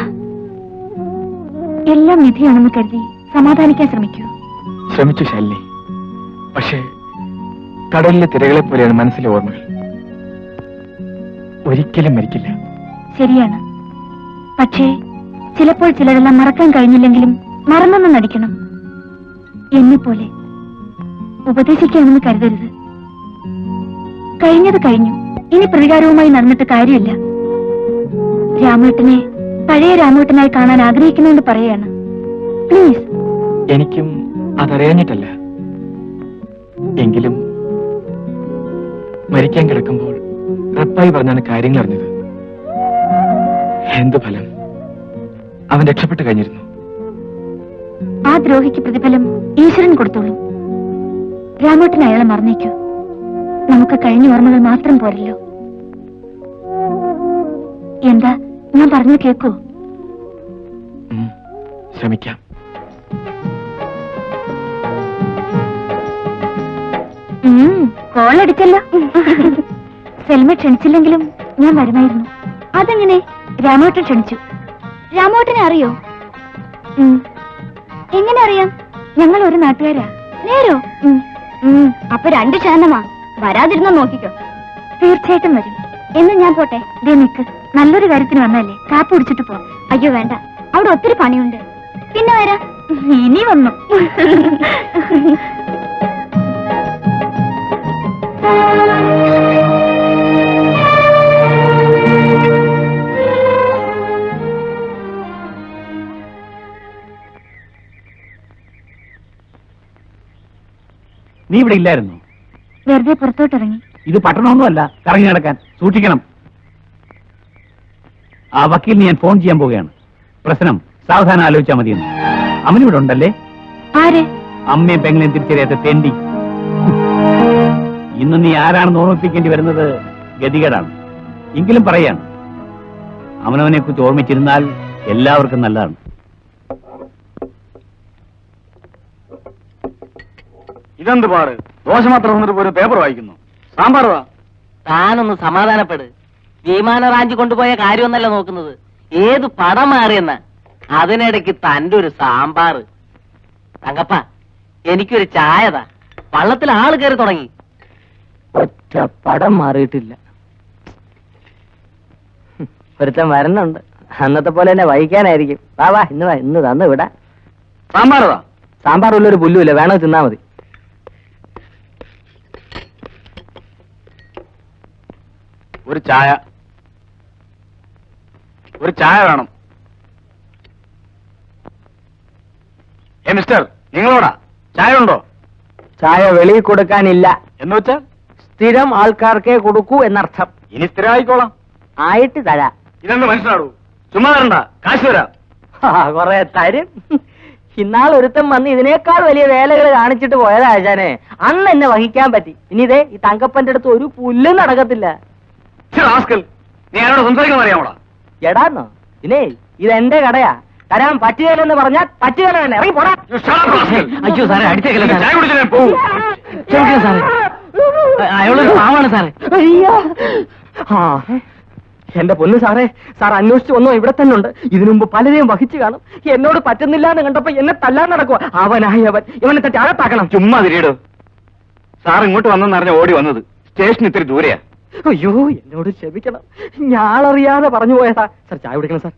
Speaker 3: എല്ലാം വിധിയാണെന്ന് കരുതി സമാധാനിക്കാൻ ശ്രമിക്കൂ.
Speaker 1: ശ്രമിച്ചു ശാലിനി, പക്ഷേ കടലിലെ തിരകളെ പോലെയാണ് മനസ്സിലെ ഓർമ്മകൾ. ഒരിക്കലും മരിക്കില്ല.
Speaker 3: ശരിയാണ്. പക്ഷേ ചിലപ്പോൾ ചിലരെല്ലാം മറക്കാൻ കഴിഞ്ഞില്ലെങ്കിലും മറന്നെന്ന് നടിക്കണം. എന്നെപ്പോലെ ഉപദേശിക്കാമെന്ന് കരുതരുത്. കഴിഞ്ഞത് കഴിഞ്ഞു. ഇനി പ്രതികാരവുമായി നടന്നിട്ട് കാര്യമില്ല. രാമേട്ടനെ പഴയ രാമേട്ടനായി കാണാൻ ആഗ്രഹിക്കുന്നുണ്ട് പറയാണ്. പ്ലീസ്.
Speaker 1: എനിക്കും അതറിയാഞ്ഞിട്ടല്ല. എങ്കിലും മരിക്കാൻ കിടക്കുമ്പോൾ റപ്പായി പറഞ്ഞാണ് കാര്യങ്ങൾ അറിഞ്ഞത്. എന്ത് ഫലം? അവൻ രക്ഷപ്പെട്ടു കഴിഞ്ഞിരുന്നു.
Speaker 3: ആ ദ്രോഹിക്ക് പ്രതിഫലം ഈശ്വരൻ കൊടുത്തോളൂ. രാമേട്ടൻ അയാളെ മറന്നേക്കൂ. നമുക്ക് കഴിഞ്ഞ ഓർമ്മകൾ മാത്രം പോരല്ലോ. എന്താ ഞാൻ പറഞ്ഞു കേക്കൂ?
Speaker 1: ശ്രമിക്കാം.
Speaker 3: കോളടിച്ചല്ലോ. സെൽമ ക്ഷണിച്ചില്ലെങ്കിലും ഞാൻ വരുമായിരുന്നു. അതെങ്ങനെ? രാമേട്ടൻ ക്ഷണിച്ചു. രാമേട്ടനെ അറിയോ? എങ്ങനെ അറിയാം? ഞങ്ങൾ ഒരു നാട്ടുകാരാ. നേരോ? അപ്പൊ 2 ശതമാ. വരാതിരുന്ന നോക്കിക്കോ. തീർച്ചയായിട്ടും വരും. എന്ന് ഞാൻ പോട്ടെ. ദേ നിക്ക്, നല്ലൊരു കാര്യത്തിന് വന്നല്ലേ, കാപ്പ് കുടിച്ചിട്ട് പോ. അയ്യോ വേണ്ട, അവിടെ ഒത്തിരി പണിയുണ്ട്. പിന്നെ വരാം. ഇനി വന്നു.
Speaker 9: നീ ഇവിടെ ഇല്ലായിരുന്നു?
Speaker 3: വെറുതെ പുറത്തോട്ടിറങ്ങി.
Speaker 9: ഇത് പട്ടണമൊന്നുമല്ല, കറങ്ങി നടക്കാൻ സൂക്ഷിക്കണം. ആ വക്കീലിന് ഞാൻ ഫോൺ ചെയ്യാൻ പോവുകയാണ്. പ്രശ്നം സാവധാനം ആലോചിച്ചാൽ മതിയെന്ന്. അവനിവിടെ ഉണ്ടല്ലേ?
Speaker 3: ആര്?
Speaker 9: അമ്മയും പെങ്ങളെയും തിരിച്ചറിയാത്ത തെണ്ടി. ഇന്ന് നീ ആരാണെന്ന് ഓർമ്മിപ്പിക്കേണ്ടി വരുന്നത് ഗതികേടാണ്. എങ്കിലും പറയാണ്, അവനവനെ കുറിച്ച് ഓർമ്മിച്ചിരുന്നാൽ എല്ലാവർക്കും നല്ലതാണ്.
Speaker 5: ഇതെന്ത് പാട്? ദോശ മാത്രം വന്നിട്ട് പോലും പേപ്പർ വായിക്കുന്നു. സാമ്പാർ വാ.
Speaker 4: താനൊന്ന് സമാധാനപ്പെട്. വിമാന റാഞ്ചി കൊണ്ടുപോയ കാര്യമൊന്നല്ല നോക്കുന്നത്, ഏത് പടം മാറിയെന്ന. അതിനിടയ്ക്ക് തന്റെ ഒരു സാമ്പാർ. തങ്കപ്പ, എനിക്കൊരു ചായതാ. വള്ളത്തിൽ ആള് കയറി തുടങ്ങി. ഒറ്റ പടം മാറിയിട്ടില്ല. ഒരുത്തൻ വരുന്നുണ്ട്. അന്നത്തെ പോലെ തന്നെ വഹിക്കാനായിരിക്കും. വാ വാ, ഇന്ന് തന്നു വിടാ.
Speaker 5: സാമ്പാർ വാ.
Speaker 4: സാമ്പാർ ഉള്ളൊരു പുല്ലുമില്ല, വേണോ തിന്നാ മതി.
Speaker 5: ഒരു ചായ വേണം. മിസ്റ്റർ, നിങ്ങളോടാ ചായ ഉണ്ടോ?
Speaker 4: ചായ വെളിയിൽ കൊടുക്കാനില്ല.
Speaker 5: എന്ന് വെച്ചാൽ
Speaker 4: സ്ഥിരം ആൾക്കാർക്കേ കൊടുക്കൂ എന്നർത്ഥം.
Speaker 5: ഇനി സ്ഥിരമായിക്കോളാം.
Speaker 4: ആയിട്ട് തരാം.
Speaker 5: ഇതെന്ത് മനസ്സിലാടൂ? ചുമ്മാ തരണ്ട, കാശ് തരാം.
Speaker 4: കൊറേ തരും. ഇന്നാൾ ഒരുത്തം വന്ന് ഇതിനേക്കാൾ വലിയ വേലകൾ കാണിച്ചിട്ട് പോയതാ ആശാനെ. അന്ന് എന്നെ വഹിക്കാൻ പറ്റി. ഇനി ഇതേ ഈ തങ്കപ്പന്റെ അടുത്ത് ഒരു പുല്ലും നടക്കത്തില്ല.
Speaker 5: നീ ആരോട് സംസാരിക്കാൻ അറിയാമോടാ?
Speaker 4: എടാന്നോ? ഇതേ ഇതെന്റെ കടയാ. തരാൻ പറ്റുകയില്ലെന്ന് പറഞ്ഞാൽ പറ്റുകയില്ല തന്നെ. ഇറങ്ങി പോടാ. അയ്യോ സാറേ, അടിച്ചേക്കല്ലേ സാറേ. അയാളൊരു പാവാണ് സാറേ. അയ്യോ, എന്റെ പൊന്നു സാറേ, സാർ അന്വേഷിച്ചു വന്നോ? ഇവിടെ തന്നെ ഉണ്ട്. ഇതിനു മുമ്പ് പലരെയും വഹിച്ചു കാണും. എന്നോട് പറ്റുന്നില്ല എന്ന് കണ്ടപ്പോ എന്നെ തല്ലാൻ നടക്കുക. അവനായവൻ, ഇവനെ തട്ടി അകത്താക്കണം.
Speaker 5: ചുമ്മാ തിരിയിടോ. സാർ ഇങ്ങോട്ട് വന്നെന്നറിഞ്ഞ ഓടി വന്നത്. സ്റ്റേഷൻ ഇത്തിരി ദൂരെയാ.
Speaker 4: അയ്യോ, എന്നോട് ക്ഷമിക്കണം. ഞാനറിയാതെ പറഞ്ഞു പോയതാ. സാർ ചായ കുടിക്കണം സാർ.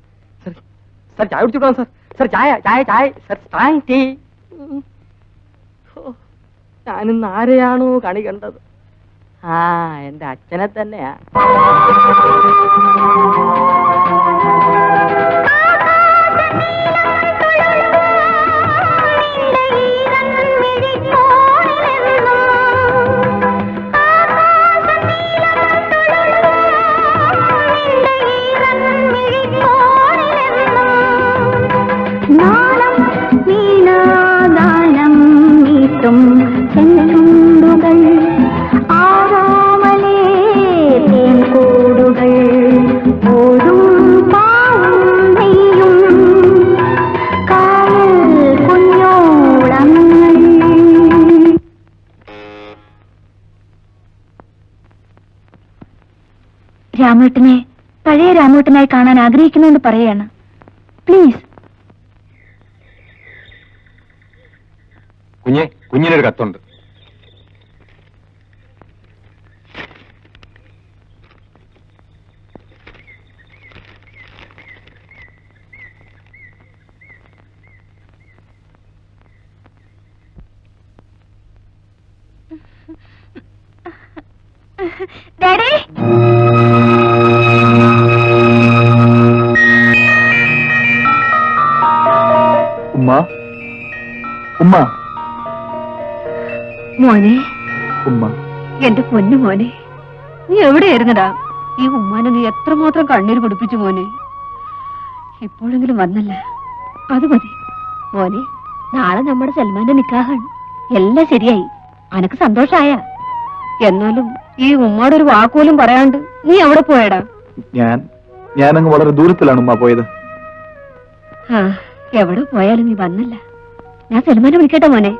Speaker 4: സാർ ചായ കുടിച്ചിട്ടോ സാർ? സാർ ചായ ചായ ചായ സാർ, സ്ട്രാങ് ടീ. ഞാനിന്ന് ആരെയാണോ കണി കണ്ടത്? ആ, എന്റെ അച്ഛനെ തന്നെയാ.
Speaker 3: വീണാഗാനം നീട്ടും ചെഞ്ചുണ്ടുകൾ ആരോമലേ തേൻകൂടുകൾ ഓടും പാവും നെയ്യും കായൽ കുഞ്ഞോളങ്ങൾ. രാമേട്ടനെ പഴയ രാമേട്ടനായി കാണാൻ ആഗ്രഹിക്കുന്നുവെന്ന് പറയാണ്. പ്ലീസ്.
Speaker 1: കുഞ്ഞിനൊരു കത്തുണ്ട്.
Speaker 3: ഡാഡി,
Speaker 2: ഉമ്മ ഉമ്മ
Speaker 7: മോനെ,
Speaker 2: ഉമ്മ
Speaker 7: എന്റെ പൊന്നു മോനെ, നീ എവിടെയായിരുന്നടാ? ഈ ഉമ്മാനെ നീ എത്രമാത്രം കണ്ണീര് കുടിപ്പിച്ചു മോനെ. ഇപ്പോഴെങ്കിലും വന്നല്ല, അത് മതി മോനെ. നാളെ നമ്മുടെ സൽമാന്റെ നിക്കാഹാണ്. എല്ലാം ശരിയായി, അനക്ക് സന്തോഷായ. എന്നാലും ഈ ഉമ്മയുടെ ഒരു വാക്കുപോലും പറയാണ്ട് നീ എവിടെ പോയടാ?
Speaker 2: ഞാനങ്ങ് വളരെ ദൂരത്തിലാണ് ഉമ്മ പോയത്.
Speaker 7: ആ, എവിടെ പോയാലും നീ വന്നല്ല. ഞാൻ സൽമാനെ വിളിക്കട്ടെ മോനെ?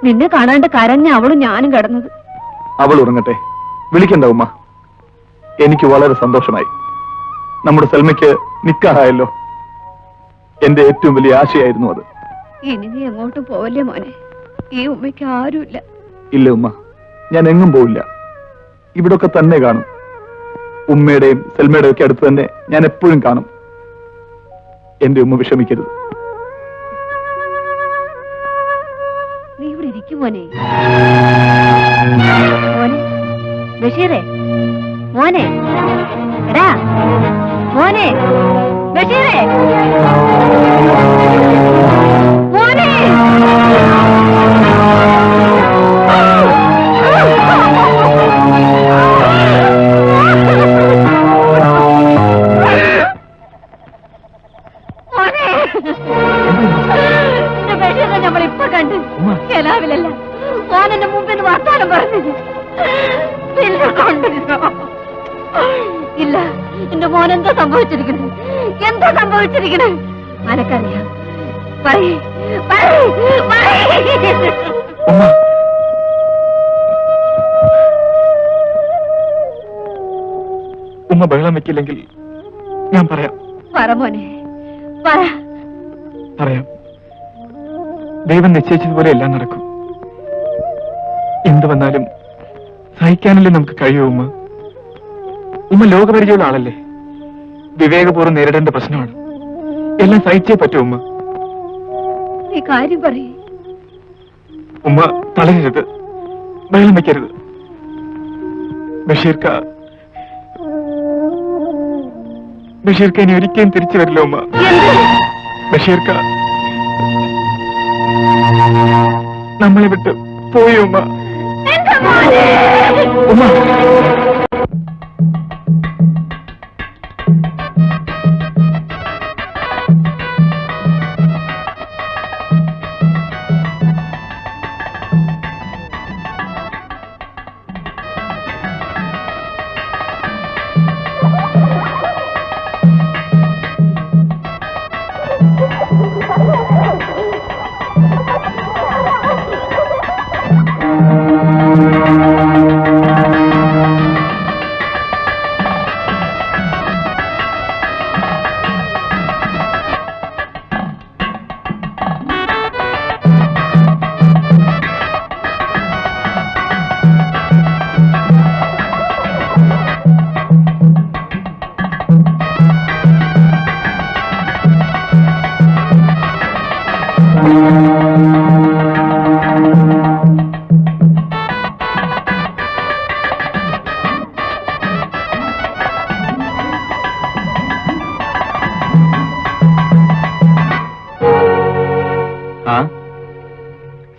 Speaker 7: നിന്നെ കാണാണ്ട് കരഞ്ഞ അവളും ഞാനും കിടന്നത്.
Speaker 2: അവൾ ഉറങ്ങട്ടെ, വിളിക്കണ്ട ഉമ്മ. എനിക്ക് വളരെ സന്തോഷമായി. നമ്മുടെ സൽമയ്ക്ക് നിക്കാഹായല്ലോ. എന്റെ ഏറ്റവും വലിയ ആശയായിരുന്നു അത്.
Speaker 7: ഇനി നീ എങ്ങോട്ടും പോവല്ലേ മോനെ? ഈ ഉമ്മയ്ക്ക് ആരുമില്ല.
Speaker 2: ഇല്ല ഉമ്മ, ഞാൻ എങ്ങും പോവില്ല. ഇവിടൊക്കെ തന്നെ കാണും. ഉമ്മയുടെയും സൽമയുടെയും ഒക്കെ അടുത്ത് തന്നെ ഞാൻ എപ്പോഴും കാണും. എന്റെ ഉമ്മ വിഷമിക്കരുത്.
Speaker 7: നീ ഇവിടെ ഇരിക്കും മോനെ. മോനെ ബഷീറേ, മോനെ, എടാ മോനെ, ബഷീറേ, മോനെ. നമ്മളിപ്പൊ കണ്ട് കലാവിലല്ല, മോൻ എന്റെ മുമ്പിൽ വർത്താനം പറഞ്ഞു. ഇല്ല, എന്റെ മോൻ എന്താ സംഭവിച്ചിരിക്കണേ? എന്താ സംഭവിച്ചിരിക്കണേ? അനക്കറിയാം.
Speaker 1: ഉമ്മ ബഹളം വെക്കില്ലെങ്കിൽ ഞാൻ പറയാം.
Speaker 7: പറ മോനെ, പറ.
Speaker 1: പറയാം. ദൈവം നിശ്ചയിച്ചതുപോലെ എല്ലാം നടക്കും. എന്ത് വന്നാലും സഹിക്കാനല്ലേ നമുക്ക് കഴിയൂ ഉമ്മ. ഉമ്മ ലോകപരിചയമുള്ള ആളല്ലേ. വിവേകപൂർവ്വം നേരിടേണ്ട പ്രശ്നമാണ്. എല്ലാം സഹിച്ചേ പറ്റൂ ഉമ്മ.
Speaker 7: നീ കാര്യം പറയേ.
Speaker 1: ഉമ്മ തളരരുത്, ബഹളം വെക്കരുത്. ബഷീർക്ക ഇനി ഒരിക്കലും തിരിച്ചു വരില്ല ഉമ്മ. ബഷീർക്ക നമ്മളെ വിട്ട് പോയി ഉമ്മ. ഉമ്മ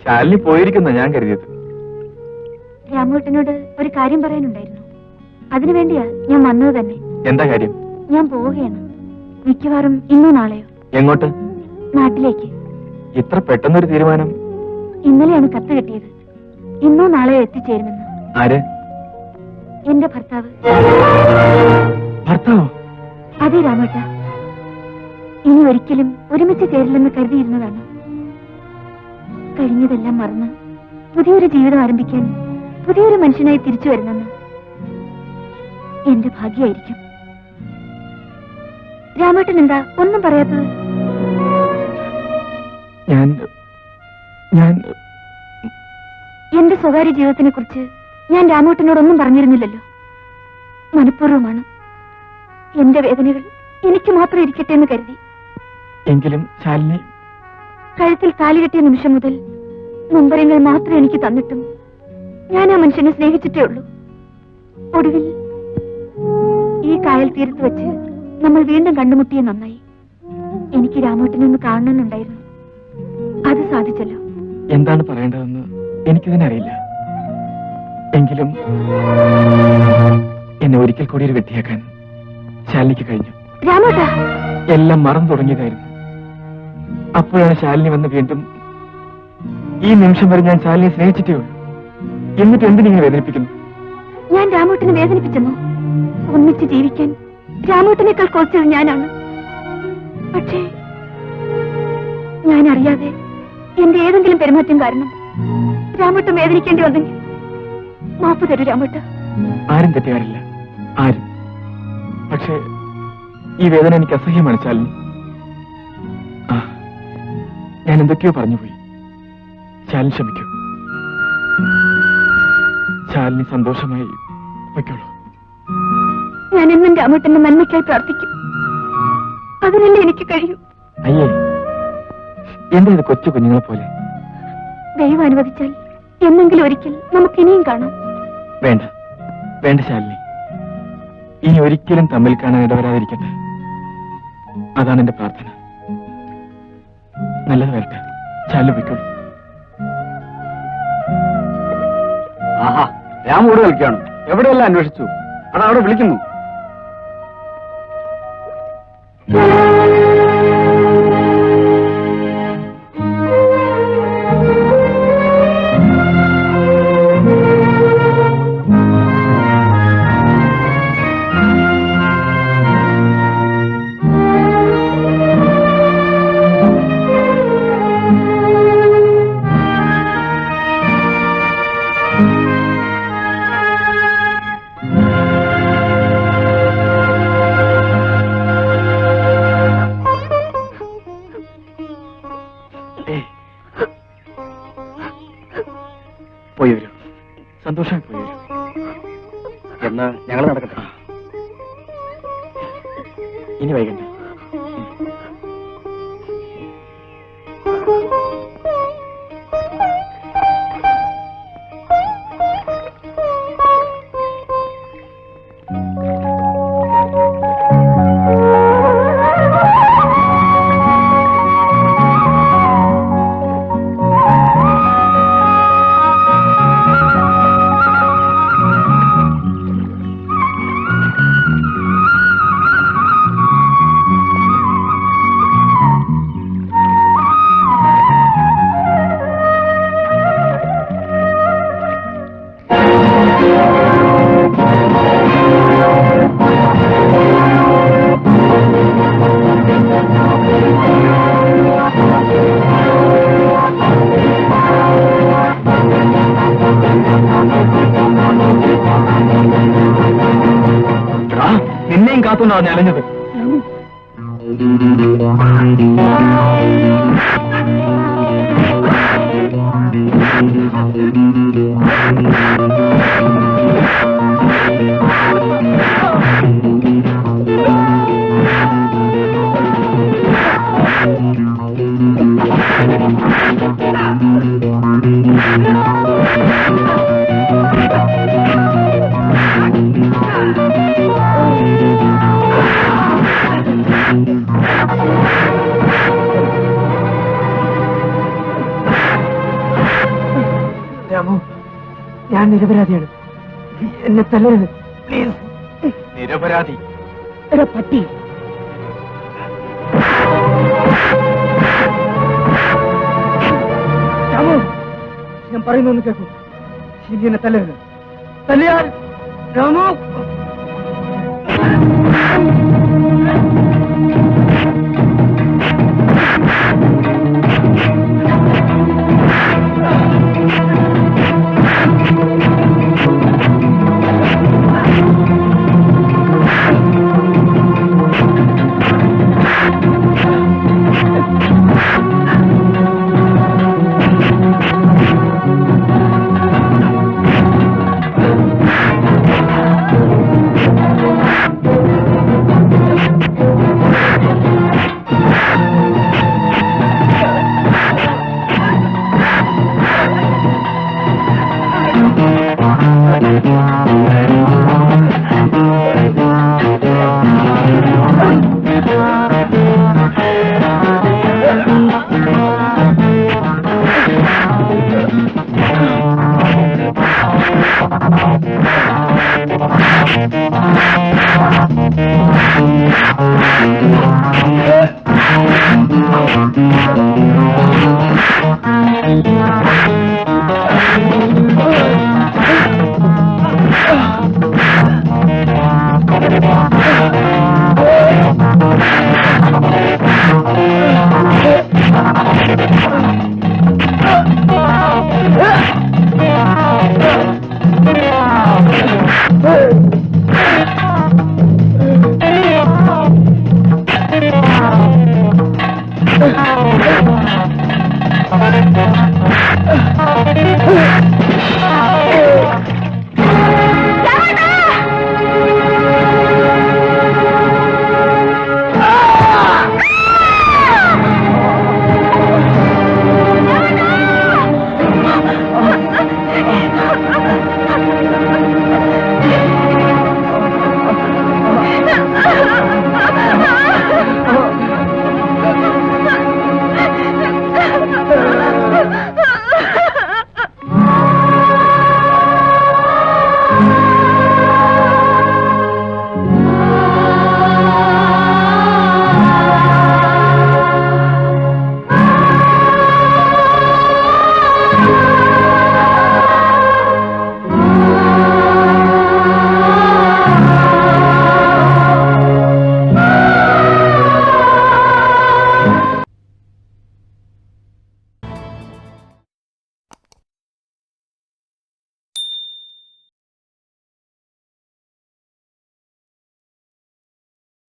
Speaker 1: ശാലിനി പോയിരിക്കുന്ന ഞാൻ കരുതിയത്.
Speaker 3: രാമൂട്ടനോട് ഒരു കാര്യം പറയാനുണ്ടായിരുന്നു. അതിനുവേണ്ടിയാ ഞാൻ വന്നത് തന്നെ.
Speaker 1: എന്താ കാര്യം?
Speaker 3: ഞാൻ പോവുകയാണ്. മിക്കവാറും ഇന്നോ നാളെയോ.
Speaker 1: എങ്ങോട്ട്?
Speaker 3: നാട്ടിലേക്ക്.
Speaker 1: ഇത്ര പെട്ടെന്നൊരു തീരുമാനം?
Speaker 3: ഇന്നലെയാണ് കത്ത് കിട്ടിയത്. ഇന്നോ നാളെയോ എത്തിച്ചേരുമെന്ന്.
Speaker 1: ആര്?
Speaker 3: എന്റെ ഭർത്താവ്.
Speaker 1: ഭർത്താവോ?
Speaker 3: അതെ രാമേട്ട, ഇനി ഒരിക്കലും ഒരുമിച്ച് ചേരില്ലെന്ന് കരുതിയിരുന്നതാണ്. കഴിഞ്ഞതെല്ലാം മറന്ന് പുതിയൊരു ജീവിതം ആരംഭിക്കാൻ പുതിയൊരു മനുഷ്യനായി തിരിച്ചു വരുന്നെന്ന് എന്റെ ഭാഗ്യമായിരിക്കും. രാമേട്ടൻ എന്താ ഒന്നും പറയാത്തത്?
Speaker 1: ഞാൻ
Speaker 3: എന്റെ സ്വകാര്യ ജീവിതത്തിനെ കുറിച്ച് ഞാൻ രാമേട്ടനോടൊന്നും പറഞ്ഞിരുന്നില്ലല്ലോ. മനഃപൂർവ്വമാണ്. എന്റെ വേദനകൾ എനിക്ക് മാത്രം ഇരിക്കട്ടെ എന്ന് കരുതി.
Speaker 1: എങ്കിലും ശാലിനി
Speaker 3: കഴുത്തിൽ താലി കെട്ടിയ നിമിഷം മുതൽ നൊമ്പരങ്ങൾ മാത്രം എനിക്ക് തന്നിട്ടും ഞാൻ ആ മനുഷ്യനെ സ്നേഹിച്ചിട്ടേ ഉള്ളൂ. ഒടുവിൽ ഈ കായൽ തീരത്ത് വെച്ച് നമ്മൾ വീണ്ടും കണ്ടുമുട്ടിയ നന്നായി. എനിക്ക് രാമേട്ടനെ ഒന്ന് കാണണമെന്നുണ്ടായിരുന്നു. അത് സാധിച്ചല്ലോ.
Speaker 1: എന്താണ് പറയേണ്ടതെന്ന് എനിക്കിതിനറിയില്ല. എങ്കിലും എന്നെ ഒരിക്കൽ കൂടി ഒരു വ്യക്തിയാക്കാൻ ശാലിനിക്ക് കഴിഞ്ഞു.
Speaker 3: രാമേട്ട,
Speaker 1: എല്ലാം മറന്നു തുടങ്ങിയതായിരുന്നു. അപ്പോഴാണ് ശാലിനി വന്ന് വീണ്ടും. ഈ നിമിഷം വരെ ഞാൻ ശാലിനിയെ സ്നേഹിച്ചിട്ടേ ഉള്ളൂ. എന്നിട്ട് എന്തിനിങ്ങനെ വേദനിപ്പിക്കുന്നു?
Speaker 3: ഞാൻ രാമേട്ടനെ വേദനിപ്പിച്ചെന്നോ? ഒന്നിച്ച് ജീവിക്കാൻ രാമേട്ടനേക്കാൾ കുറച്ചത് ഞാനാണ്. പക്ഷേ ഞാൻ അറിയാതെ എന്റെ ഏതെങ്കിലും പെരുമാറ്റം കാരണം രാമേട്ടൻ വേദനിക്കേണ്ടി വന്നെങ്കിൽ മാപ്പ് തരൂ രാമേട്ട.
Speaker 1: ആരും തെറ്റുകാരില്ല, ആരും. പക്ഷേ ഈ വേദന എനിക്ക് അസഹ്യമാണ് ശാലിനി. ഞാൻ എന്തൊക്കെയോ പറഞ്ഞുപോയി. ശാലിനി ക്ഷമിക്കൂ. ശാലിനി സന്തോഷമായി വയ്ക്കോളൂ.
Speaker 3: ഞാൻ എന്നും രാമേട്ടന്റെ നന്മയ്ക്കായി പ്രാർത്ഥിക്കും. അതിനല്ലേ എനിക്ക് കഴിയൂ.
Speaker 1: അയ്യേ, എന്താ ഇത് കൊച്ചു കുഞ്ഞുങ്ങളെ പോലെ?
Speaker 3: ദൈവം അനുവദിച്ചാൽ എന്നെങ്കിലും ഒരിക്കൽ നമുക്ക് ഇനിയും കാണാം.
Speaker 1: വേണ്ട വേണ്ട ശാലിനി, ഇനി ഒരിക്കലും തമ്മിൽ കാണാൻ ഇടവരാതിരിക്കട്ടെ. അതാണ് എന്റെ പ്രാർത്ഥന. നല്ലത് വരട്ടെ. ശാലിനി വയ്ക്കോളൂ.
Speaker 5: ആഹാ, രാമ ഇവിടെ കളിക്കാണ്. എവിടെയെല്ലാം അന്വേഷിച്ചു. അതാ അവിടെ വിളിക്കുന്നു.
Speaker 1: പോയി വരൂ. സന്തോഷമായി പോയി വരൂ.
Speaker 5: എന്ന് ഞങ്ങൾ നടക്കട്ടെ.
Speaker 1: ഇനി വൈകണ്ട. നിന്നെയും കാത്തുകൊണ്ടാണ് ഞാൻ അലഞ്ഞത്.
Speaker 6: രാമു, ഞാൻ നിരപരാധിയാണ്. എന്നെ തല്ലരുത് പ്ലീസ്.
Speaker 1: നിരപരാധി?
Speaker 6: എടാ പട്ടി. ഞാൻ പറയുന്നു കേൾക്കൂ. ഇനി എന്നെ തല്ലരുത്. തല്ലിയാൽ രാമു